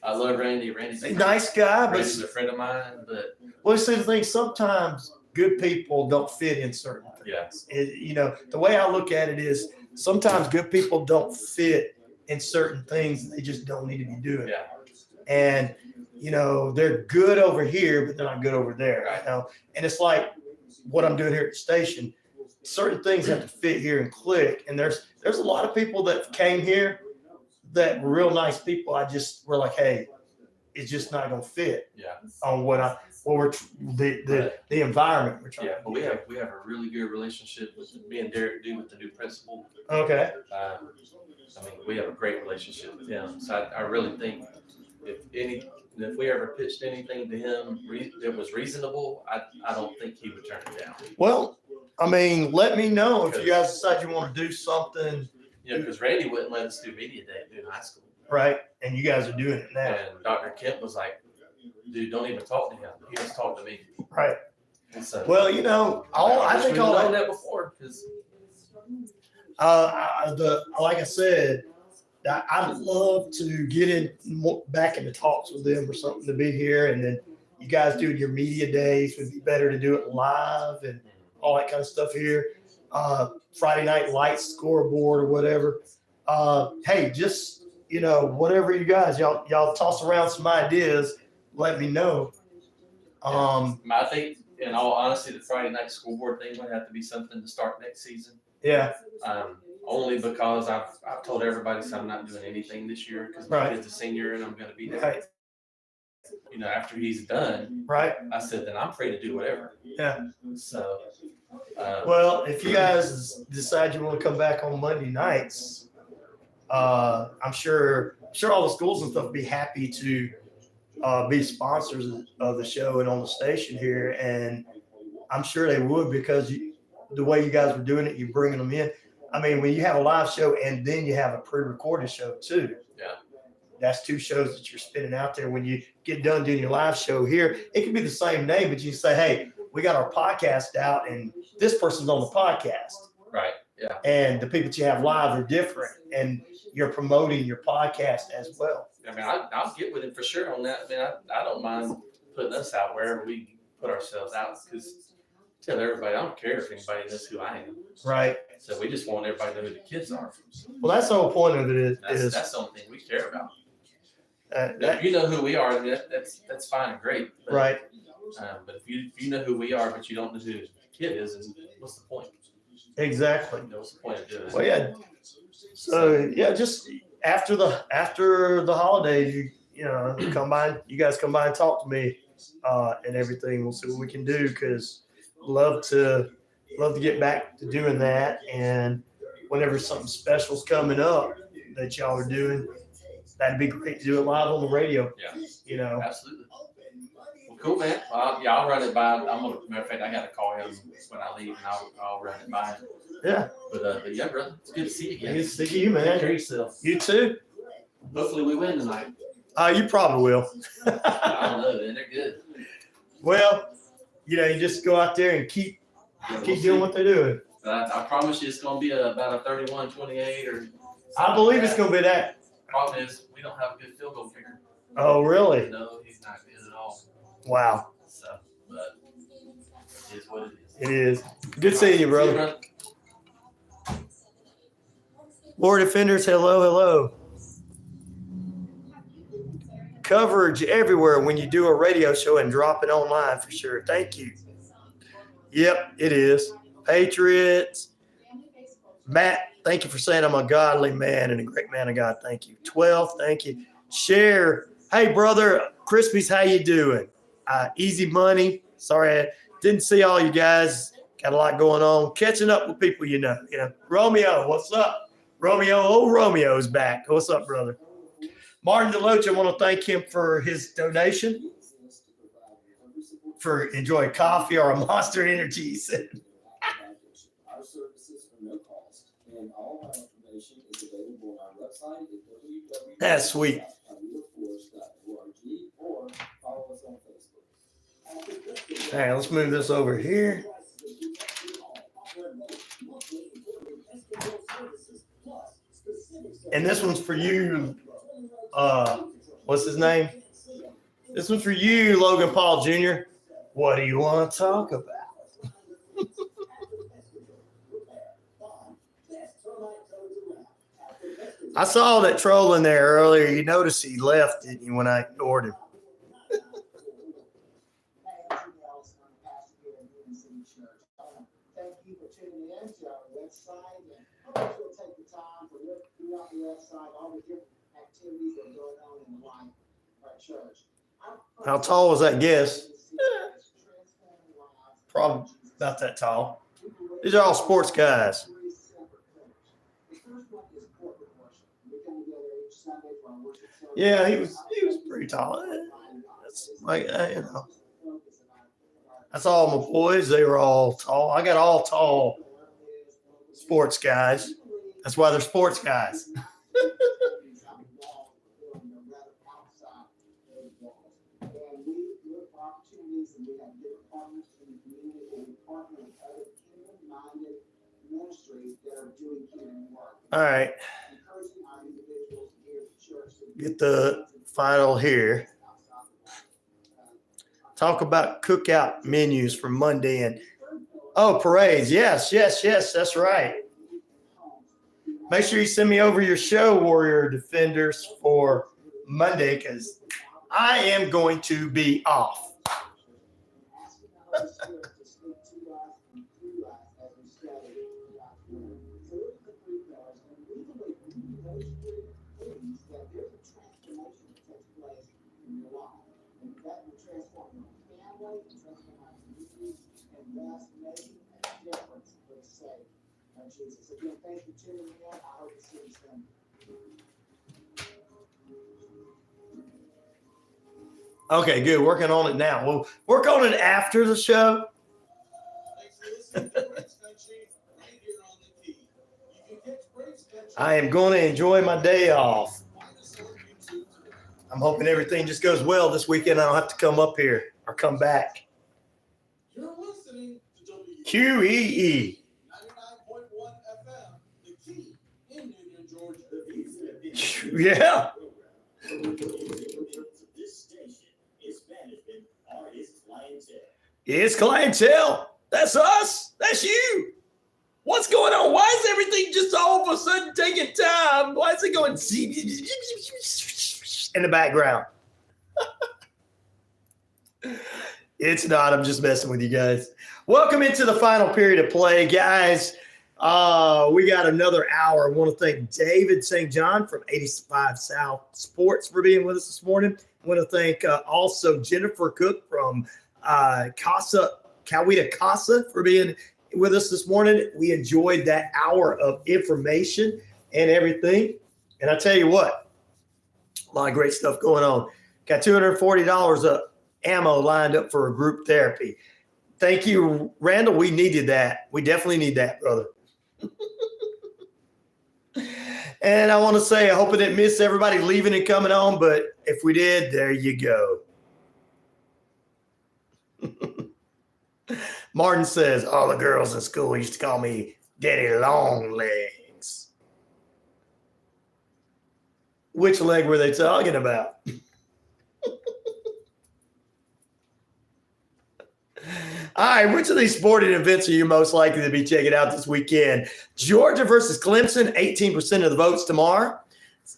I love Randy. Randy's a nice guy, but Randy's a friend of mine. But see the thing, sometimes good people don't fit in certain things. Yeah. The way I look at it is sometimes good people don't fit in certain things. They just don't need to be doing. Yeah. And they're good over here, but they're not good over there. Right. And it's like what I'm doing here at the station. Certain things have to fit here and click. And there's a lot of people that came here that were real nice people. We're like, hey, it's just not gonna fit on what we're the environment we're trying. Yeah, but we have a really good relationship with me and Derrick do with the new principal. Okay. I mean, we have a great relationship with him. So I really think if we ever pitched anything to him that was reasonable, I don't think he would turn it down. Well, I mean, let me know if you guys decide you want to do something. Yeah, because Randy wouldn't let us do media day in high school. Right, and you guys are doing it now. And Dr. Kemp was like, dude, don't even talk to him. He just talk to me. Right. And so, well, you know, I think all that before because like I said, I'd love to get back into talks with them or something to be here, and then you guys doing your media days would be better to do it live and all that kind of stuff here. Friday Night Lights scoreboard or whatever. Hey, just whatever you guys y'all toss around some ideas, let me know. I think, in all honesty, the Friday night scoreboard thing would have to be something to start next season. Yeah. Only because I've told everybody so I'm not doing anything this year because my kid's a senior and I'm going to be there. Right. After he's done, right? I said, then I'm free to do whatever. Yeah. So. Well, if you guys decide you want to come back on Monday nights, I'm sure all the schools and stuff would be happy to be sponsors of the show and on the station here, and I'm sure they would because the way you guys were doing it, you're bringing them in. I mean, when you have a live show and then you have a pre-recorded show too. Yeah. That's two shows that you're spinning out there. When you get done doing your live show here, it could be the same name, but you say, hey, we got our podcast out and this person's on the podcast. Right. Yeah. And the people that you have live are different and you're promoting your podcast as well. I mean, I'll get with him for sure on that. I mean, I don't mind putting us out wherever we put ourselves out because tell everybody, I don't care if anybody knows who I am. Right. So we just want everybody to know who the kids are. Well, that's the whole point of it That's the only thing we care about. If you know who we are, that's fine and great. But, right. But if you know who we are, but you don't know who the kid is, then what's the point? Exactly. What's the point of doing it? Well, yeah. So yeah, just after the holidays, you guys come by and talk to me and everything. We'll see what we can do because love to get back to doing that. And whenever something special's coming up that y'all are doing, that'd be great to do it live on the radio. Yeah. Absolutely. Well, cool, man. I'll run it by. Matter of fact, I got to call him when I leave, and I'll run it by him. Yeah. But yeah, brother, it's good to see you again. Good to see you, man. Take care of yourself. You too. Hopefully, we win tonight. You probably will. I don't know, man. They're good. Well, you just go out there and keep doing what they're doing. I promise you, it's going to be about a 31-28 or. I believe it's going to be that. Problem is, we don't have a good field goal kicker. Oh, really? No, he's not good at all. Wow. So, but it is what it is. It is. Good seeing you, brother. See you, brother. War Defenders, hello. Coverage everywhere when you do a radio show and drop it online for sure. Thank you. Yep, it is. Patriots. Matt, thank you for saying I'm a godly man and a great man of God. Thank you. 12, thank you. Share. Hey, brother, Crispies, how you doing? Easy Money. Sorry, I didn't see all you guys. Got a lot going on. Catching up with people you know. Romeo, what's up? Romeo's back. What's up, brother? Martin DeLoach, I want to thank him for his donation for enjoying coffee or a Monster Energy, he said. Our services are no cost, and all of our information is available on our website at That's sweet. or follow us on Facebook. All right, let's move this over here. And this one's for you. What's his name? This one's for you, Logan Paul Jr. What do you want to talk about? I saw that troll in there earlier. You noticed he left, didn't you, when I ignored him? Thank you for tuning in to our website. And I hope you'll take the time to look throughout the website, all the different activities that are going on in the life of our church. How tall was that guest? Probably about that tall. These are all sports guys. Yeah, he was pretty tall. That's like, you know, that's all my boys. They were all tall. I got all tall sports guys. That's why they're sports guys. All right. Get the final here. Talk about cookout menus for Monday and parades. Yes, that's right. Make sure you send me over your show, Warrior Defenders, for Monday, because I am going to be off. Okay, good. Working on it now. We'll work on it after the show. I am going to enjoy my day off. I'm hoping everything just goes well this weekend. I don't have to come up here or come back. You're listening to QEE. 99.1 FM, the key in Union, Georgia. Yeah. This station is management or is clientele. It's clientele. That's us. That's you. What's going on? Why is everything just all of a sudden taking time? Why is it going in the background? It's not. I'm just messing with you guys. Welcome into the final period of play, guys. We got another hour. I want to thank David St. John from 85 South Sports for being with us this morning. I want to thank also Jennifer Cook from CASA, Coweta CASA, for being with us this morning. We enjoyed that hour of information and everything. And I tell you what, a lot of great stuff going on. Got $240 of ammo lined up for a group therapy. Thank you, Randall. We needed that. We definitely need that, brother. And I want to say, I hope I didn't miss everybody leaving and coming on, but if we did, there you go. Martin says, all the girls in school used to call me Daddy Longlegs. Which leg were they talking about? All right, which of these sporting events are you most likely to be checking out this weekend? Georgia versus Clemson, 18% of the votes tomorrow.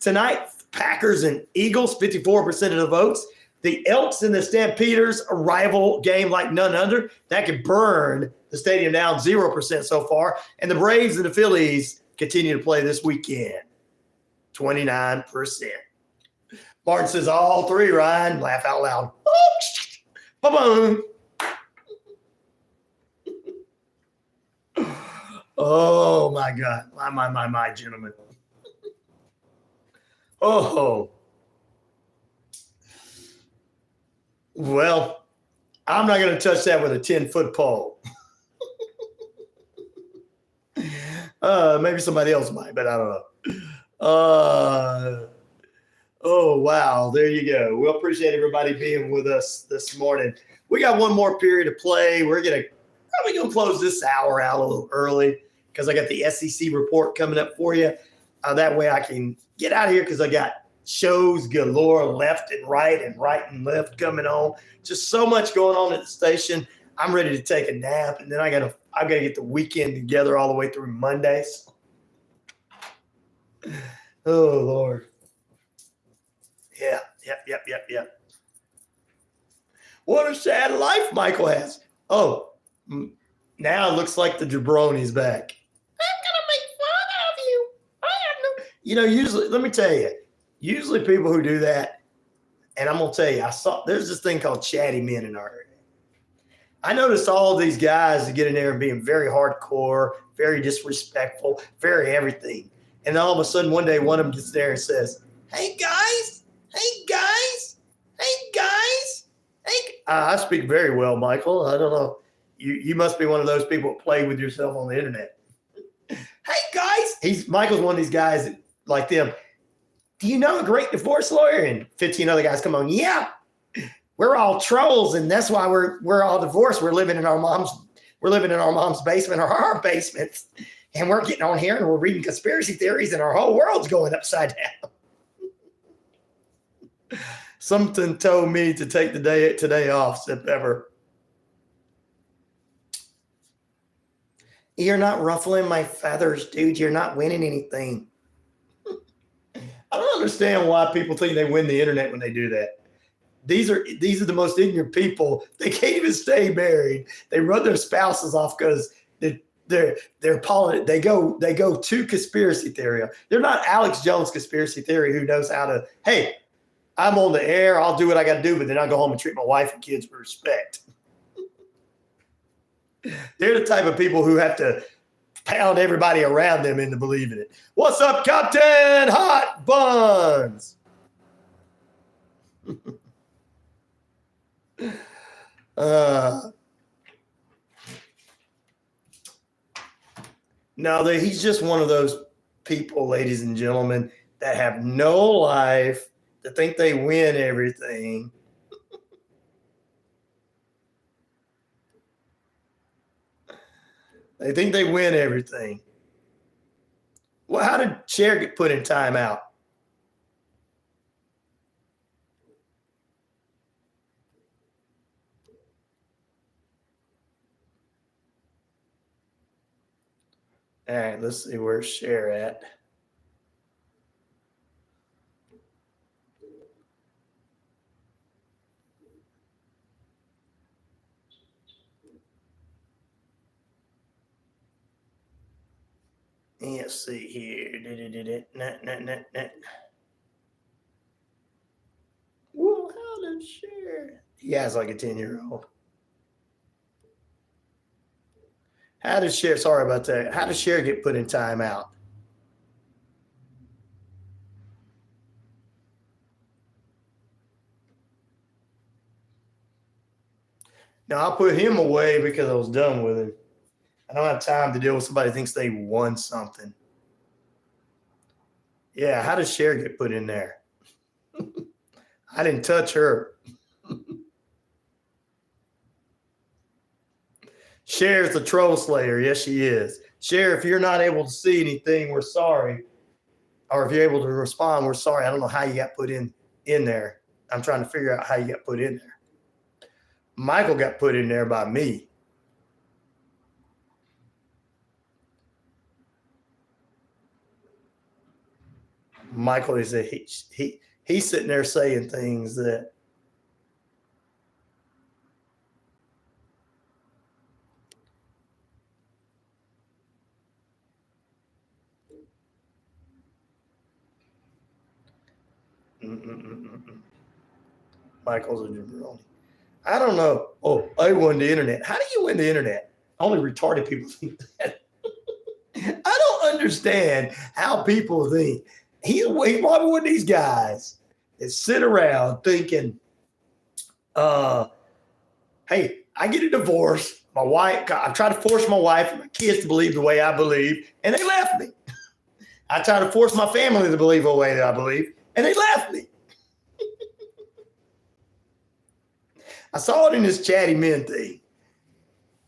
Tonight, Packers and Eagles, 54% of the votes. The Elks and the Stampeders, a rival game like none other. That could burn the stadium down, 0% so far. And the Braves and the Phillies continue to play this weekend, 29%. Martin says all three, Ryan. Laugh out loud. Ba-boom. Oh, my God. My, gentlemen. Oh. Well, I'm not going to touch that with a 10-foot pole. Maybe somebody else might, but I don't know. Oh, wow. There you go. We appreciate everybody being with us this morning. We got one more period of play. We're probably going to close this hour out a little early because I got the SEC report coming up for you. That way I can get out of here because I got shows galore left and right and left coming on. Just so much going on at the station. I'm ready to take a nap, and then I gotta get the weekend together all the way through Mondays. Oh, Lord. Yeah. What a sad life Michael has. Oh, now it looks like the jabroni's back. I'm going to make fun of you. Usually, let me tell you, Usually people who do that, and I'm going to tell you, there's this thing called chatty men in our area. I noticed all these guys that get in there and being very hardcore, very disrespectful, very everything. And all of a sudden one day one of them gets there and says, hey guys, I speak very well, Michael. I don't know. You must be one of those people that play with yourself on the internet. Hey guys, Michael's one of these guys that, like them. Do you know a great divorce lawyer? And 15 other guys come on. Yeah, we're all trolls, and that's why we're all divorced. We're living in our mom's basement or our basements, and we're getting on here and we're reading conspiracy theories, and our whole world's going upside down. Something told me to take today off, said Pepper. You're not ruffling my feathers, dude. You're not winning anything. I don't understand why people think they win the internet when they do that. These are the most ignorant people. They can't even stay married. They run their spouses off because they're calling it. They go to conspiracy theory. They're not Alex Jones conspiracy theory who knows how to. Hey, I'm on the air. I'll do what I got to do, but then I'll go home and treat my wife and kids with respect. They're the type of people who have to pound everybody around them into believing it. What's up, Captain Hot Buns? No, he's just one of those people, ladies and gentlemen, that have no life, that think they win everything. They think they win everything. Well, how did Cher get put in timeout? All right, let's see where's Cher at. Let's see here. Well, how did Cher? He has like a 10-year-old. How did Cher? Sorry about that. How did Cher get put in timeout? Now I'll put him away because I was done with him. I don't have time to deal with somebody who thinks they won something. Yeah, how does Cher get put in there? I didn't touch her. Cher's the troll slayer. Yes, she is. Cher, if you're not able to see anything, we're sorry. Or if you're able to respond, we're sorry. I don't know how you got put in there. I'm trying to figure out how you got put in there. Michael got put in there by me. Michael is he's sitting there saying things that Michael's a jabroni. I don't know. Oh, I won the internet. How do you win the internet? Only retarded people think that. I don't understand how people think. He's probably one of these guys that sit around thinking, hey, I get a divorce. My wife, I try to force my wife and my kids to believe the way I believe, and they left me. I try to force my family to believe the way that I believe, and they left me. I saw it in this chatty men thing.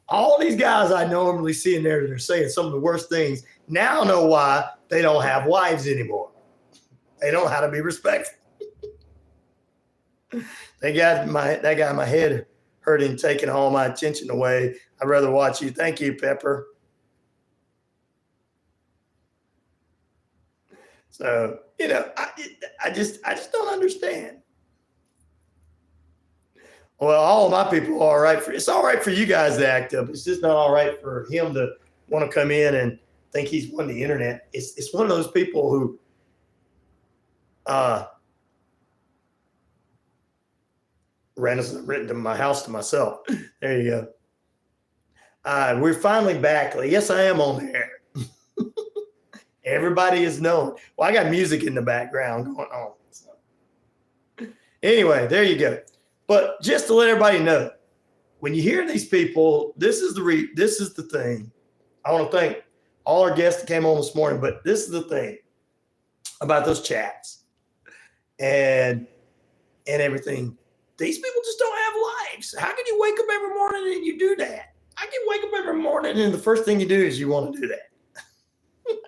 All these guys I normally see in there that are saying some of the worst things now know why they don't have wives anymore. They don't know how to be respectful. That guy in my head hurting, taking all my attention away. I'd rather watch you. Thank you, Pepper. So, I just don't understand. Well, all of my people are all right. It's all right for you guys to act up. It's just not all right for him to want to come in and think he's won the internet. It's one of those people who written to my house to myself. There you go. We're finally back. Yes, I am on there. Everybody is known. Well, I got music in the background going on. So. Anyway, there you go. But just to let everybody know, when you hear these people, this is the thing. I want to thank all our guests that came on this morning, but this is the thing about those chats and everything. These people just don't have lives. How can you wake up every morning and you do that? I can wake up every morning and the first thing you do is you want to do that.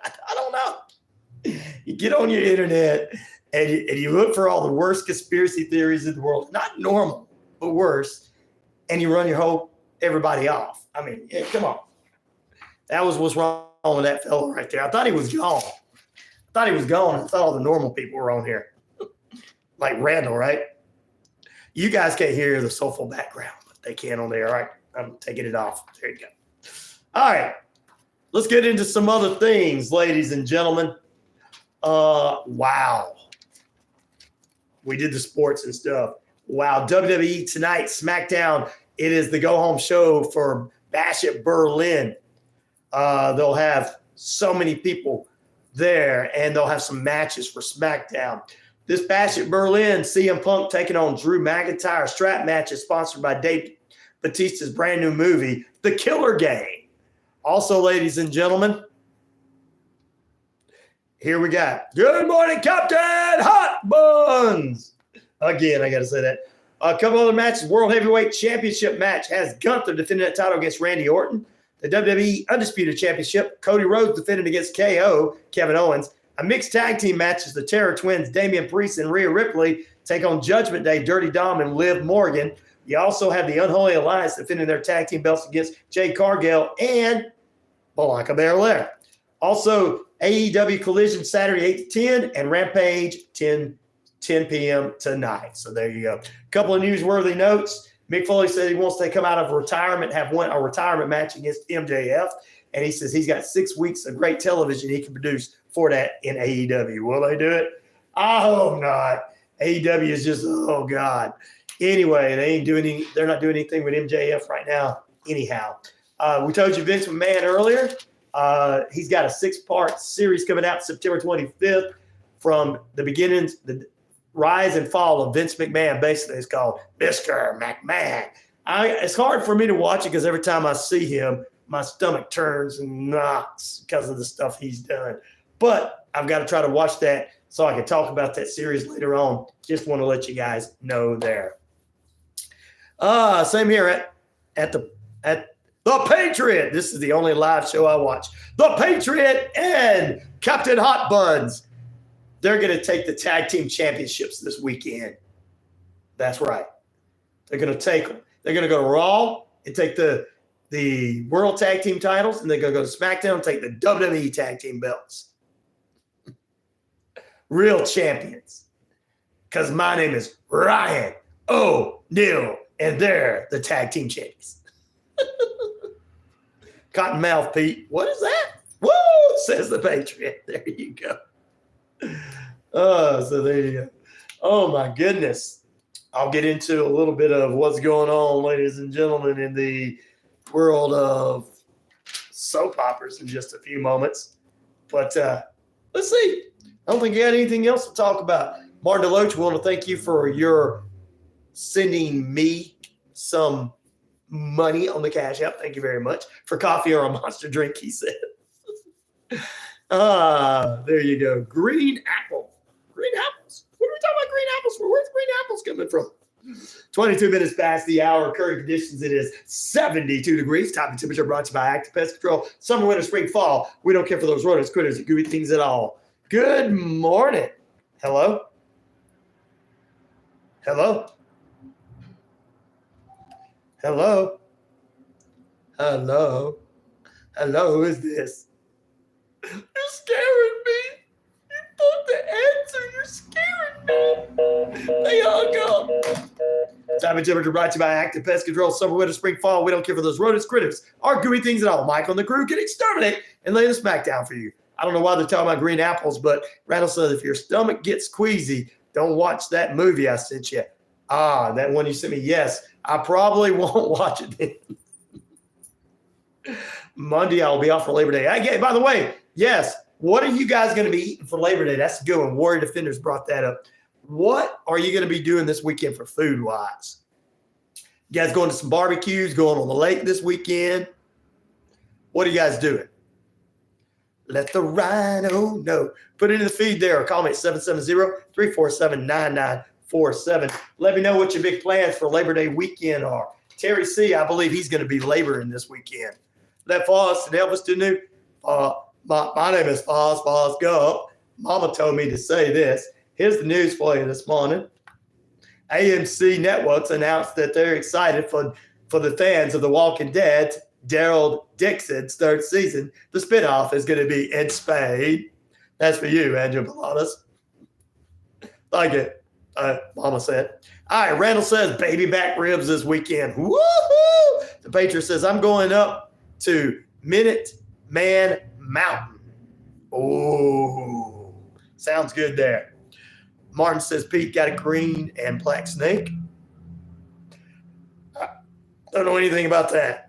I don't know. You get on your internet and you look for all the worst conspiracy theories in the world. Not normal, but worse. And you run everybody off. I mean, yeah, come on. That was what's wrong with that fellow right there. I thought he was gone. I thought all the normal people were on here. Like Randall, right? You guys can't hear the soulful background, but they can on there. All right. I'm taking it off. There you go. All right. Let's get into some other things, ladies and gentlemen. Wow. We did the sports and stuff. Wow. WWE tonight, Smackdown. It is the go-home show for Bash at Berlin. They'll have so many people there, and they'll have some matches for Smackdown. This Bash at Berlin, CM Punk taking on Drew McIntyre. Strap match is sponsored by Dave Bautista's brand new movie, The Killer Game. Also, ladies and gentlemen, here we got Good Morning Captain Hot Buns. Again, I got to say that. A couple other matches. World Heavyweight Championship match has Gunther defending that title against Randy Orton. The WWE Undisputed Championship, Cody Rhodes defending against KO, Kevin Owens. A mixed tag team match is the Terror Twins, Damian Priest and Rhea Ripley, take on Judgment Day, Dirty Dom and Liv Morgan. You also have the Unholy Alliance defending their tag team belts against Jade Cargill and Bianca Belair. Also, AEW Collision Saturday 8 to 10 and Rampage 10 p.m. tonight. So there you go. A couple of newsworthy notes. Mick Foley said he wants to come out of retirement, have a retirement match against MJF. And he says he's got 6 weeks of great television he can produce for that in AEW. Will they do it? I hope not. AEW is just, oh God. Anyway, they're not doing anything with MJF right now. Anyhow, we told you Vince McMahon earlier. He's got a 6-part series coming out September 25th from the beginnings, the rise and fall of Vince McMahon. Basically, it's called Mr. McMahon. It's hard for me to watch it because every time I see him, my stomach turns and knots because of the stuff he's done. But I've got to try to watch that so I can talk about that series later on. Just want to let you guys know there. Same here at the Patriot. This is the only live show I watch. The Patriot and Captain Hot Buns. They're going to take the tag team championships this weekend. That's right. They're going to take them. They're going to go to Raw and take the World Tag Team titles, and they're going to go to SmackDown and take the WWE Tag Team belts. Real champions. Because my name is Ryan Neal, and they're the tag team champions. Cottonmouth Pete. What is that? Woo! Says the Patriot. There you go. So there you go. Oh, my goodness. I'll get into a little bit of what's going on, ladies and gentlemen, in the world of soap operas in just a few moments. But let's see. I don't think you had anything else to talk about. Martin DeLoach, we want to thank you for your sending me some money on the Cash App. Thank you very much. For coffee or a monster drink, he said. There you go. Green apple. Green apples. What are we talking about green apples for? Where's green apples coming from? 22 minutes past the hour. Current conditions, it is 72 degrees. Top of temperature brought to you by Active Pest Control. Summer, winter, spring, fall. We don't care for those rodents, critters, and gooey things at all. Good morning. Hello? Hello? Hello? Hello? Hello, who is this? You're scaring me. You put the answer. You're scaring me. They hung up. Time and temperature brought to you by Active Pest Control. Summer, winter, spring, fall. We don't care for those rodents, critters, or gooey things at all. Mike on the crew can exterminate and lay the smack down for you. I don't know why they're talking about green apples, but Randall says, if your stomach gets queasy, don't watch that movie I sent you. Ah, that one you sent me. Yes, I probably won't watch it then. Monday, I'll be off for Labor Day. Okay, by the way, yes, what are you guys going to be eating for Labor Day? That's a good one. Warrior Defenders brought that up. What are you going to be doing this weekend for food-wise? You guys going to some barbecues, going on the lake this weekend? What are you guys doing? Let the Rhino know. Put it in the feed there or call me at 770-347-9947. Let me know what your big plans for Labor Day weekend are. Terry C., I believe he's going to be laboring this weekend. Let Foz and Elvis do new. My name is Foz Gump. Mama told me to say this. Here's the news for you this morning. AMC Networks announced that they're excited for the fans of The Walking Dead, Daryl Dixon's third season. The spinoff is going to be in Spain. That's for you, Andrew Pilatus. Like it, Mama said. All right, Randall says baby back ribs this weekend. Woo-hoo! The Patriot says, I'm going up to Minuteman Mountain. Oh, sounds good there. Martin says Pete got a green and black snake. I don't know anything about that.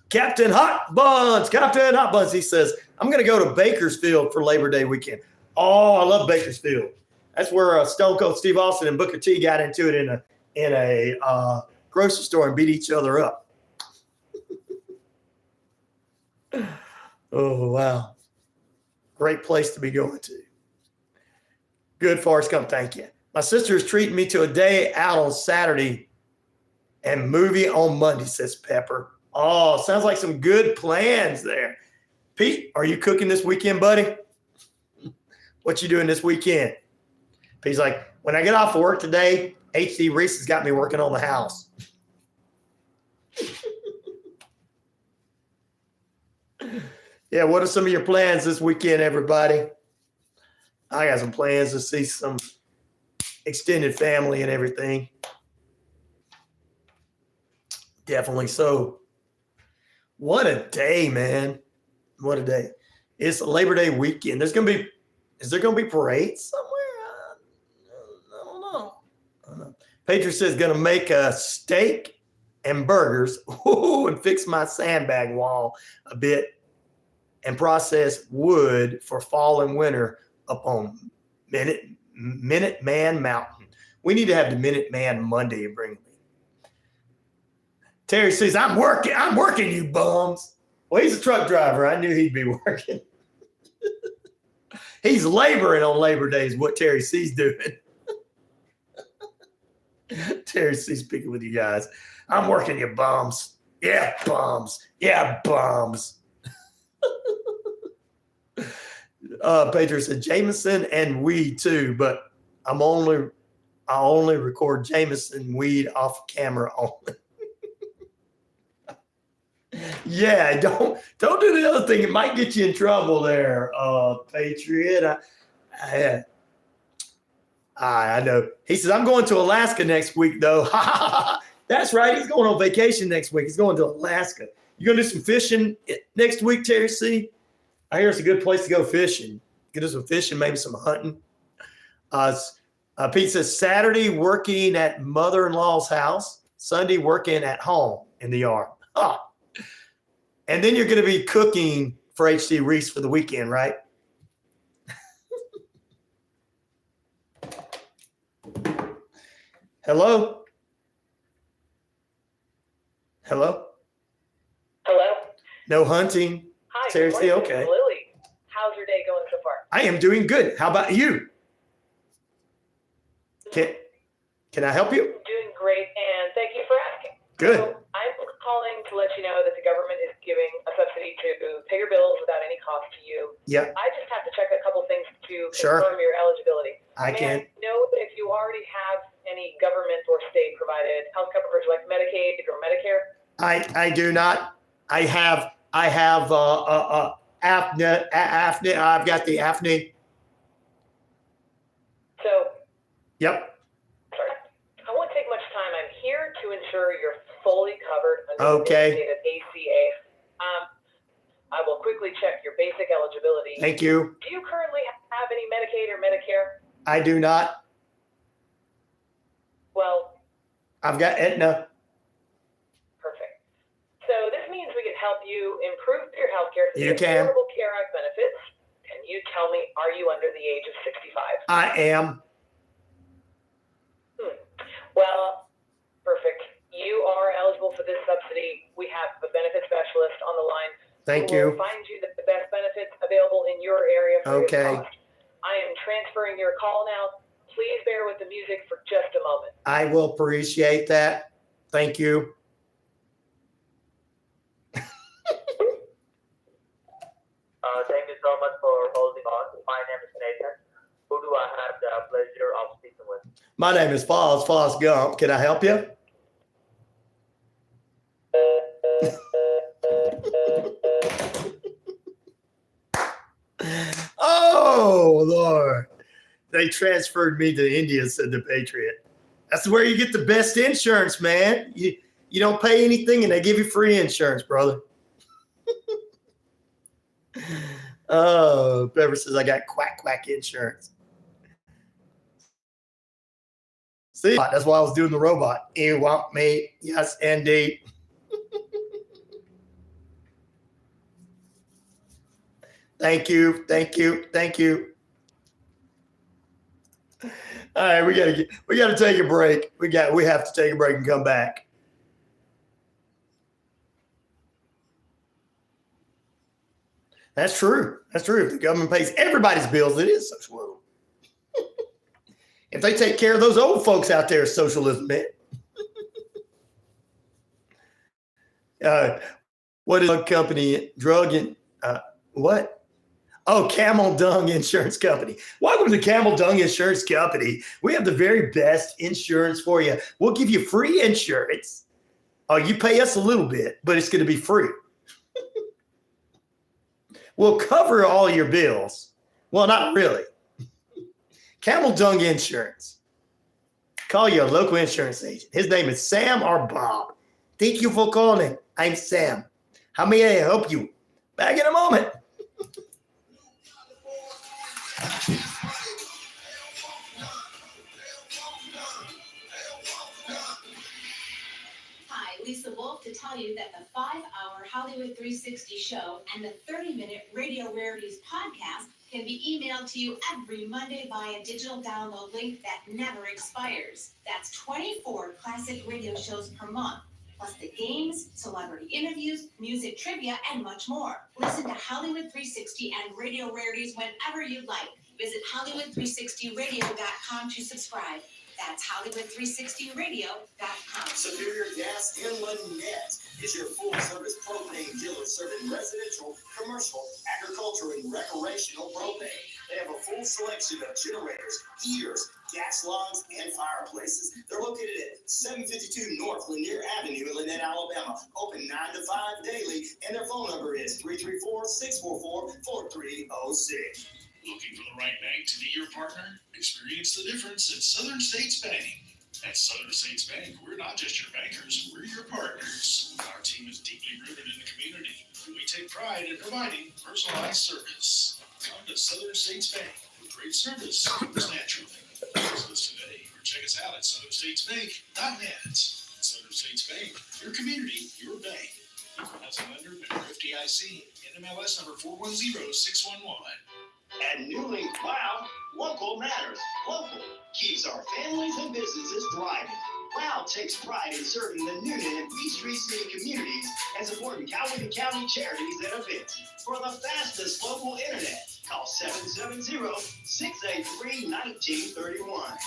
Captain Hot Buns, he says, I'm going to go to Bakersfield for Labor Day weekend. Oh, I love Bakersfield. That's where Stone Cold Steve Austin and Booker T got into it in a grocery store and beat each other up. Oh, wow. Great place to be going to. Good, Forrest Gump, thank you. My sister is treating me to a day out on Saturday and movie on Monday, says Pepper. Oh, sounds like some good plans there. Pete, are you cooking this weekend, buddy? What you doing this weekend? Pete's like, when I get off of work today, HD Reese has got me working on the house. Yeah, what are some of your plans this weekend, everybody? I got some plans to see some extended family and everything. Definitely so. What a day, man. What a day. It's a Labor Day weekend. Is there going to be parades somewhere? I don't know. Patriot says going to make a steak and burgers and fix my sandbag wall a bit and process wood for fall and winter up on Minuteman Mountain. We need to have the Minuteman Monday and bring me. Terry says, I'm working, you bums. Well, he's a truck driver. I knew he'd be working. He's laboring on Labor Day is what Terry C's doing. Terry C's speaking with you guys. I'm working, you bums. Yeah, bums. Yeah, bums. Pedro said Jameson and weed too, but I only record Jameson weed off camera only. Yeah, don't do the other thing. It might get you in trouble there, Patriot. I know. He says, I'm going to Alaska next week, though. That's right. He's going on vacation next week. He's going to Alaska. You going to do some fishing next week, Terry C? I hear it's a good place to go fishing. You can do some fishing, maybe some hunting. Pete says, Saturday working at mother-in-law's house, Sunday working at home in the yard. Huh. And then you're going to be cooking for H.D. Reese for the weekend, right? Hello? Hello? Hello? No hunting? Hi, Terry good C, morning. okay. Lily, how's your day going so far? I am doing good. How about you? Can I help you? Doing great, and thank you for asking. Good. So I'm calling to let you know that the government is giving a subsidy to pay your bills without any cost to you. Yeah. I just have to check a couple things to Sure. confirm your eligibility. I can. May I know if you already have any government or state provided health coverage like Medicaid or Medicare? I do not. I have AFNA. I've got the AFNA. So, Yep. sorry, I won't take much time. I'm here to ensure you're fully covered under Okay. the state of ACA. I will quickly quickly check your basic eligibility. Thank you. Do you currently have any Medicaid or Medicare? I do not. Well, I've got Aetna. perfect. So this means we can help you improve your health care through You the can. Affordable Care Act benefits. Can you tell me, are you under the age of 65? I am. Well, perfect. You are eligible for this subsidy. We have a benefit specialist on the line. Thank who will you. find you the best benefits available in your area for your Okay. cost. I am transferring your call now. Please bear with the music for just a moment. I will appreciate that. Thank you. Thank you so much for holding on. My name is Nathan. Who do I have the pleasure of speaking with? My name is Foz Gump. Can I help you? Oh, Lord. They transferred me to India, said the Patriot. That's where you get the best insurance, man. You don't pay anything and they give you free insurance, brother. Oh, Pepper says I got quack insurance. See, that's why I was doing the robot. You want me? Yes, indeed. Thank you. All right, we gotta take a break. We have to take a break and come back. That's true. If the government pays everybody's bills, it is socialism. If they take care of those old folks out there, it's socialism, man. What is a company? What? Oh, Camel Dung Insurance Company. Welcome to Camel Dung Insurance Company. We have the very best insurance for you. We'll give you free insurance. Oh, you pay us a little bit, but it's going to be free. We'll cover all your bills. Well, not really. Camel Dung Insurance. Call your local insurance agent. His name is Sam or Bob. Thank you for calling. I'm Sam. How may I help you? Back in a moment. Hi, Lisa Wolf to tell you that the 5-hour Hollywood 360 show and the 30-minute Radio Rarities podcast can be emailed to you every Monday via digital download link that never expires. That's 24 classic radio shows per month, plus the games, celebrity interviews, music trivia, and much more. Listen to Hollywood 360 and Radio Rarities whenever you'd like. Visit Hollywood360radio.com to subscribe. That's Hollywood360radio.com. Superior Gas Inlet Net is your full-service propane dealer serving residential, commercial, agriculture, and recreational propane. They have a full selection of generators, heaters, gas logs, and fireplaces. They're located at 752 North Lanier Avenue in Lynette, Alabama. Open 9 to 5 daily, and their phone number is 334-644-4306. Looking for the right bank to be your partner? Experience the difference at Southern States Bank. At Southern States Bank, we're not just your bankers, we're your partners. Our team is deeply rooted in the community. We take pride in providing personalized service. Come to Southern States Bank with great service comes naturally. Visit us today or check us out at southernstatesbank.net. Southern States Bank, your community, your bank. Equal housing lender, member FDIC, NMLS number 410611. At New Link Wow, local matters. Local keeps our families and businesses thriving. Wow takes pride in serving the Noonan and Peachtree City communities and supporting Coweta County charities and events. For the fastest local internet, call 770-683-1931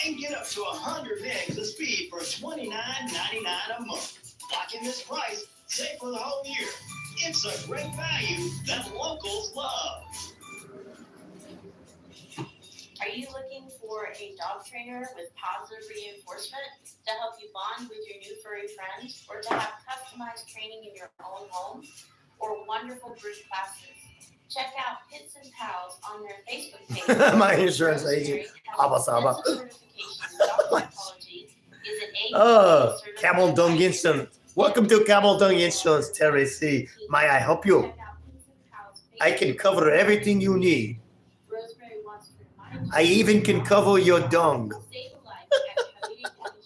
and get up to 100 megs of speed for $29.99 a month. Lock in this price, save for the whole year. It's a great value that locals love. Are you looking for a dog trainer with positive reinforcement to help you bond with your new furry friends, or to have customized training in your own home, or wonderful group classes? Check out Pits and Pals on their Facebook page. My insurance agent, Abba Saba. Camel Dung Insurance. Welcome to Camel Dung Insurance, Terry C. May I help you? I can cover everything you need. Rosemary wants to remind you. I even can cover your dung. Save a life at Coweta County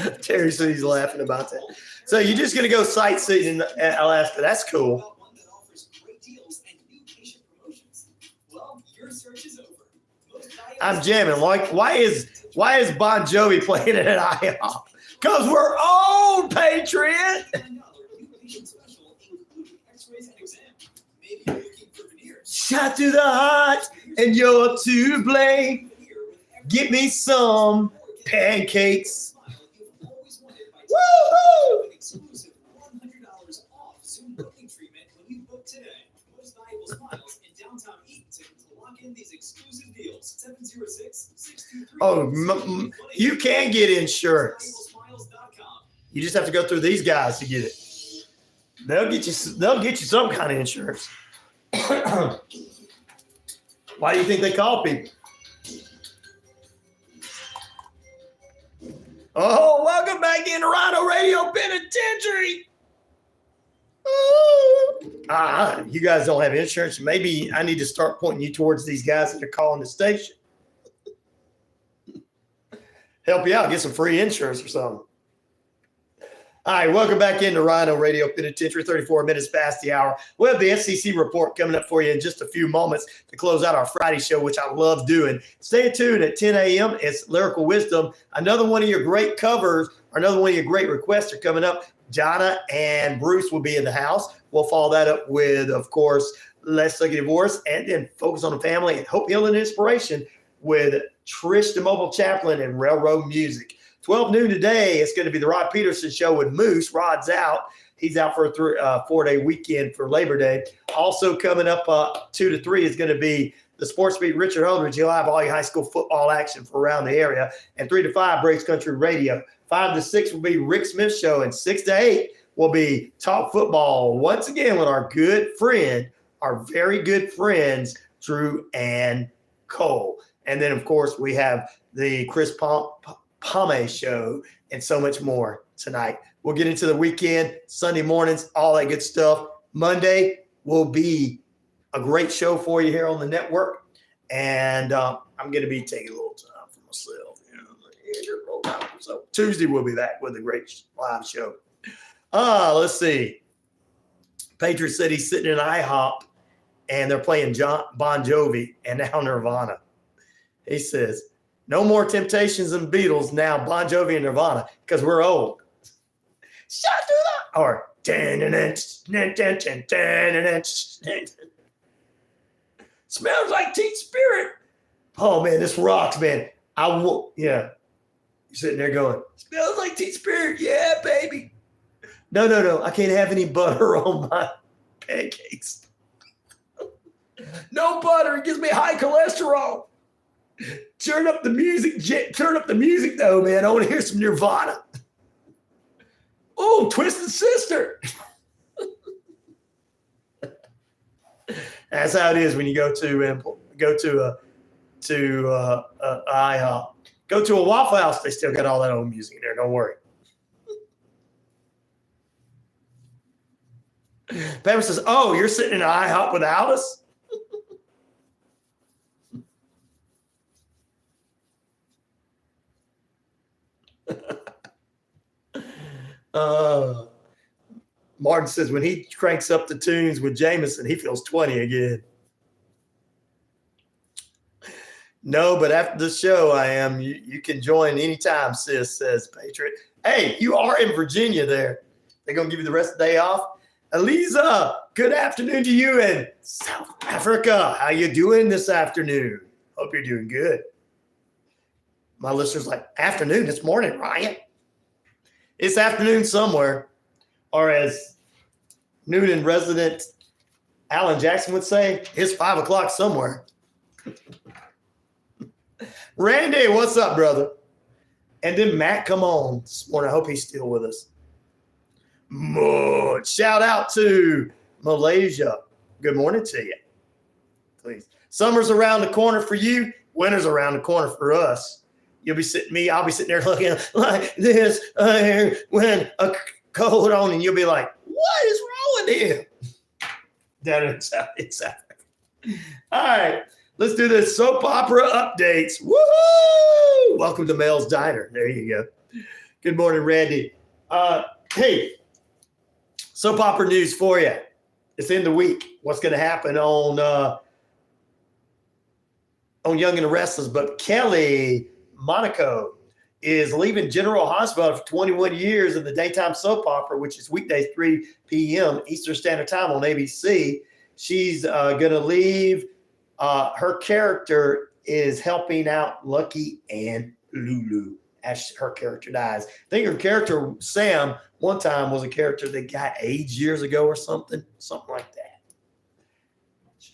Shelter. Terry said he's laughing about that. So you're just going to go sightseeing in Alaska. That's cool. One that offers great deals and new patient promotions. Well, your search is over. Most valuable- I'm jamming. Why is Bon Jovi playing it at IHOP? Because we're old, Patriot. New patient special, including X-rays and exams. Maybe you're looking for veneers. Shot to the heart, and you're to blame. Get me some pancakes. Woo-hoo! Exclusive $100 off Zoom booking treatment when you book today. Most valuable smiles in downtown Eaton to lock in these exclusive deals. 706-623. Oh, you can get insurance. You just have to go through these guys to get it. They'll get you some kind of insurance. Why do you think they call people? Oh, welcome back into Ryanoradio Penitentiary. You guys don't have insurance. Maybe I need to start pointing you towards these guys that are calling the station. Help you out, get some free insurance or something. All right, welcome back into Ryanoradio Penitentiary, 34 minutes past the hour. We'll have the SEC report coming up for you in just a few moments to close out our Friday show, which I love doing. Stay tuned at 10 a.m. It's Lyrical Wisdom. Another one of your great covers, or another one of your great requests are coming up. Jonna and Bruce will be in the house. We'll follow that up with, of course, Let's Look at Divorce, and then Focus on the Family and Hope, Healing, and Inspiration with Trish, the Mobile Chaplain, and Railroad Music. 12 noon today, it's going to be the Rod Peterson Show with Moose. Rod's out. He's out for a 4-day weekend for Labor Day. Also coming up 2 to 3 is going to be the Sports Beat Richard Holdridge. He'll have all your high school football action for around the area. And 3 to 5, Breaks Country Radio. 5 to 6 will be Rick Smith Show. And 6 to 8 will be Talk Football once again with our good friend, our very good friends, Drew and Cole. And then, of course, we have the Chris Pomay Show and so much more tonight. We'll get into the weekend, Sunday mornings, all that good stuff. Monday will be a great show for you here on the network. And I'm going to be taking a little time for myself. So Tuesday we'll be back with a great live show. Let's see. Patriot said he's sitting in IHOP and they're playing Bon Jovi and now Nirvana. He says, no more Temptations and Beatles, now Bon Jovi and Nirvana, because we're old. Shut to the or smells like Teen Spirit. Oh man, this rocks, man. Yeah. You're sitting there going, smells like Teen Spirit, yeah, baby. No. I can't have any butter on my pancakes. No butter, it gives me high cholesterol. Turn up the music. Turn up the music, though, man. I want to hear some Nirvana. Oh, Twisted Sister. That's how it is when you go to IHOP. Go to a Waffle House. They still got all that old music in there. Don't worry. Pepper says, "Oh, you're sitting in an IHOP without us." Martin says when he cranks up the tunes with Jameson, he feels 20 again. No, but after the show, I am. You can join anytime, sis, says Patriot. Hey, you are in Virginia there. They're going to give you the rest of the day off. Eliza, good afternoon to you in South Africa. How you doing this afternoon? Hope you're doing good. My listener's like, afternoon, it's morning, Ryan. It's afternoon somewhere. Or as Newton resident Alan Jackson would say, it's 5 o'clock somewhere. Randy, what's up, brother? And then Matt, come on this morning. I hope he's still with us. Shout out to Malaysia. Good morning to you. Please. Summer's around the corner for you. Winter's around the corner for us. I'll be sitting there looking like this when a coat on, and you'll be like, what is wrong with him? down in South Africa. All right, let's do the soap opera updates. Woo! Welcome to Mel's Diner. There you go. Good morning, Randy. Hey, soap opera news for you. It's in the week. What's going to happen on Young and the Restless? But Kelly Monaco is leaving General Hospital for 21 years in the daytime soap opera, which is weekdays 3 p.m. Eastern Standard Time on ABC. She's going to leave. Her character is helping out Lucky and Lulu as her character dies. I think her character, Sam, one time was a character that got AIDS years ago or something like that.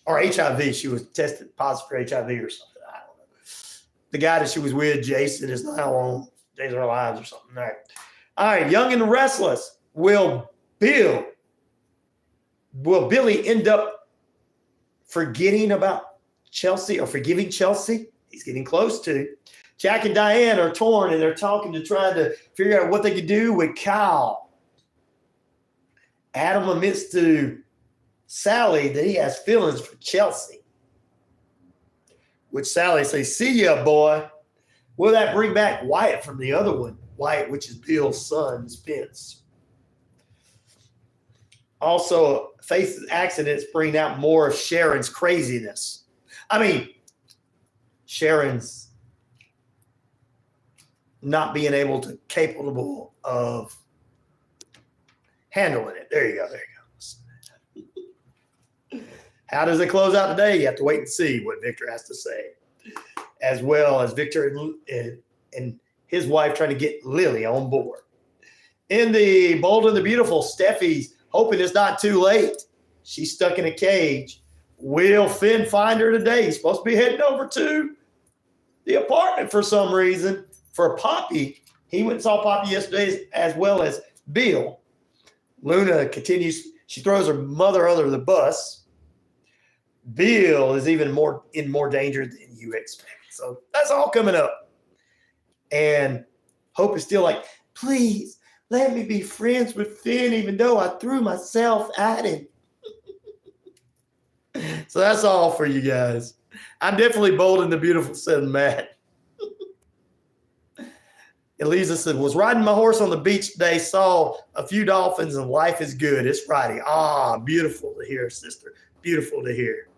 Or HIV. She was tested positive for HIV or something. I don't know. The guy that she was with, Jason, is now on Days of Our Lives or something. All right. Young and the Restless. Will Billy end up forgetting about Chelsea or forgiving Chelsea? He's getting close to. Jack and Diane are torn, and they're talking to try to figure out what they could do with Kyle. Adam admits to Sally that he has feelings for Chelsea, which Sally says, "See ya, boy." Will that bring back Wyatt from the other one? Wyatt, which is Bill's son, Spence. Also, Faith's accidents bring out more of Sharon's craziness. I mean, Sharon's not being capable of handling it. There you go. How does it close out today? You have to wait and see what Victor has to say, as well as Victor and his wife trying to get Lily on board. In the Bold and the Beautiful, Steffi's hoping it's not too late. She's stuck in a cage. Will Finn find her today? He's supposed to be heading over to the apartment for some reason. For Poppy, he went and saw Poppy yesterday, as well as Bill. Luna continues. She throws her mother under the bus. Bill is even more in more danger than you expect. So that's all coming up. And Hope is still like, please let me be friends with Finn, even though I threw myself at him. So that's all for you guys. I'm definitely Bold and the Beautiful, said Matt. Elisa said, was riding my horse on the beach today, saw a few dolphins, and life is good. It's Friday. Ah, beautiful to hear, sister. Beautiful to hear.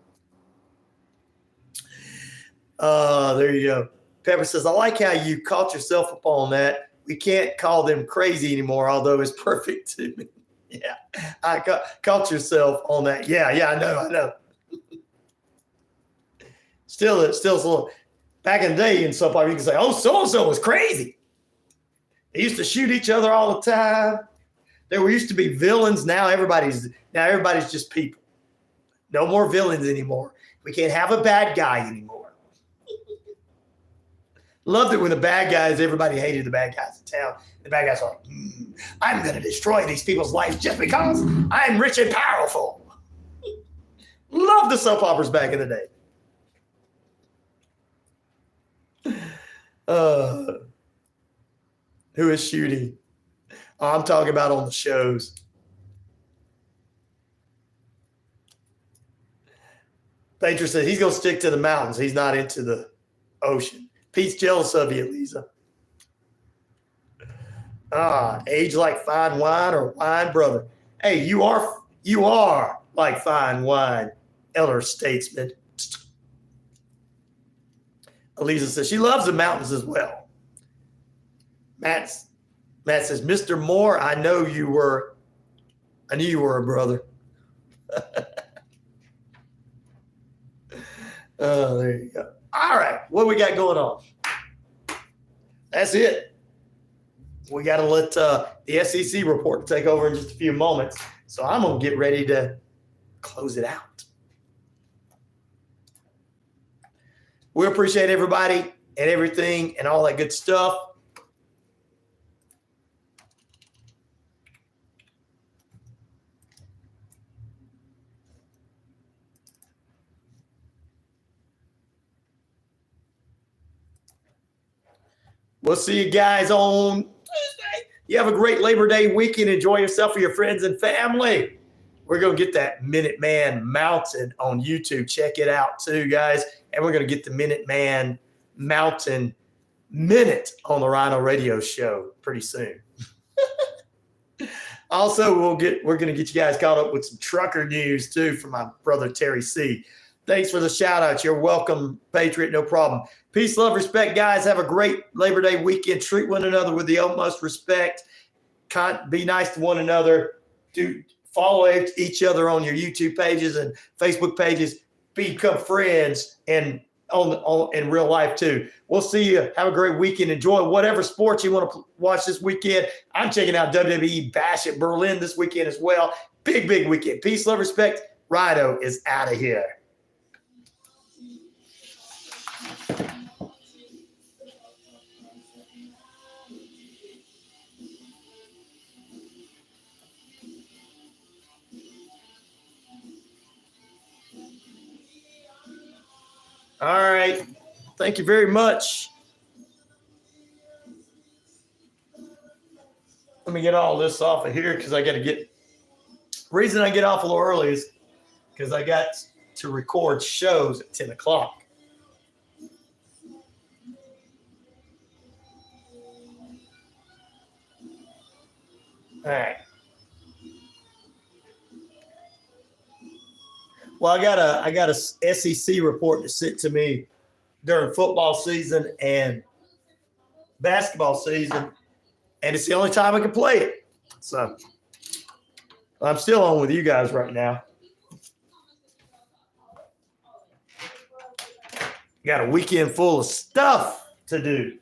There you go. Pepper says, I like how you caught yourself upon that. We can't call them crazy anymore, although it's perfect to me. Yeah, I caught yourself on that. Yeah, I know. Still, back in the day in soap opera, you can say, oh, so-and-so was crazy. They used to shoot each other all the time. There used to be villains. Now everybody's just people. No more villains anymore. We can't have a bad guy anymore. Loved it when the bad guys, everybody hated the bad guys in town. The bad guys are like, I'm going to destroy these people's lives just because I'm rich and powerful. Loved the soap operas back in the day. Who is shooting? Oh, I'm talking about on the shows. Patriot said he's going to stick to the mountains. He's not into the ocean. Pete's jealous of you, Lisa. Age like fine wine or wine brother. Hey, you are like fine wine, elder statesman. Elisa says she loves the mountains as well. Matt says, Mr. Moore, I knew you were a brother. Oh, there you go. All right, what we got going on? That's it. We got to let the SEC report take over in just a few moments. So I'm going to get ready to close it out. We appreciate everybody and everything and all that good stuff. We'll see you guys on Tuesday. You have a great Labor Day weekend. Enjoy yourself with your friends and family. We're going to get that Minuteman Mountain on YouTube. Check it out too, guys. And we're going to get the Minuteman Mountain Minute on the Ryanoradio show pretty soon. Also, we're going to get you guys caught up with some trucker news too from my brother Terry C. Thanks for the shout out. You're welcome, Patriot. No problem. Peace, love, respect, guys. Have a great Labor Day weekend. Treat one another with the utmost respect. Be nice to one another. Follow each other on your YouTube pages and Facebook pages. Become friends and in real life too. We'll see you. Have a great weekend. Enjoy whatever sports you want to watch this weekend. I'm checking out WWE Bash at Berlin this weekend as well. Big weekend. Peace, love, respect. Rydo is out of here. All right. Thank you very much. Let me get all this off of here because I got to get. Reason I get off a little early is because I got to record shows at 10 o'clock. All right. Well, I got a SEC report to sent to me during football season and basketball season, and it's the only time I can play it. So I'm still on with you guys right now. Got a weekend full of stuff to do.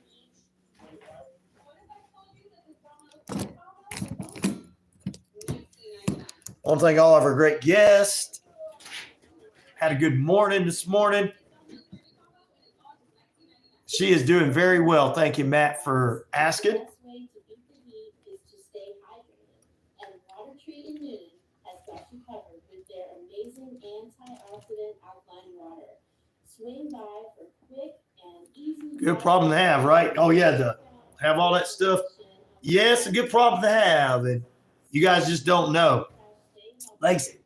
I want to thank all of our great guests. Had a good morning this morning. She is doing very well. Thank you, Matt, for asking. The best way to beat the heat is to stay hydrated. And Water Treat in Newton has got you covered with their amazing antioxidant alkaline water. Swing by for quick and easy. Good problem to have, right? Oh, yeah, to have all that stuff. Yes, a good problem to have. And you guys just don't know.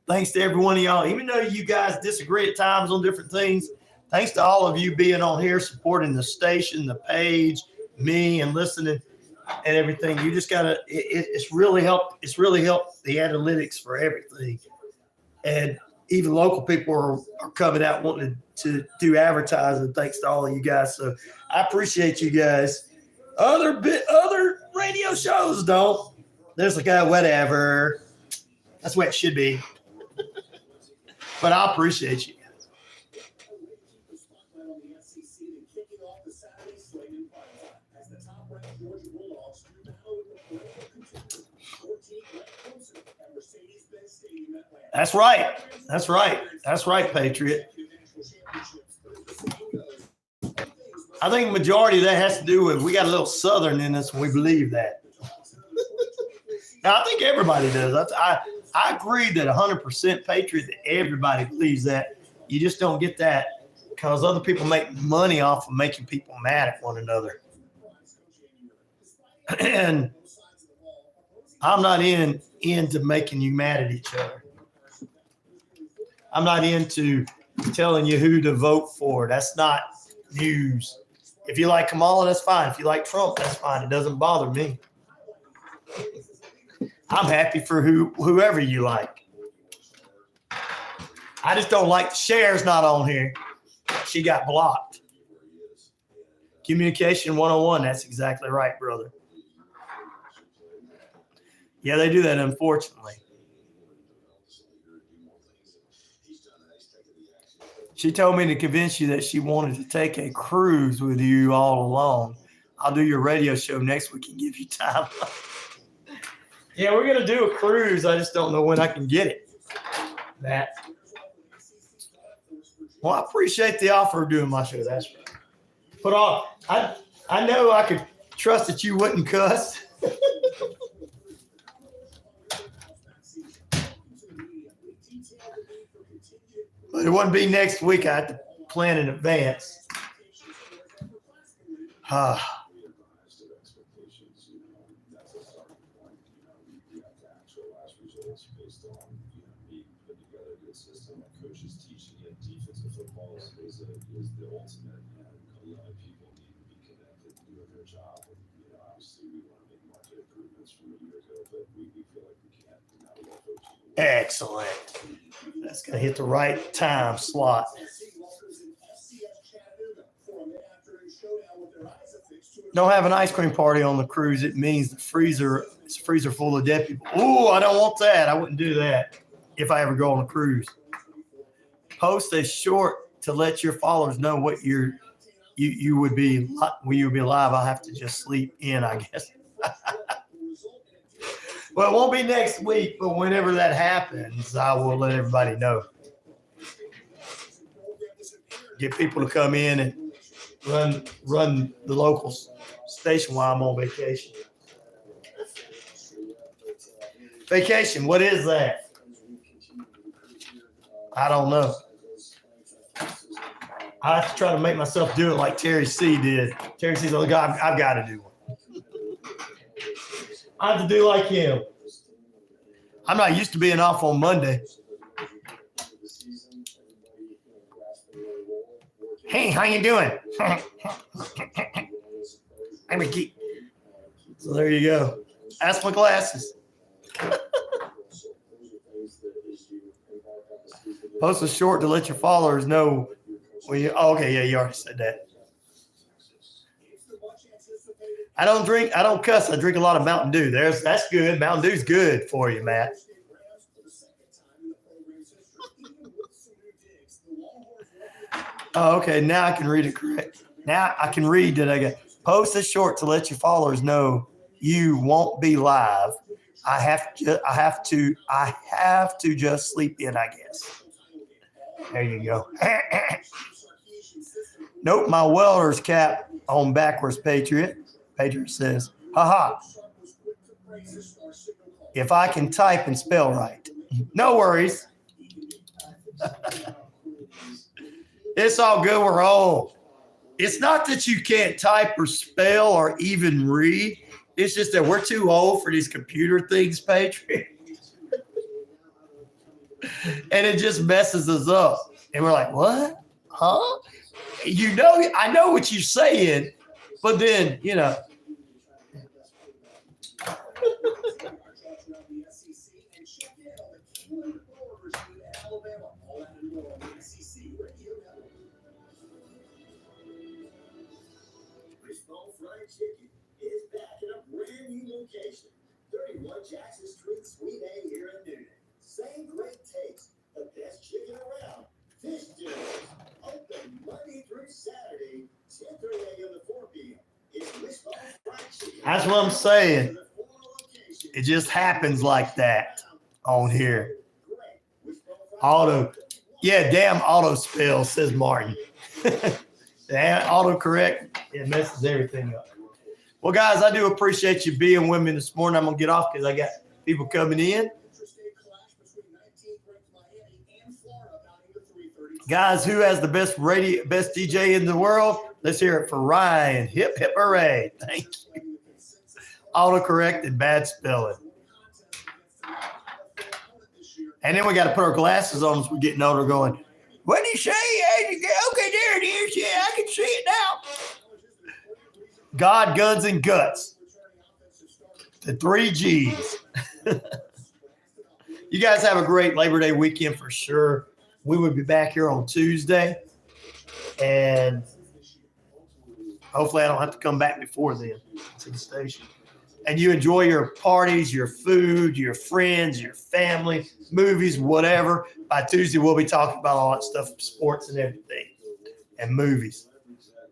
Thanks to every one of y'all. Even though you guys disagree at times on different things, thanks to all of you being on here, supporting the station, the page, me, and listening and everything. You just gotta. It's really helped. It's really helped the analytics for everything. And even local people are coming out wanting to do advertising. Thanks to all of you guys. So I appreciate you guys. Other radio shows don't. There's a guy, whatever. That's the way it should be. But I appreciate you. That's right. That's right. That's right, Patriot. I think the majority of that has to do with we got a little Southern in us and we believe that. Now, I think everybody does. I agree that 100% Patriot, that everybody believes that. You just don't get that because other people make money off of making people mad at one another. And I'm not into making you mad at each other. I'm not into telling you who to vote for. That's not news. If you like Kamala, that's fine. If you like Trump, that's fine. It doesn't bother me. I'm happy for whoever you like. I just don't like the Cher's not on here. She got blocked. Communication 101. That's exactly right, brother. Yeah, they do that, unfortunately. She told me to convince you that she wanted to take a cruise with you all along. I'll do your radio show next week and give you time. Yeah, we're going to do a cruise. I just don't know when I can get it. That. Well, I appreciate the offer of doing my show. That's right. Put on. I know I could trust that you wouldn't cuss. But it wouldn't be next week. I have to plan in advance. good system. Our coaches teaching it. Defensive football is the ultimate, and a lot of people need to be connected to doing their job. And, obviously we want to make market improvements from a year ago, but we feel like we can't. Now we got coaches. Excellent. That's going to hit the right time slot. Don't have an ice cream party on the cruise. It means it's a freezer full of dead people. Ooh, I don't want that. I wouldn't do that if I ever go on a cruise. Post a short to let your followers know what you would be when you would be live. I'll have to just sleep in, I guess. Well, it won't be next week, but whenever that happens, I will let everybody know. Get people to come in and run the local station while I'm on vacation. Vacation, what is that? I don't know. I have to try to make myself do it like Terry C did. Terry C's the guy, I've got to do one. I have to do like him. I'm not used to being off on Monday. Hey, how you doing? So there you go. Ask my glasses. Post a short to let your followers know. Okay, yeah, you already said that. I don't cuss. I drink a lot of Mountain Dew. That's good. Mountain Dew's good for you, Matt. Oh, okay. Now I can read it correct. Now I can read that I got post a short to let your followers know you won't be live. I have to just sleep in, I guess. There you go. Nope, my welder's cap on backwards, Patriot. Patriot says, haha. If I can type and spell right. No worries. It's all good. We're old. It's not that you can't type or spell or even read. It's just that we're too old for these computer things, Patriot. And it just messes us up. And we're like, what? Huh? I know what you're saying, but then, Chicken is back in a brand new location, 31 Jackson Street, Suite A here in Newton. Same great taste, the best chicken around. Fish dinners, open Monday through Saturday, 10:30 a.m. to 4 p.m. It's Wishbone Fried Chicken. That's what I'm saying. It just happens like that on here. Damn auto spell, says Martin. Damn autocorrect, it messes everything up. Well, guys, I do appreciate you being with me this morning. I'm going to get off because I got people coming in. Guys, who has the best DJ in the world? Let's hear it for Ryan. Hip, hip, hooray. Thank you. Autocorrect and bad spelling. And then we got to put our glasses on as we're getting older going, what did he say? Okay, there it is. Yeah, I can see it now. God, guns, and guts. The 3 G's. You guys have a great Labor Day weekend for sure. We will be back here on Tuesday. And hopefully I don't have to come back before then to the station. And you enjoy your parties, your food, your friends, your family, movies, whatever. By Tuesday, we'll be talking about all that stuff, sports and everything, and movies.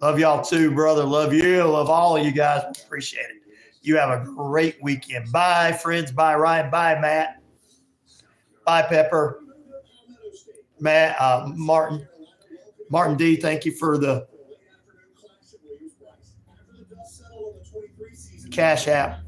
Love y'all too, brother. Love you. Love all of you guys. Appreciate it. You have a great weekend. Bye, friends. Bye, Ryan. Bye, Matt. Bye, Pepper. Matt, Martin. Martin D., thank you for the Cash App.